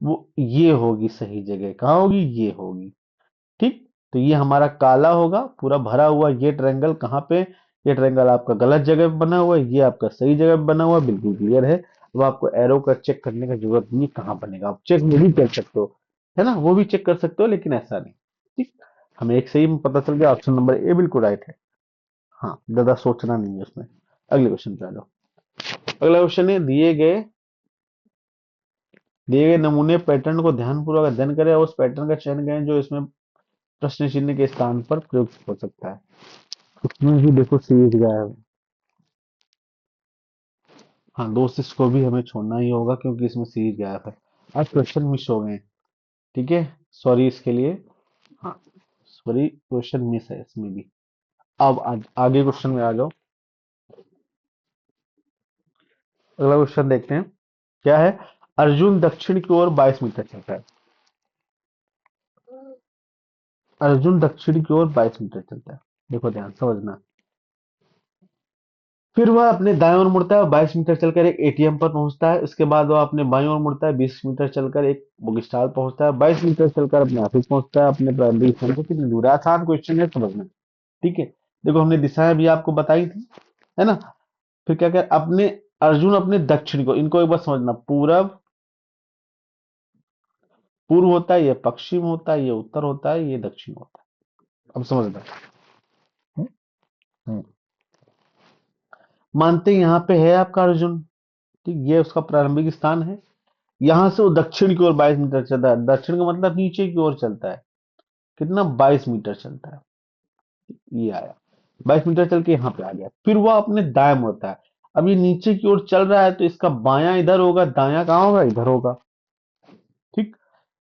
वो ये होगी सही जगह, कहाँ होगी, ये होगी। ठीक। तो ये हमारा काला होगा पूरा भरा हुआ, ये ट्रायंगल कहाँ पे, ये ट्रायंगल आपका गलत जगह पे बना हुआ है, ये आपका सही जगह पे बना हुआ है, बिल्कुल क्लियर है। अब आपको एरो का चेक करने की जरूरत नहीं है, कहाँ बनेगा, आप चेक वो भी कर सकते हो, है ना, वो भी चेक कर सकते हो, लेकिन ऐसा नहीं। ठीक। हमें एक सही में पता चल गया, ऑप्शन नंबर ए बिल्कुल राइट है। हाँ, ज्यादा सोचना नहीं है उसमें। अगले क्वेश्चन पे आ जाओ। अगला क्वेश्चन है, दिए गए नमूने पैटर्न को ध्यानपूर्वक अध्ययन करें और उस पैटर्न का चयन करें जो इसमें प्रश्न चिन्ह के स्थान पर प्रयुक्त हो सकता है। उसमें भी देखो सीरीज गया है। हाँ दोस्त, इसको भी हमें छोड़ना ही होगा क्योंकि इसमें सीरीज गैप है। आज क्वेश्चन मिस हो गए हैं। ठीक है, सॉरी इसके लिए। हाँ, सॉरी, क्वेश्चन मिस है इसमें भी। अब आगे क्वेश्चन में आ जाओ। अगला क्वेश्चन देखते हैं, क्या है। अर्जुन दक्षिण की ओर 22 मीटर चलता है। अर्जुन दक्षिण की ओर 22 मीटर चलता है। देखो ध्यान समझना। फिर वह अपने दाएं ओर मुड़ता है और 22 मीटर चलकर एक एटीएम पर पहुंचता है। उसके बाद वह अपने बाईं ओर मुड़ता है, 20 मीटर चलकर एक बुक स्टॉल पहुंचता है, 22 मीटर चलकर अपने ऑफिस पहुंचता है। अपने प्राइमरी स्थान को कितनी दूर है, आसान क्वेश्चन है समझना। ठीक है। देखो, हमने दिशाएं भी आपको बताई थी, है ना। फिर क्या क्या अपने, अर्जुन अपने दक्षिण को, इनको एक बार समझना, पूरब पूर्व होता है, ये पश्चिम होता है, ये उत्तर होता है, ये दक्षिण होता है। अब समझना। हम्म, हम्म। मानते हैं यहाँ पे है आपका अर्जुन। ठीक, ये उसका प्रारंभिक स्थान है। यहां से वो दक्षिण की ओर 22 मीटर चलता है। दक्षिण का मतलब नीचे की ओर चलता है। कितना, 22 मीटर चलता है। ये आया, 22 मीटर चल के यहाँ पे आ गया। फिर वह अपने दाएं मुड़ता है। अब ये नीचे की ओर चल रहा है तो इसका बायां इधर होगा, दायां कहाँ होगा, इधर होगा। ठीक।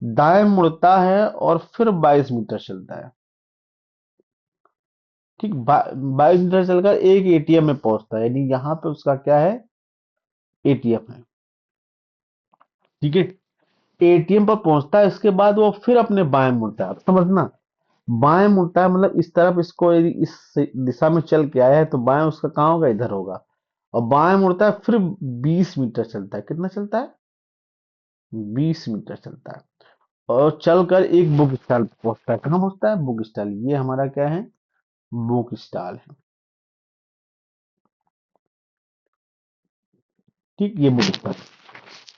दाएं मुड़ता है और फिर 22 मीटर चलता है। ठीक, 22 मीटर चलकर एक एटीएम में पहुंचता है, यानी यहाँ पे उसका क्या है, एटीएम है। ठीक है। एटीएम पर पहुंचता है, इसके बाद वो फिर अपने बाएं मुड़ता है। अब समझना, बाएं मुड़ता है मतलब इस तरफ, इसको यदि इस दिशा में चल के आया है तो बाएं उसका कहाँ होगा, इधर होगा। और बाएं मुड़ता है फिर 20 मीटर चलता है। कितना चलता है, 20 मीटर चलता है। और चलकर एक बुक स्टॉल पहुंचता है। कहाँ पहुंचता है, बुक स्टॉल। ये हमारा क्या है, बुक स्टॉल है। ठीक, ये बुक स्टॉल।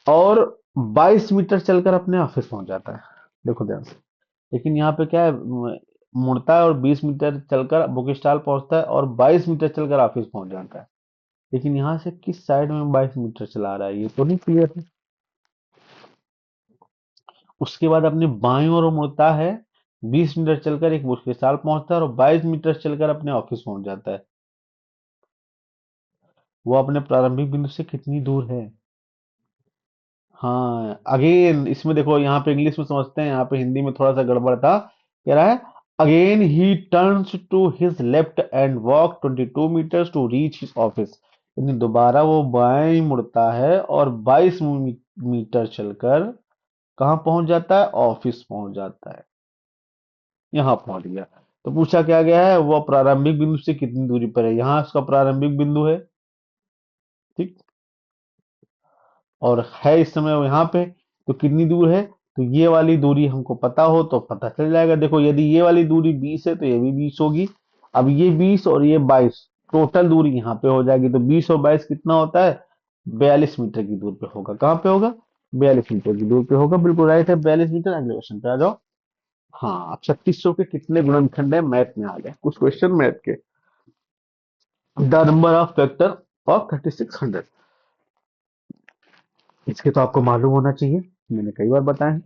और 22 मीटर चलकर अपने ऑफिस पहुंच जाता है। देखो ध्यान से। लेकिन यहाँ पे क्या है, मुड़ता है और 20 मीटर चलकर बुक स्टॉल पहुंचता है और 22 मीटर चलकर ऑफिस पहुंच जाता है। लेकिन यहाँ से किस साइड में 22 मीटर चला रहा है, ये तो नहीं क्लियर है। उसके बाद अपने बाईं ओर मुड़ता है, 20 मीटर चलकर एक बुक स्टॉल पहुंचता है और 22 मीटर चलकर अपने ऑफिस पहुंच जाता है। वो अपने प्रारंभिक बिंदु से कितनी दूर है। हाँ, अगेन इसमें देखो, यहाँ पे इंग्लिश में समझते हैं, यहाँ पे हिंदी में थोड़ा सा गड़बड़ था। कह रहा है, again he turns to his left and walk 22 metres to reach his office. यानी दोबारा वो बाएं मुड़ता है और 22 मीटर चलकर कहाँ पहुंच जाता है, ऑफिस पहुंच जाता है। यहाँ पहुंच गया। तो पूछा क्या गया है, वो प्रारंभिक बिंदु से कितनी दूरी पर है। यहाँ उसका प्रारंभिक बिंदु है। ठीक, और है इस समय वो यहाँ पे। तो कितनी दूर है, तो ये वाली दूरी हमको पता हो तो पता चल जाएगा। देखो, यदि ये वाली दूरी 20 है तो ये भी 20 होगी। अब ये 20 और ये 22, टोटल दूरी यहाँ पे हो जाएगी। तो 20 और 22 कितना होता है, 42 मीटर की दूर पे होगा। कहाँ पे होगा, 42 मीटर की दूर पे होगा। बिल्कुल राइट है, 42 मीटर। अगले क्वेश्चन पे आ जाओ। हाँ, अब 3600 के कितने गुणनखंड है, मैथ में आ गए कुछ क्वेश्चन मैथ के। The number of factor of 3600, इसके तो आपको मालूम होना चाहिए। मैंने कई बार बताया है।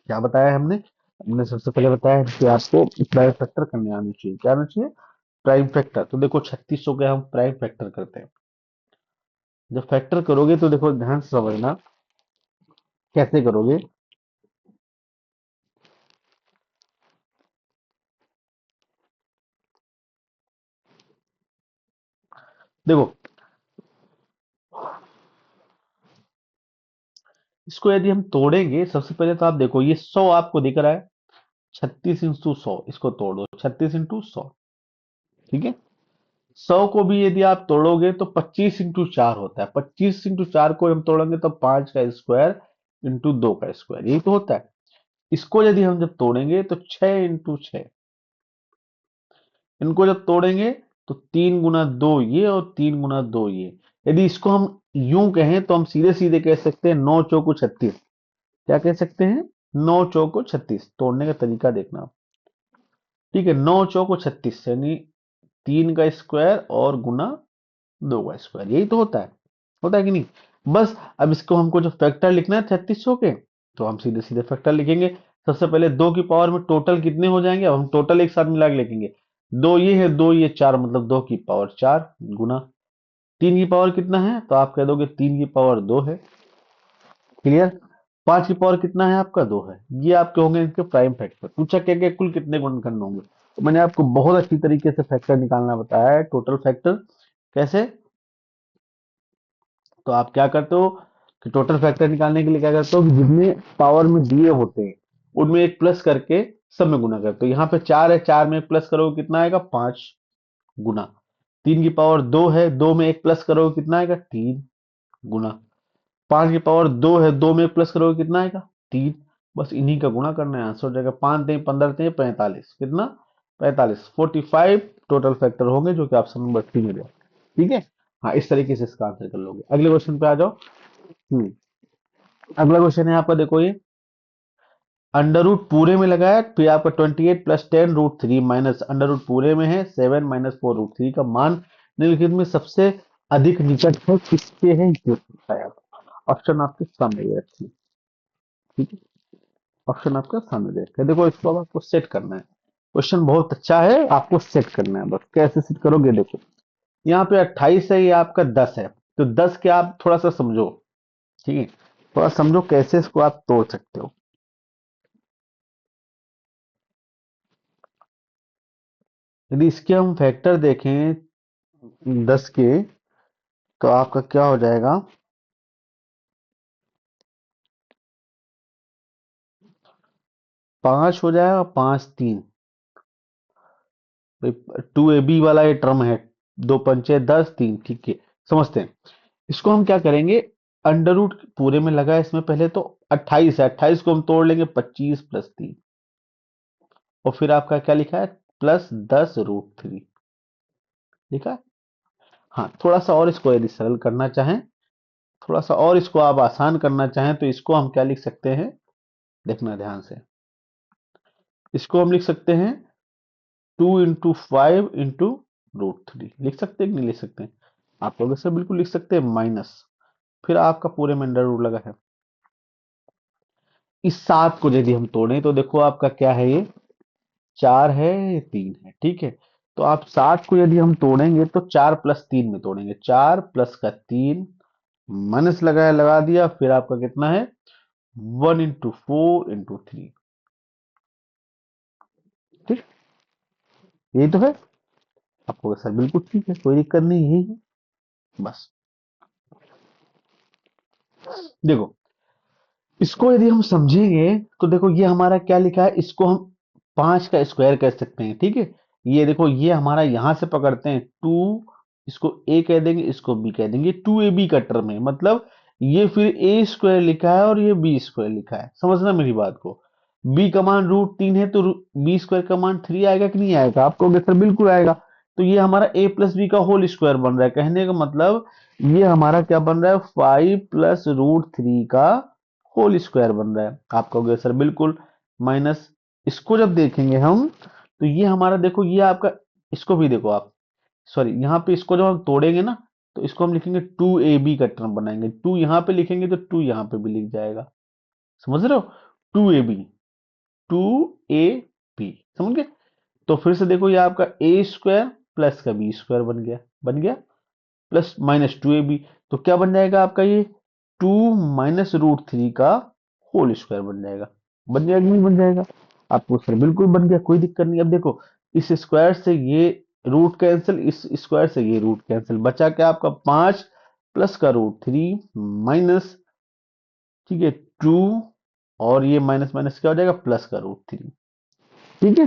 क्या बताया है हमने, हमने सबसे पहले बताया है कि आपको प्राइम फैक्टर करने आनी चाहिए। क्या आना चाहिए, प्राइम फैक्टर। तो देखो 3600 के हम प्राइम फैक्टर करते हैं। जब फैक्टर करोगे तो देखो ध्यान से समझना, कैसे करोगे। देखो, इसको यदि हम तोड़ेंगे, सबसे पहले तो आप देखो, ये 100 आपको दिख रहा है, 36 इंटू 100, इसको तोड़ो, 36 इंटू 100। ठीक है, 100 को भी यदि आप तोड़ोगे तो 25 इंटू 4 होता है। 25 इंटू 4 को हम तोड़ेंगे तो 5 का स्क्वायर इंटू 2 का स्क्वायर, यही तो होता है। इसको यदि हम जब तोड़ेंगे तो 6 इंटू 6। इनको जब तोड़ेंगे तो 3 गुना 2 ये और 3 गुना 2 ये। यदि इसको हम यूं कहें तो हम सीधे सीधे कह सकते हैं 9 चौको 36। क्या कह सकते हैं, 9 चौको 36। तोड़ने का तरीका देखना आप। ठीक है, 9 चौको 36 यानी 3 का स्क्वायर और गुना 2 का स्क्वायर, यही तो होता है कि नहीं। बस, अब इसको हमको जो फैक्टर लिखना है 3600 के, तो हम सीधे सीधे फैक्टर लिखेंगे। सबसे पहले 2 की पावर में टोटल कितने हो जाएंगे, अब हम टोटल एक साथ मिला के लिखेंगे। 2 ये है, 2 ये 4, मतलब 2 की पावर 4 गुना 3 की पावर कितना है, तो आप कह दोगे 3 की पावर 2 है। क्लियर। 5 की पावर कितना है आपका, 2 है। ये आपके होंगे इनके प्राइम फैक्टर। पूछा क्या क्या कुल कितने गुणनखंड होंगे, तो मैंने आपको बहुत अच्छी तरीके से फैक्टर निकालना बताया है, टोटल फैक्टर। कैसे, तो आप क्या करते हो कि टोटल फैक्टर निकालने के लिए क्या करते हो कि जितने पावर में दिए होते हैं उनमें एक प्लस करके सब में गुना करते हो। यहाँ पे 4 है, 4 में एक प्लस करोगे कितना आएगा, 5 गुना। 3 की पावर 2 है, 2 में एक प्लस करोगे कितना आएगा, 3 गुना। 5 की पावर 2 है, 2 में एक प्लस करोगे कितना आएगा, 3। बस इन्हीं का गुणा करना है, आंसर हो जाएगा। 5 × 3 = 15, 45। कितना, 45, 45 टोटल फैक्टर होंगे, जो कि ऑप्शन नंबर 3 में दिया। ठीक है। हाँ, इस तरीके से इसका आंसर कर लोगे। अगले क्वेश्चन पे आ जाओ। हम्म अगला क्वेश्चन है आपका, देखो ये अंडर रूट पूरे में लगा है, फिर आपका 28 + 10√3 माइनस अंडर रूट पूरे में है 7 - 4√3 का मान निम्नलिखित में सबसे अधिक निकट है किसके है, ये पूछा है। ऑप्शन आपके सामने दे रखे हैं। ठीक है, ऑप्शन आपका सामने दे रखा है। देखो, इसको अब आपको सेट करना है। क्वेश्चन बहुत अच्छा है, आपको सेट करना है। बस कैसे सेट करोगे, देखो यहाँ पे 28 है, ये आपका 10 है। तो 10 के आप थोड़ा सा समझो। ठीक है, थोड़ा समझो कैसे इसको आप तोड़ सकते हो। यदि इसके हम फैक्टर देखें 10 के, तो आपका क्या हो जाएगा, 5 हो जाएगा, 5 3, 2ab वाला ये टर्म है, 2 पंचे 10 3, ठीक है, समझते हैं। इसको हम क्या करेंगे, अंडर रूट पूरे में लगा है इसमें, पहले तो 28 है, 28 को हम तोड़ लेंगे, 25 + 3, और फिर आपका क्या लिखा है, +10√3 लिखा है। हाँ, थोड़ा सा और इसको यदि सरल करना चाहें, थोड़ा सा और इसको आप आसान करना चाहें, तो इसको हम क्या लिख सकते हैं, देखना ध्यान से, इसको हम लिख सकते हैं 2 × 5 × लिख सकते हैं कि नहीं लिख सकते हैं, आप लोग सर बिल्कुल लिख सकते हैं, माइनस, फिर आपका पूरे में अंडर रूट लगा है। इस 7 को यदि हम तोड़ें तो देखो आपका क्या है, ये 4 है, ये 3 है, ठीक है। तो आप 7 को यदि हम तोड़ेंगे तो 4 + 3 में तोड़ेंगे, 4 + 3 माइनस लगाया, लगा दिया, फिर आपका कितना है, 1 × 4 × 3, ठीक, यही तो है। आपको सर बिल्कुल ठीक है, कोई दिक्कत नहीं, यही है बस। देखो, इसको यदि हम समझेंगे तो देखो ये हमारा क्या लिखा है, इसको हम 5 का स्क्वायर कह सकते हैं, ठीक है। ये देखो, ये हमारा यहां से पकड़ते हैं 2, इसको ए कह देंगे, इसको बी कह देंगे, 2ab का टर्म है, मतलब ये फिर ए स्क्वायर लिखा है और ये बी स्क्वायर लिखा है, समझना मेरी बात को। बी का मान √3 है, तो बी स्क्वायर का मान 3 आएगा कि नहीं आएगा, आपको सर बिल्कुल आएगा। तो ये हमारा a + b का होल स्क्वायर बन रहा है, कहने का मतलब ये हमारा क्या बन रहा है, 5 + √3 का होल स्क्वायर बन रहा है। आप कहोगे सर बिल्कुल, माइनस, इसको जब देखेंगे हम तो ये हमारा देखो, ये आपका, इसको भी देखो आप, सॉरी, यहाँ पे इसको जब हम तोड़ेंगे ना, तो इसको हम लिखेंगे 2ab का टर्म बनाएंगे, 2 यहाँ पे लिखेंगे तो 2 यहाँ पे भी लिख जाएगा, समझ रहे हो, 2ab समझ गए। तो फिर से देखो, ये आपका a स्क्वायर प्लस का b स्क्वायर बन गया, बन गया, प्लस माइनस 2ab, तो क्या बन जाएगा आपका ये 2 - √3 का होल स्क्वायर बन जाएगा, बन जाएगा कि नहीं बन जाएगा, आपको सर बिल्कुल बन गया, कोई दिक्कत नहीं। अब देखो, इस स्क्वायर से ये रूट कैंसिल, इस स्क्वायर से ये रूट कैंसिल, बचा क्या आपका 5 प्लस का √3 माइनस, ठीक है, 2, और ये माइनस माइनस क्या हो जाएगा, प्लस का √3, ठीक है,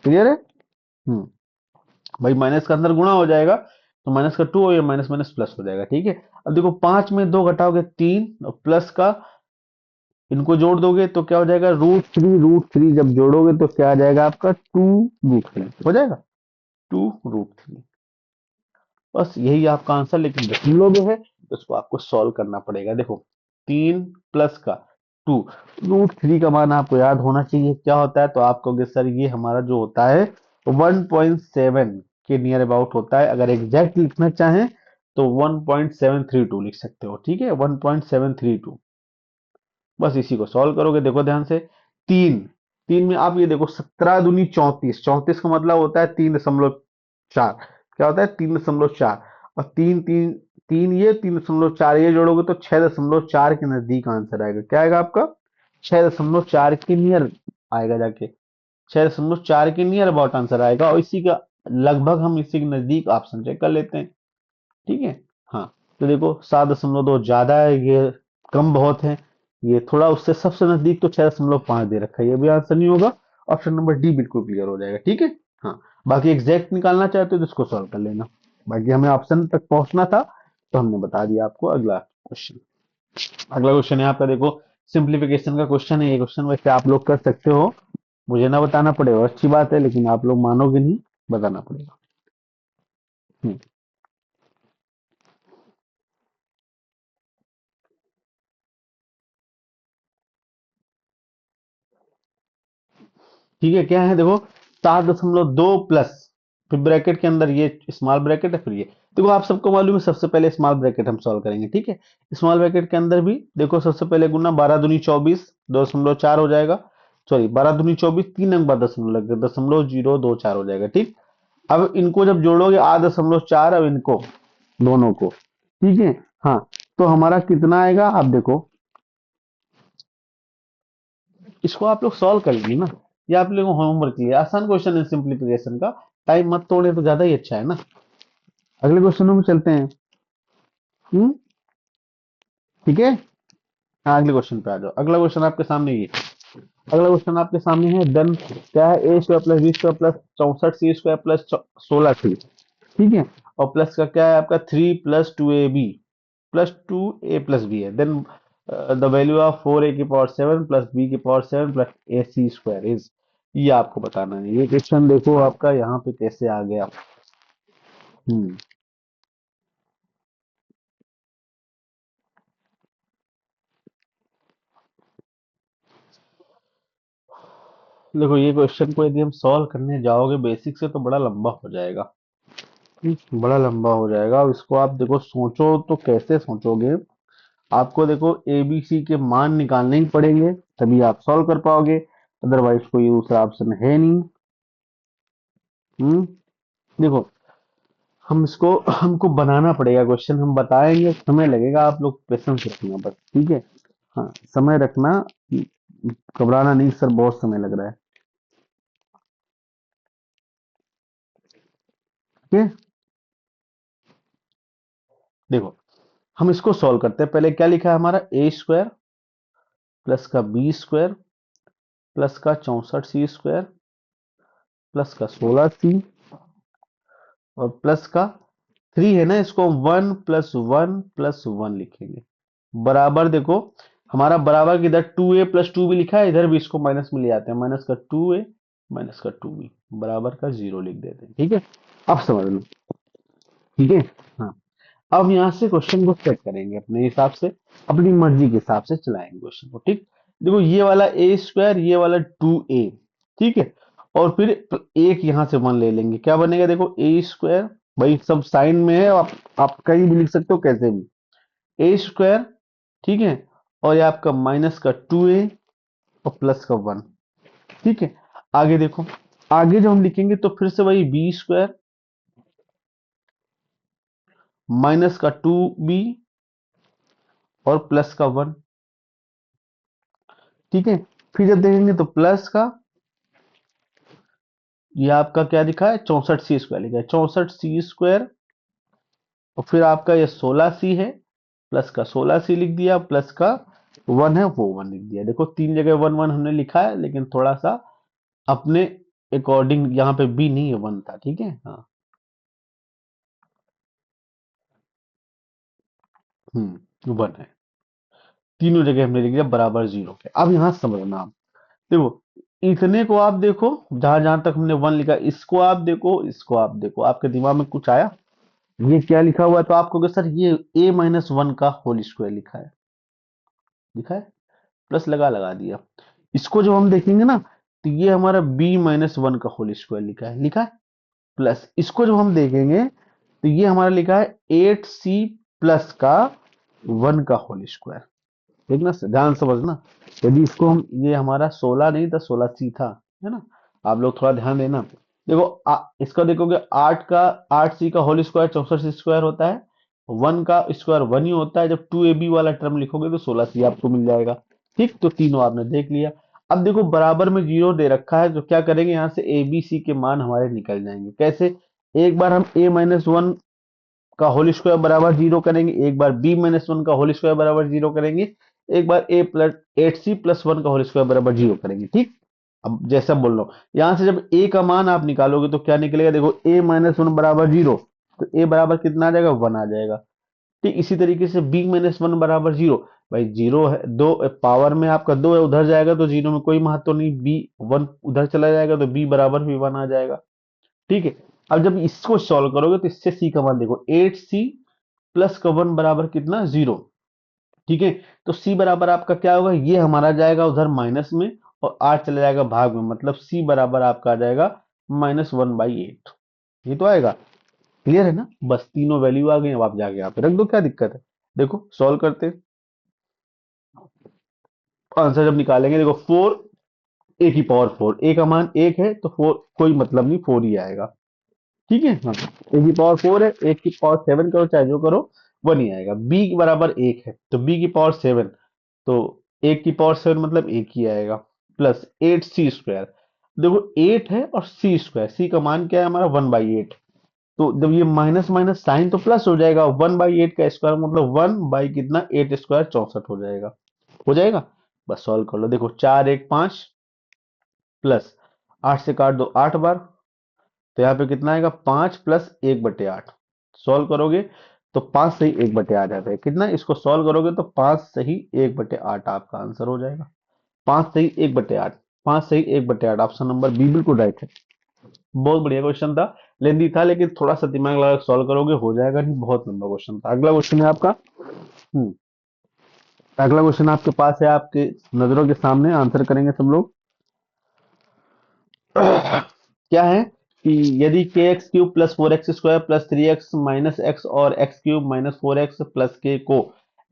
क्लियर है। हम्म, भाई माइनस का अंदर गुणा हो जाएगा, तो माइनस का 2 और ये माइनस माइनस प्लस हो जाएगा, ठीक है। अब देखो, 5 में 2 घटाओगे 3, और प्लस का इनको जोड़ दोगे तो क्या हो जाएगा, √3 जब जोड़ोगे तो क्या आ जाएगा आपका, 2 √3 हो जाएगा, 2 √3, बस यही आपका आंसर, लेकिन दशमलव में है तो इसको आपको सॉल्व करना पड़ेगा। देखो, 3 प्लस का 2, √3 का मान आपको याद होना चाहिए क्या होता है, तो आप कहोगे सर ये हमारा जो होता है 1.7 के नियर अबाउट होता है, अगर एग्जैक्ट लिखना चाहें तो 1.732 लिख सकते हो, ठीक है, 1.732, बस इसी को सॉल्व करोगे। देखो ध्यान से, 3, 3 में आप ये देखो, 17 दूनी 34, 34 का मतलब होता है 3.4, क्या होता है 3.4, और 3 ये 3.4 ये जोड़ोगे तो 6.4 के नजदीक आंसर आएगा, क्या आएगा आपका, 6.4 के नियर आएगा जाके, 6.4 के नियर अबाउट आंसर आएगा, और इसी का लगभग हम इसी के नजदीक ऑप्शन चेक कर लेते हैं, ठीक है। हाँ, तो देखो 7.2 ज्यादा है, ये कम बहुत है, ये थोड़ा उससे सबसे नजदीक, तो 6.5 दे रखा है, ये भी आंसर नहीं होगा, ऑप्शन नंबर डी बिल्कुल क्लियर हो जाएगा, ठीक है। हाँ, बाकी एग्जैक्ट निकालना चाहते हो तो इसको सॉल्व कर लेना, बाकी हमें ऑप्शन तक पहुंचना था तो हमने बता दिया आपको। अगला क्वेश्चन, अगला क्वेश्चन है आपका, देखो सिंप्लीफिकेशन का क्वेश्चन है, ये क्वेश्चन वैसे आप लोग कर सकते हो, मुझे ना बताना पड़ेगा अच्छी बात है, लेकिन आप लोग मानोगे नहीं, बताना पड़ेगा। हम्म, ठीक है, क्या है देखो, 7.2 प्लस, फिर ब्रैकेट के अंदर ये स्मॉल ब्रैकेट है, फिर ये देखो, आप सबको मालूम है, सबसे पहले स्मॉल ब्रैकेट हम सॉल्व करेंगे, ठीक है। स्मॉल ब्रैकेट के अंदर भी देखो, सबसे पहले गुना 12 दूनी 24, 2.4 हो जाएगा, सॉरी 12 दूनी 24, 3 अंक बाद दशमलव लग गया, 0.024 हो जाएगा, ठीक। अब इनको जब जोड़ोगे 8.4, अब इनको दोनों को, ठीक है। हाँ, तो हमारा कितना आएगा, आप देखो, इसको आप लोग सॉल्व कर लीजिए ना, ये आप लोगों को होमवर्क के लिए आसान क्वेश्चन है, सिंप्लीफिकेशन का, टाइम मत तोड़े तो ज्यादा ही अच्छा है ना। अगले क्वेश्चनों में चलते हैं। ठीक है, हाँ, अगले क्वेश्चन पे आ जाओ, अगला क्वेश्चन आपके सामने ये अगला क्वेश्चन आपके सामने है, देन क्या है, A square plus B square plus 64 C square plus 16 C, ठीक है, और प्लस का क्या है आपका 3 + 2ab प्लस 2a + b है, then the value of 4a⁴ plus b⁴ plus ac² is, ये आपको बताना है। ये क्वेश्चन देखो आपका यहाँ पे कैसे आ गया। हम्म देखो ये क्वेश्चन को यदि हम सॉल्व करने जाओगे बेसिक से तो बड़ा लंबा हो जाएगा। बड़ा लंबा हो जाएगा, और इसको आप देखो सोचो तो कैसे सोचोगे, आपको देखो ए बी सी के मान निकालने ही पड़ेंगे, तभी आप सॉल्व कर पाओगे, अदरवाइज कोई दूसरा ऑप्शन है नहीं। हम्म देखो हम इसको हमको बनाना पड़ेगा क्वेश्चन, हम बताएंगे, समय लगेगा, आप लोग पेशेंस रखना बस, ठीक है। हाँ, समय रखना, घबराना नहीं सर, बहुत समय लग रहा है, ठीक है। देखो हम इसको सॉल्व करते हैं, पहले क्या लिखा है हमारा, a² प्लस का b² प्लस का 64 c² प्लस का 16 c और प्लस का 3 है ना, इसको 1 + 1 + 1 लिखेंगे, बराबर देखो हमारा बराबर, की इधर 2a + 2b लिखा है, इधर भी इसको माइनस में ले आते हैं, -2a -2b बराबर का 0 लिख देते हैं, ठीक है। अब समझ लो, ठीक है। हाँ, अब यहाँ से क्वेश्चन को चेक करेंगे अपने हिसाब से, अपनी मर्जी के हिसाब से चलाएंगे क्वेश्चन को, ठीक। देखो ये वाला a², ये वाला 2a, ठीक है, और फिर एक यहाँ से 1 ले लेंगे, क्या बनेगा, देखो a², भाई सब साइन में है, आप कहीं भी लिख सकते हो कैसे भी, a², ठीक है, और ये आपका -2a और प्लस का 1, ठीक है। आगे देखो, आगे जब हम लिखेंगे तो फिर से वही b² -2b और प्लस का 1, ठीक है। फिर जब देखेंगे तो प्लस का, ये आपका क्या लिखा है, 64 c² लिखा है, 64 c² और फिर आपका ये 16 c है, प्लस का 16 c लिख दिया, प्लस का 1 है वो 1 लिख दिया, देखो तीन जगह 1 1 हमने लिखा है, लेकिन थोड़ा सा अपने अकॉर्डिंग, यहाँ पे बी नहीं है 1 था, ठीक है। हाँ, 1 है, तीनों जगह हमने लिख दिया बराबर 0 के। अब यहाँ समझना आप, देखो इतने को आप देखो, जहां जहां तक हमने 1 लिखा, इसको आप देखो, इसको आप देखो, आपके दिमाग में कुछ आया, ये क्या लिखा हुआ है, तो आप कहोगे सर ये a - 1 का होल स्क्वायर लिखा है, लिखा है, प्लस लगा दिया। इसको जब हम देखेंगे ना, तो ये हमारा b - 1 का होल स्क्वायर लिखा है, प्लस इसको जब हम देखेंगे तो ये हमारा लिखा है 8c प्लस का 1 का होल स्क्वायर, देखना ध्यान समझना, यदि इसको हम, ये हमारा 16 नहीं था, 16c था, है ना, आप लोग थोड़ा ध्यान देना। देखो इसका देखोगे 8c का होल स्क्वायर 64c² होता है, 1 का स्क्वायर 1 ही होता है, जब 2ab वाला टर्म लिखोगे तो 16c आपको मिल जाएगा, ठीक। तो तीनों आपने देख लिया। अब देखो बराबर में 0 दे रखा है, तो क्या करेंगे, यहाँ से ए बी सी के मान हमारे निकल जाएंगे, कैसे, एक बार हम a - 1 का होल स्क्वायर बराबर 0 करेंगे, एक बार b - 1 का होल स्क्वायर बराबर 0 करेंगे, एक बार a + 8c + 1 का होल स्क्वायर बराबर 0 करेंगे, ठीक। अब जैसा बोल रहा हूँ, यहां से जब a का मान आप निकालोगे तो क्या निकलेगा, देखो a - 1 बराबर 0, तो a बराबर कितना आ जाएगा, 1 आ जाएगा, ठीक। इसी तरीके से b - 1 बराबर 0, भाई 0 है, दो पावर में आपका 2 है, उधर जाएगा तो 0 में कोई महत्व नहीं, b 1 उधर चला जाएगा तो b बराबर भी 1 आ जाएगा, ठीक है। अब जब इसको सॉल्व करोगे तो इससे c का मान देखो, 8c प्लस का 1 बराबर कितना, 0, ठीक है। तो c बराबर आपका क्या होगा, ये हमारा जाएगा उधर माइनस में, और 8 चला जाएगा भाग में, मतलब c बराबर आपका आ जाएगा -1/8, ये तो आएगा, क्लियर है ना, बस तीनों वैल्यू आ गई, अब आप जाके यहाँ पे रख दो, क्या दिक्कत है। देखो सॉल्व करते, आंसर जब निकालेंगे, देखो 4 a⁴ 4, a का मान 1 है तो 4 कोई मतलब नहीं, 4 ही आएगा, ठीक है। हाँ, a⁴ 4 है, a⁴ 7 करो चाहे जो करो, 1 ही आएगा, b बराबर 1 है तो b⁴ 7, तो 1⁴ 7 मतलब 1 ही आएगा, प्लस 8c², देखो 8 है और c², c का मान क्या है हमारा, 1/8, तो जब ये माइनस माइनस साइन तो प्लस हो जाएगा, 1/8 का स्क्वायर मतलब 1 बाई कितना, 8² 64 हो जाएगा, हो जाएगा। बस सॉल्व कर लो। देखो 4 1 5 प्लस 8 से काट दो 8 बार, तो यहाँ पे कितना आएगा 5 प्लस 1/8। सॉल्व करोगे तो 5 सही 1/8 आ जाता है। कितना, इसको सॉल्व करोगे तो 5 सही 1/8 आपका आंसर हो जाएगा। 5 सही 1/8, 5 सही 1/8, ऑप्शन नंबर बी बिल्कुल राइट है। बहुत बढ़िया क्वेश्चन था, लेंदी था, लेकिन थोड़ा सा दिमाग लगा सॉल्व करोगे हो जाएगा। नहीं, बहुत लंबा क्वेश्चन था। अगला क्वेश्चन है आपका। हम्म, अगला क्वेश्चन आपके पास है, आपके नजरों के सामने, आंसर करेंगे सब लोग। क्या है कि यदि k x cube plus 4x² plus 3x minus x और x cube minus 4x plus k को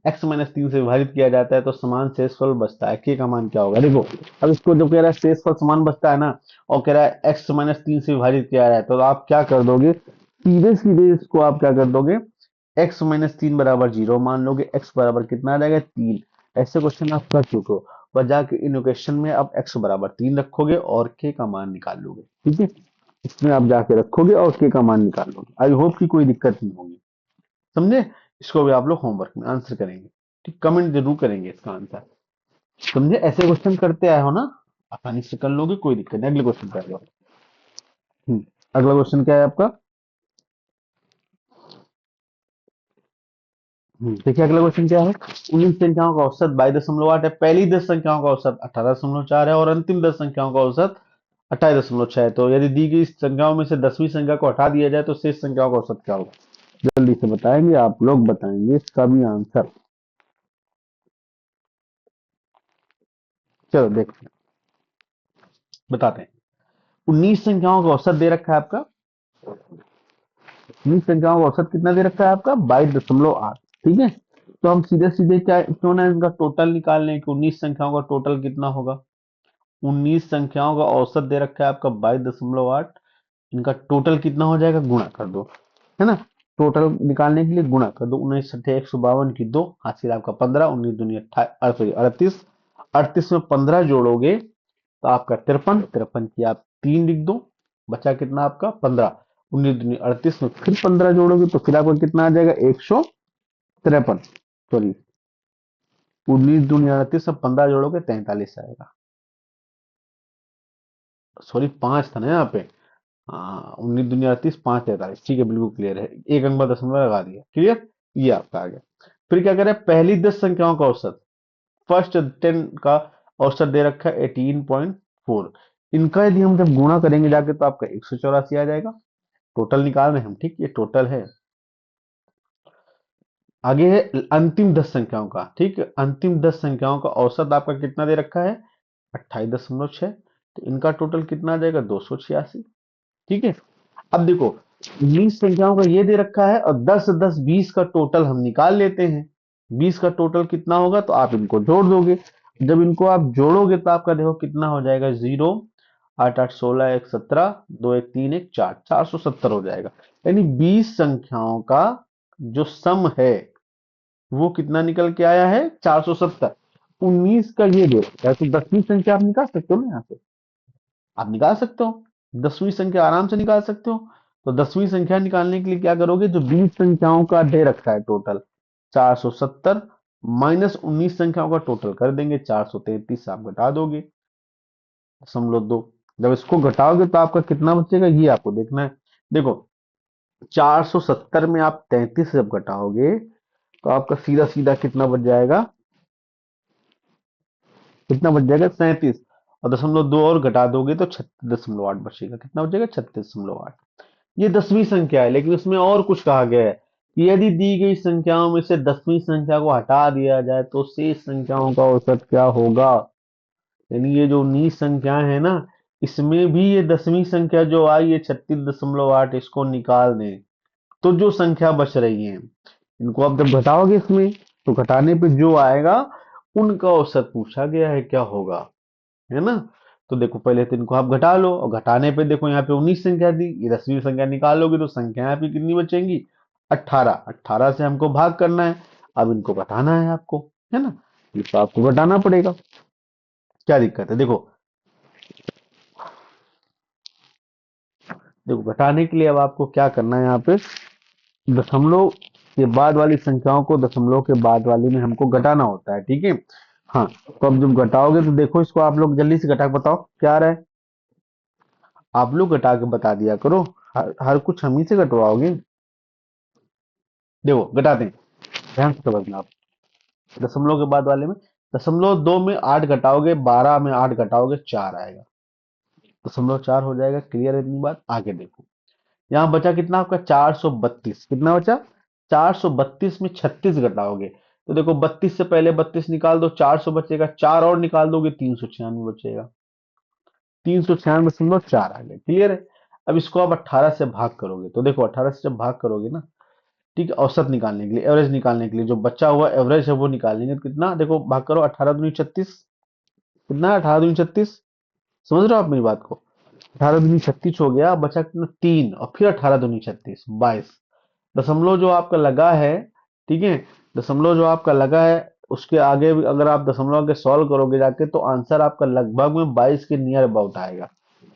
x माइनस 3 से विभाजित किया जाता है तो समान शेषफल बचता है, के का मान क्या होगा। देखो, अब इसको जो कह रहा है शेषफल समान बचता है ना, और कह रहा है x माइनस 3 से विभाजित किया जाए, तो आप क्या कर दोगे, सीधे सीधे इसको आप क्या कर दोगे, x माइनस 3 बराबर 0 मान लोगे, x बराबर कितना आ जाएगा 3। ऐसे क्वेश्चन आप कर चुके हो, और जाके इन इक्वेशन में आप x बराबर 3 रखोगे और k का मान निकाल लोगे। ठीक है, इसमें आप जाके रखोगे और k का मान निकाल लोगे। आई होप कि कोई दिक्कत नहीं होगी, समझे। इसको भी आप लोग होमवर्क में आंसर करेंगे, ठीक, कमेंट जरूर करेंगे इसका आंसर, समझे। ऐसे क्वेश्चन करते आए हो ना, आसानी से कर लोगे, कोई दिक्कत नहीं। अगले क्वेश्चन कर लो। हम्म, अगला क्वेश्चन क्या है आपका। देखिए अगला क्वेश्चन क्या है। 19 संख्याओं का औसत 22.8 है, पहली 10 संख्याओं का औसत 18.4 है और अंतिम 10 संख्याओं का औसत 28.6 है। तो यदि दी गई संख्याओं में से 10वीं संख्या को हटा दिया जाए तो शेष संख्याओं का औसत क्या होगा। जल्दी से बताएंगे, आप लोग बताएंगे इसका भी आंसर। चलो देखते हैं, बताते हैं। 19 संख्याओं का औसत दे रखा है आपका, 19 संख्याओं का औसत कितना दे रखा है आपका 22.8। ठीक है, तो हम सीधे सीधे क्या क्यों ना इनका टोटल निकाल लें कि 19 संख्याओं का टोटल कितना होगा। 19 संख्याओं का औसत दे रखा है आपका 22.8, इनका टोटल कितना हो जाएगा, गुणा कर दो, है ना। टोटल निकालने के लिए गुणा कर दो, 19 × 8 = 152 की 2 हासिल आपका 15, 19 दूनी 38, 38 में 15 जोड़ोगे तो आपका 53, 53 की आप 3 लिख दो, बचा कितना आपका 15, 19 दूनी 38 में फिर 15 जोड़ोगे तो फिर आपका कितना आ जाएगा 153, सॉरी 19 दूनी 38 में 15 जोड़ोगे 43 आएगा, सॉरी 5 था ना यहाँ पे। हाँ, 19 दूनी 38, 5 43, ठीक है, बिल्कुल क्लियर है। एक अंक बाद दशमलव लगा दिया, क्लियर, ये आपका आ गया। फिर क्या करें, पहली 10 संख्याओं का औसत, फर्स्ट 10 का औसत दे रखा है 18.4। इनका यदि हम जब गुणा करेंगे जाके तो आपका 184 आ जाएगा। टोटल निकाल रहे हैं हम, ठीक, ये टोटल है। आगे है अंतिम 10 संख्याओं का, ठीक है, अंतिम 10 संख्याओं का औसत आपका कितना दे रखा है 28.6, तो इनका टोटल कितना आ जाएगा 286। ठीक है, अब देखो 20 संख्याओं का ये दे रखा है और 10 10 20 का टोटल हम निकाल लेते हैं। 20 का टोटल कितना होगा तो आप इनको जोड़ दोगे, जब इनको आप जोड़ोगे तो आपका देखो कितना हो जाएगा, 0 8 8 16 1 17 2 1 3 1 4 470 हो जाएगा। यानी 20 संख्याओं का जो सम है वो कितना निकल के आया है 470। 19 का ये दे रखा है तो 10वीं संख्या आप निकाल सकते हो ना, यहाँ से आप निकाल सकते हो, 10वीं संख्या आराम से निकाल सकते हो। तो 10वीं संख्या निकालने के लिए क्या करोगे, जो 20 संख्याओं का दे रखा है टोटल 470 माइनस 19 संख्याओं का टोटल कर देंगे 433, आप घटा दोगे 0.2। जब इसको घटाओगे तो आपका कितना बचेगा ये आपको देखना है। देखो 470 में आप 33 जब घटाओगे तो आपका सीधा सीधा कितना बच जाएगा, कितना बच जाएगा 37, और 0.2 और घटा दोगे तो 36.8 बचेगा। कितना बचेगा 36.8। ये 10वीं संख्या है, लेकिन उसमें और कुछ कहा गया है कि यदि दी गई संख्याओं में से 10वीं संख्या को हटा दिया जाए तो शेष संख्याओं का औसत क्या होगा। यानी ये जो 19 संख्या है ना, इसमें भी ये 10वीं संख्या जो आई है 36.8, इसको निकाल दें तो जो संख्या बच रही है इनको आप जब घटाओगे इसमें तो घटाने पे जो आएगा उनका औसत पूछा गया है क्या होगा, है ना। तो देखो पहले तो इनको आप घटा लो, और घटाने पे देखो यहाँ पे 19 संख्या दी, ये 10वीं संख्या निकालोगे तो संख्या यहाँ पे कितनी बचेंगी 18, 18 से हमको भाग करना है, अब इनको घटाना है आपको, है ना, ये तो आपको घटाना पड़ेगा। क्या दिक्कत है, देखो देखो घटाने के लिए अब आपको क्या करना है, यहाँ पे दशमलव के बाद वाली संख्याओं को दशमलव के बाद वाली में हमको घटाना होता है, ठीक है। हाँ, तो अब जब घटाओगे तो देखो इसको, आप लोग जल्दी से घटा के बताओ क्या आ रहा है। आप लोग घटा के बता दिया करो, हर कुछ हम ही से घटवाओगे। देखो घटाते हैं, ध्यान से समझना आप। दशमलव के बाद वाले में, दशमलव दो में आठ घटाओगे, 12 में आठ घटाओगे, चार आएगा। दशमलव चार हो जाएगा। क्लियर है इतनी बात? आगे देखो, यहाँ बचा कितना आपका 432। कितना बचा? 432 में 36 घटाओगे तो देखो, 32 से पहले 32 निकाल दो, 400 बचेगा, चार और निकाल दोगे 396 बचेगा। 396.4 आ गए। क्लियर है? अब इसको आप 18 से भाग करोगे तो देखो, 18 से जब भाग करोगे ना, ठीक है, औसत निकालने के लिए, एवरेज निकालने के लिए, जो बचा हुआ एवरेज है वो निकालेंगे तो कितना, देखो भाग करो, 18 दूनी 36। कितना है 18 दूनी 36? समझ रहे हो आप मेरी बात को? 18 दूनी 36 हो गया, बचा कितना, तीन, और फिर 18 दूनी 36, 22। दशमलव जो आपका लगा है, ठीक है, दशमलव जो आपका लगा है, उसके आगे भी अगर आप दशमलव के सॉल्व करोगे जाके तो आंसर आपका लगभग में 22 के नियर अबाउट आएगा।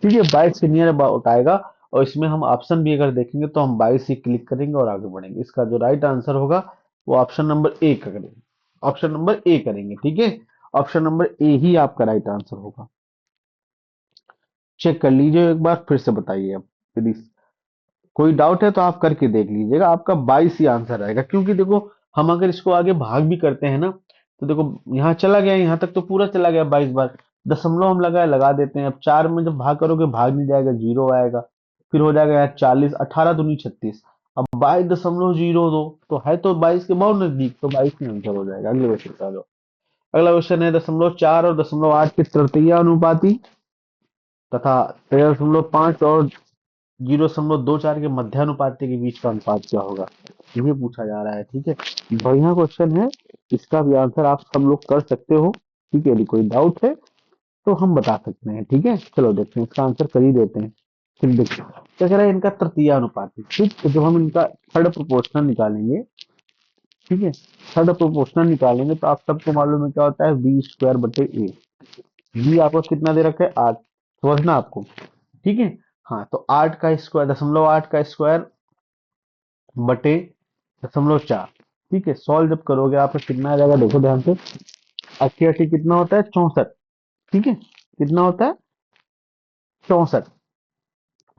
ठीक है, 22 के नियर अबाउट आएगा। और इसमें हम ऑप्शन भी अगर देखेंगे तो हम 22 ही क्लिक करेंगे और आगे बढ़ेंगे। इसका जो राइट आंसर होगा वो ऑप्शन नंबर ए करेंगे। ऑप्शन नंबर ए करेंगे, ठीक है। ऑप्शन नंबर ए ही आपका राइट आंसर होगा। चेक कर लीजिए एक बार, फिर से बताइए अब, यदि कोई डाउट है तो आप करके देख लीजिएगा। आपका 22 ही आंसर आएगा, क्योंकि देखो, हम अगर इसको आगे भाग भी करते हैं ना, तो देखो यहाँ चला गया, यहाँ तक तो पूरा चला गया 22 बार। दशमलव हम लगा देते हैं। अब चार में जब भाग करोगे, भाग नहीं जाएगा, जीरो आएगा। फिर हो जाएगा यार 40, 18 दूनी 36। अब 22.02 तो है, तो 22 के बहुत नजदीक, तो 22 में आंसर हो जाएगा। अगले क्वेश्चन का लो। अगला क्वेश्चन है, 0.4 और 0.8 के तृतीय अनुपाती तथा 13.5 और 0.24 के मध्यानुपाती के बीच का अनुपात क्या होगा, ये पूछा जा रहा है। ठीक है, बढ़िया क्वेश्चन है। इसका भी आंसर आप सब लोग कर सकते हो। ठीक है, यदि कोई डाउट है तो हम बता सकते हैं। ठीक है, चलो देखते हैं, इसका आंसर कर ही देते हैं। फिर देखते हैं क्या कह रहा है, इनका तृतीय अनुपाती। ठीक, तो जब हम इनका थर्ड प्रोपोर्शनल निकालेंगे, ठीक है, थर्ड प्रोपोर्शनल निकालेंगे तो आप सबको मालूम है क्या होता है, बी स्क्वायर बटे ए। बी आपको कितना दे रखा है, 8। समझना आपको, ठीक है। हाँ, तो 8 का स्क्वायर, 0.8 का स्क्वायर बटे 0.4। ठीक है, सॉल्व जब करोगे आपका कितना आ जाएगा, देखो ध्यान से। 80 कितना होता है, 64। ठीक है, कितना होता है, 64।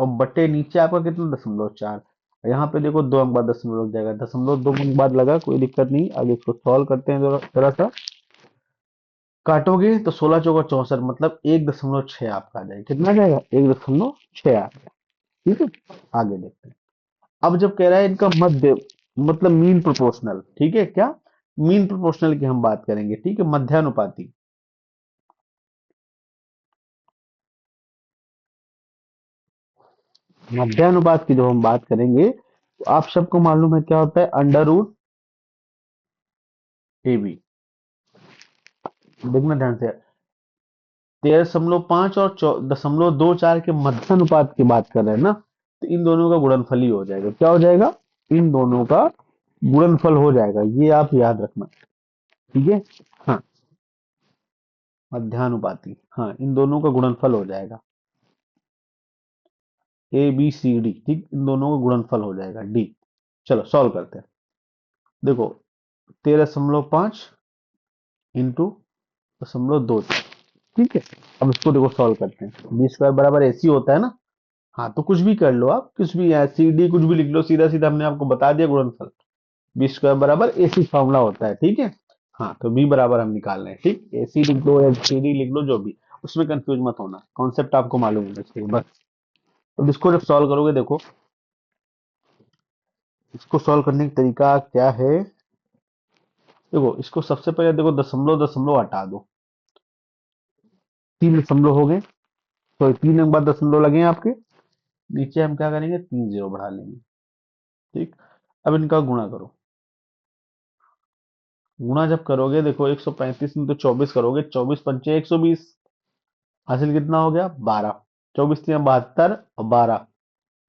और बटे नीचे आपका कितना, 0.4। यहाँ पे देखो, दो अंक बाद दशमलव लग जाएगा, दशमलव दो अंक बाद लगा, कोई दिक्कत नहीं। आगे इसको सॉल्व करते हैं जरा जरा सा। काटोगे तो 16 चौका 64, मतलब 1.6 आपका आ जाएगा। कितना आ जाएगा, 1.6 आ गया। ठीक है, आगे देखते हैं। अब जब कह रहा है इनका मध्य, मतलब मीन प्रोपोर्शनल, ठीक है, क्या मीन प्रोपोर्शनल की हम बात करेंगे, ठीक है, मध्यानुपाती। मध्यानुपात की जो हम बात करेंगे, तो आप सबको मालूम है क्या होता है, अंडर रूट ए बी। देखना ध्यान से, 13.5 और 0.24 के मध्यानुपात की बात कर रहे हैं ना, तो इन दोनों का गुणनफल ही हो जाएगा। क्या हो जाएगा, इन दोनों का गुणनफल हो जाएगा, ये आप याद रखना। ठीक है, हाँ, मध्यानुपाती, हाँ, इन दोनों का गुणनफल हो जाएगा। ए बी सी डी, ठीक, इन दोनों का गुणनफल हो जाएगा डी। चलो सॉल्व करते हैं। देखो, 13.5 इंटू 0.2। ठीक है, अब इसको देखो सॉल्व करते हैं। बी स्क्वायर बराबर एसी होता है ना। हाँ, तो कुछ भी कर लो आप, कुछ भी है, सी डी कुछ भी लिख लो, सीधा सीधा हमने आपको बता दिया गुणनफल। बी स्क्वायर बराबर एसी फॉर्मूला होता है। ठीक है, हाँ, तो बी बराबर हम निकाल रहे हैं। ठीक, एसी लिख लो या सी डी लिख लो, जो भी, उसमें कंफ्यूज मत होना, कॉन्सेप्ट आपको मालूम होना चाहिए बस। अब इसको जब सॉल्व करोगे, देखो इसको सॉल्व करने का तरीका क्या है। देखो, इसको सबसे पहले देखो, दशमलव दशमलव हटा दो। तीन दशमलव हो गए, तो तीन के बाद दशमलव लगे हैं आपके, नीचे हम क्या करेंगे, तीन जीरो बढ़ा लेंगे। ठीक, अब इनका गुणा करो। गुणा जब करोगे, देखो 135 में तो 24 करोगे, 24 पंचे 120, हासिल कितना हो गया, 12। 24 तीन 72 और 12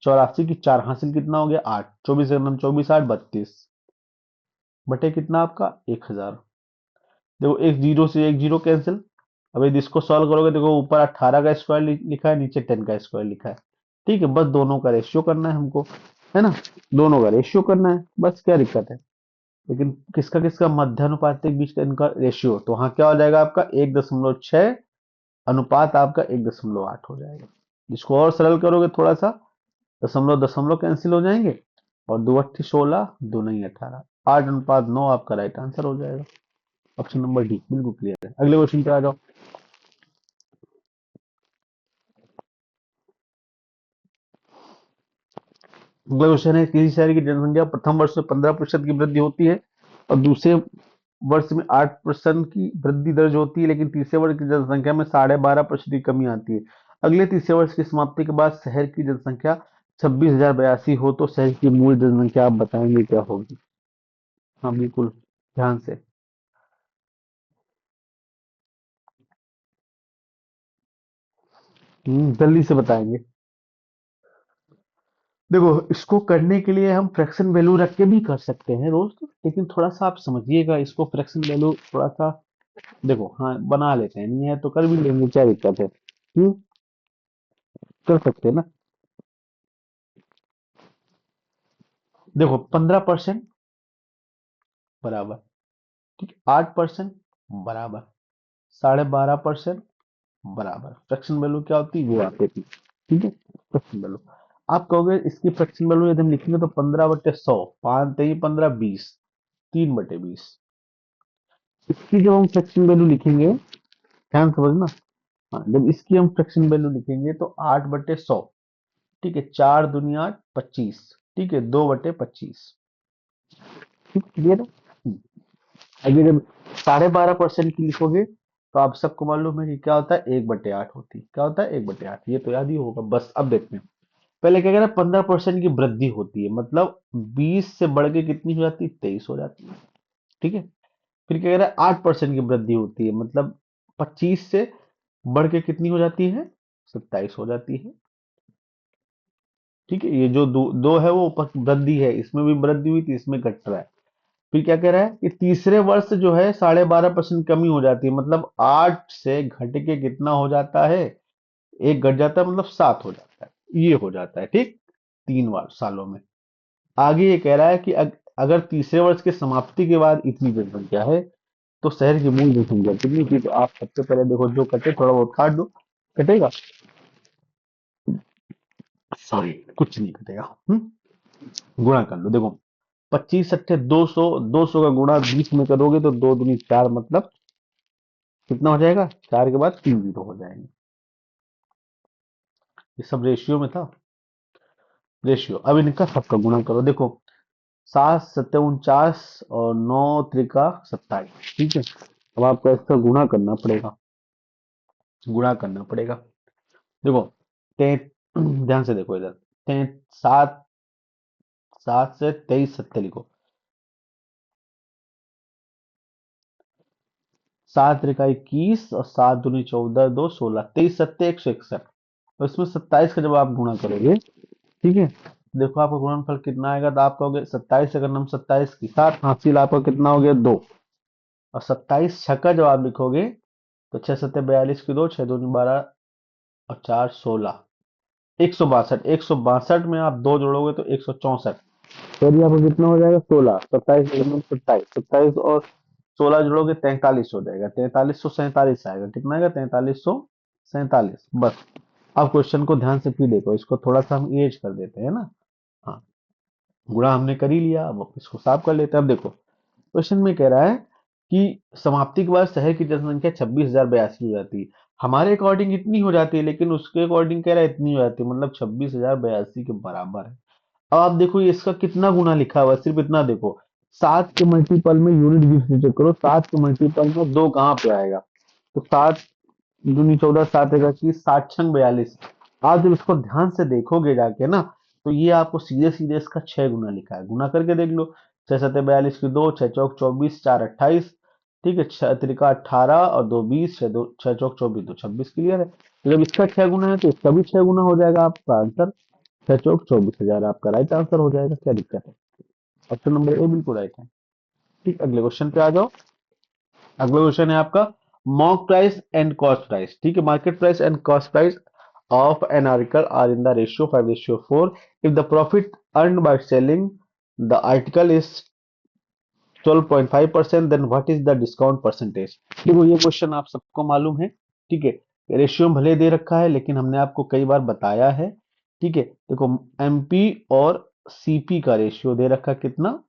84 की 4, हासिल कितना हो गया, 8। 24 24 8 32 बटे कितना आपका, 1000। देखो, एक जीरो से एक जीरो कैंसिल। अब यदि इसको सॉल्व करोगे, देखो ऊपर 18 का स्क्वायर लिखा है, नीचे 10 का स्क्वायर लिखा है। ठीक है, बस दोनों का रेशियो करना है हमको, है ना, दोनों का रेशियो करना है, बस क्या दिक्कत है। लेकिन किसका किसका मध्यानुपातिक बीच का इनका रेशियो, तो वहां क्या हो जाएगा आपका 1.6 अनुपात आपका 1.8 हो जाएगा। इसको और सरल करोगे थोड़ा सा, दशमलव दशमलव कैंसिल हो जाएंगे, और दो अट्ठी 16, दो नहीं 18, 8:9 आपका राइट आंसर हो जाएगा। ऑप्शन नंबर डी बिल्कुल क्लियर है। अगले क्वेश्चन पे आ जाओ। अगला क्वेश्चन है, किसी शहर की जनसंख्या प्रथम वर्ष में 15% की वृद्धि होती है और दूसरे वर्ष में 8% की वृद्धि दर्ज होती है, लेकिन तीसरे वर्ष की जनसंख्या में 12.5% की कमी आती है। अगले तीसरे वर्ष की समाप्ति के बाद शहर की जनसंख्या 26,082 हो तो शहर की मूल जनसंख्या आप बताएंगे क्या होगी? हाँ बिल्कुल, ध्यान से। जल्दी से बताएंगे। देखो, इसको करने के लिए हम फ्रैक्शन वैल्यू रख के भी कर सकते हैं दोस्त, लेकिन थोड़ा सा आप समझिएगा इसको, फ्रैक्शन वैल्यू थोड़ा सा। देखो, हाँ बना लेते हैं, नहीं है तो कर भी लेंगे, क्या दिक्कत है। कर सकते हैं ना। देखो, 15% बराबर, ठीक है, 8% बराबर, 12.5% बराबर, फ्रैक्शन वैल्यू क्या होती है वो आती थी। ठीक है, फ्रैक्शन वैल्यू। आप कहोगे इसकी फ्रैक्शन वैल्यू यदि हम लिखेंगे तो 15/100, 5×3 = 15, 20, 3/20। इसकी जब हम फ्रैक्शन वैल्यू लिखेंगे, ध्यान से समझना। हाँ, जब इसकी हम फ्रैक्शन वैल्यू लिखेंगे तो 8/100, ठीक है, 4×2 = 25, ठीक है, 2/25। ठीक, क्लियर है। आगे जब 12.5% की लिखोगे तो आप सबको मालूम है कि क्या होता है, 1/8 होती है। क्या होता है, 1/8, ये तो याद ही होगा। बस अब देखते हैं, पहले क्या कह रहा है, 15% की वृद्धि होती है, मतलब 20 से बढ़ के कितनी हो जाती है, 23 हो जाती है। ठीक है, फिर क्या कह रहा है, 8% की वृद्धि होती है, मतलब 25 से बढ़ के कितनी हो जाती है, 27 हो जाती है। ठीक है, ये जो दो है वो वृद्धि है, इसमें भी वृद्धि हुई थी, इसमें घट रहा है। फिर क्या कह रहा है कि तीसरे वर्ष जो है 12.5% कमी हो जाती है, मतलब 8 से घट के कितना हो जाता है, एक घट जाता है, मतलब 7 हो जाता है, ये हो जाता है। ठीक, 3 सालों में। आगे ये कह रहा है कि अगर तीसरे वर्ष की समाप्ति के बाद इतनी जनसंख्या है तो शहर की मूल जनसंख्या कितनी थी, तो आप सबसे पहले देखो, जो कटे थोड़ा बहुत काट दो, कटेगा, सॉरी कुछ नहीं कटेगा। गुणा कर लो, देखो, 25 × 200, 200 का गुणा 20 में करोगे तो 2×2 = 4, मतलब कितना हो जाएगा, 4 के बाद 3 जीरो हो जाएंगे। ये सब रेशियो में था, रेशियो। अब इनका सबका गुणा करो, देखो, 7×7 = 49 और 9×3 = 27। ठीक है, अब आपको इसका गुणा करना पड़ेगा, गुणा करना पड़ेगा। देखो, ते ध्यान से देखो इधर, ते 7, 7 से 23 सत्ते लिखो, 7×3 = 21 और 7×2 = 14, 2 16, 23 सत्ते 161, और इसमें 27 का जब आप गुणा करोगे, ठीक है, देखो आपका गुणनफल कितना आएगा, तो आप कहोगे 27 अगर हम 27 की 7 हासिल, आपका कितना हो गया, 2, और 27 छक्का जब आप लिखोगे तो 6×7 = 42 की 2, 6×2 = 12 और 4 = 16, 162, 162 में आप 2 जोड़ोगे तो 164, तो अभी आपको कितना हो जाएगा, 16, 27 27, 27 और 16 जोड़ोगे 43 हो जाएगा, 4347 आएगा, कितना आएगा, 4347। बस। अब क्वेश्चन को ध्यान से फिर देखो, इसको थोड़ा सा हम एज कर देते हैं ना। हाँ, गुणा हमने कर ही लिया, अब इसको साफ कर लेते हैं। अब देखो, क्वेश्चन में कह रहा है कि समाप्ति के बाद शहर की जनसंख्या 26,082 हो जाती है। हमारे अकॉर्डिंग इतनी हो जाती है, लेकिन उसके अकॉर्डिंग कह रहा है इतनी हो जाती है, मतलब 26,082 के बराबर है। अब आप देखो ये इसका कितना गुना लिखा हुआ है, सिर्फ इतना देखो, 7 के मल्टीपल में यूनिट गिफ्ट से चेक करो, 7 के मल्टीपल में 2 कहाँ पे आएगा, तो 7×14, 7 × 21, 7×6 = 42। आप जब इसको ध्यान से देखोगे जाके ना, तो ये आपको सीधे सीधे इसका 6 गुना लिखा है, गुना करके देख लो, 6×7 = 42 की 2, 6×4 = 24, 4×28, ठीक है, 6×3 = 18 और 2 20, 6×4 = 24, 2×26, क्लियर है। तो जब इसका 6 गुना है तो इसका भी 6 गुना हो जाएगा, आपका आंसर 6×4 = 24,000 आपका राइट आंसर हो जाएगा। क्या दिक्कत है, ऑप्शन नंबर ए बिल्कुल राइट है। ठीक, अगले क्वेश्चन पे आ जाओ। अगला क्वेश्चन है आपका, mark price and cost price. ठीक है, market price and cost price of an article are in the ratio 5:4 if the profit earned by selling the article is 12.5%, then what is the discount percentage. देखो ये question आप सबको मालूम है, ठीक है। रेशियो भले दे रखा है लेकिन हमने आपको कई बार बताया है, ठीक है। देखो एमपी और सीपी का रेशियो दे रखा है कितना,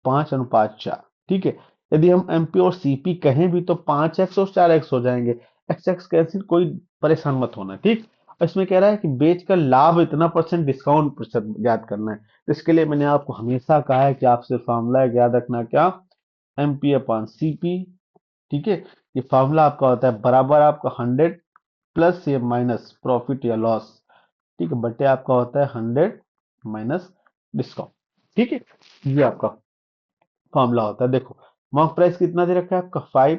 5:4, ठीक है। यदि हम एमपी और सीपी कहें भी तो 5x और 4x हो जाएंगे, एक्स एक्स कैंसिल, कोई परेशान मत होना, ठीक। और इसमें कह रहा है कि बेच कर लाभ इतना परसेंट डिस्काउंट प्रतिशत ज्ञात करना है। तो इसके लिए मैंने आपको हमेशा कहा है कि आप सिर्फ फॉर्मूला याद रखना, क्या, एमपी अपॉन सीपी, ठीक है। ये फॉर्मूला आपका होता है बराबर आपका 100 प्लस या माइनस प्रॉफिट या लॉस, ठीक है, बटे आपका होता है 100 माइनस डिस्काउंट, ठीक है। ये आपका फॉर्मूला होता है। देखो मार्क प्राइस कितना दे रखा है आपका 5,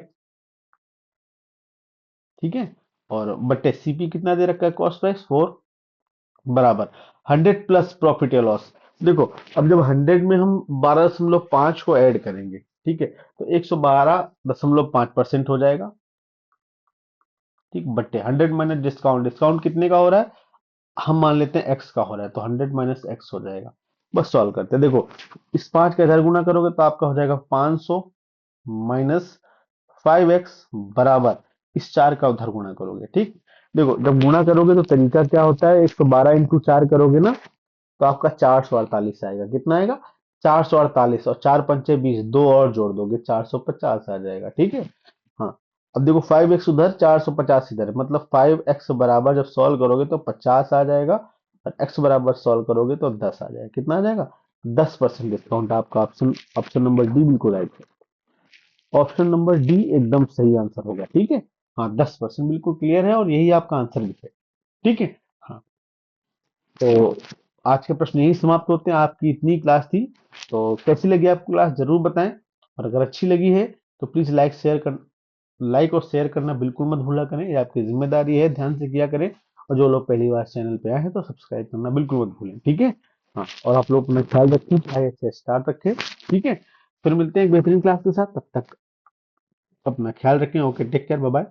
ठीक है, और बटे सीपी कितना दे रखा है कॉस्ट प्राइस 4, बराबर 100 प्लस प्रॉफिट या लॉस। देखो अब जब 100 में हम 12.5 को ऐड करेंगे, ठीक है, तो 112.5% हो जाएगा, ठीक, बटे 100 माइनस डिस्काउंट, डिस्काउंट कितने का हो रहा है, हम मान लेते हैं एक्स का हो रहा है, तो 100 माइनस एक्स हो जाएगा। बस सॉल्व करते हैं। देखो इस 5 का इधर गुना करोगे तो आपका हो जाएगा 500 माइनस 5x बराबर इस 4 का उधर गुणा करोगे, ठीक। देखो जब गुणा करोगे तो तरीका क्या होता है, 112 × 4 करोगे ना तो आपका 448 आएगा। कितना आएगा, 448, और 4×5 = 20, दो और जोड़ दोगे 450 आ जाएगा, ठीक है। हाँ, अब देखो 5x उधर 450 इधर, मतलब 5x बराबर जब सॉल्व करोगे तो 50 आ जाएगा, और x बराबर सॉल्व करोगे तो 10 आ जाएगा। कितना आ जाएगा, 10% डिस्काउंट। आपका ऑप्शन ऑप्शन नंबर डी बिल्कुल राइट है। ऑप्शन नंबर डी एकदम सही आंसर होगा, ठीक है। हाँ 10% बिल्कुल क्लियर है और यही आपका आंसर भी है, ठीक है। हाँ, तो आज के प्रश्न यही समाप्त होते हैं। आपकी इतनी क्लास थी, तो कैसी लगी आपको क्लास जरूर बताएं, और अगर अच्छी लगी है तो प्लीज लाइक और शेयर करना बिल्कुल मत भूला करें, ये आपकी जिम्मेदारी है, ध्यान से किया करें। और जो लोग पहली बार चैनल पे आए हैं तो सब्सक्राइब करना बिल्कुल मत भूलें, ठीक है। हाँ, और आप लोग अपना ख्याल रखें, चाहे अच्छे स्टार्ट रखें, ठीक है। फिर मिलते हैं एक बेहतरीन क्लास के साथ, तब तक अपना ख्याल रखें। Okay, take care, bye bye.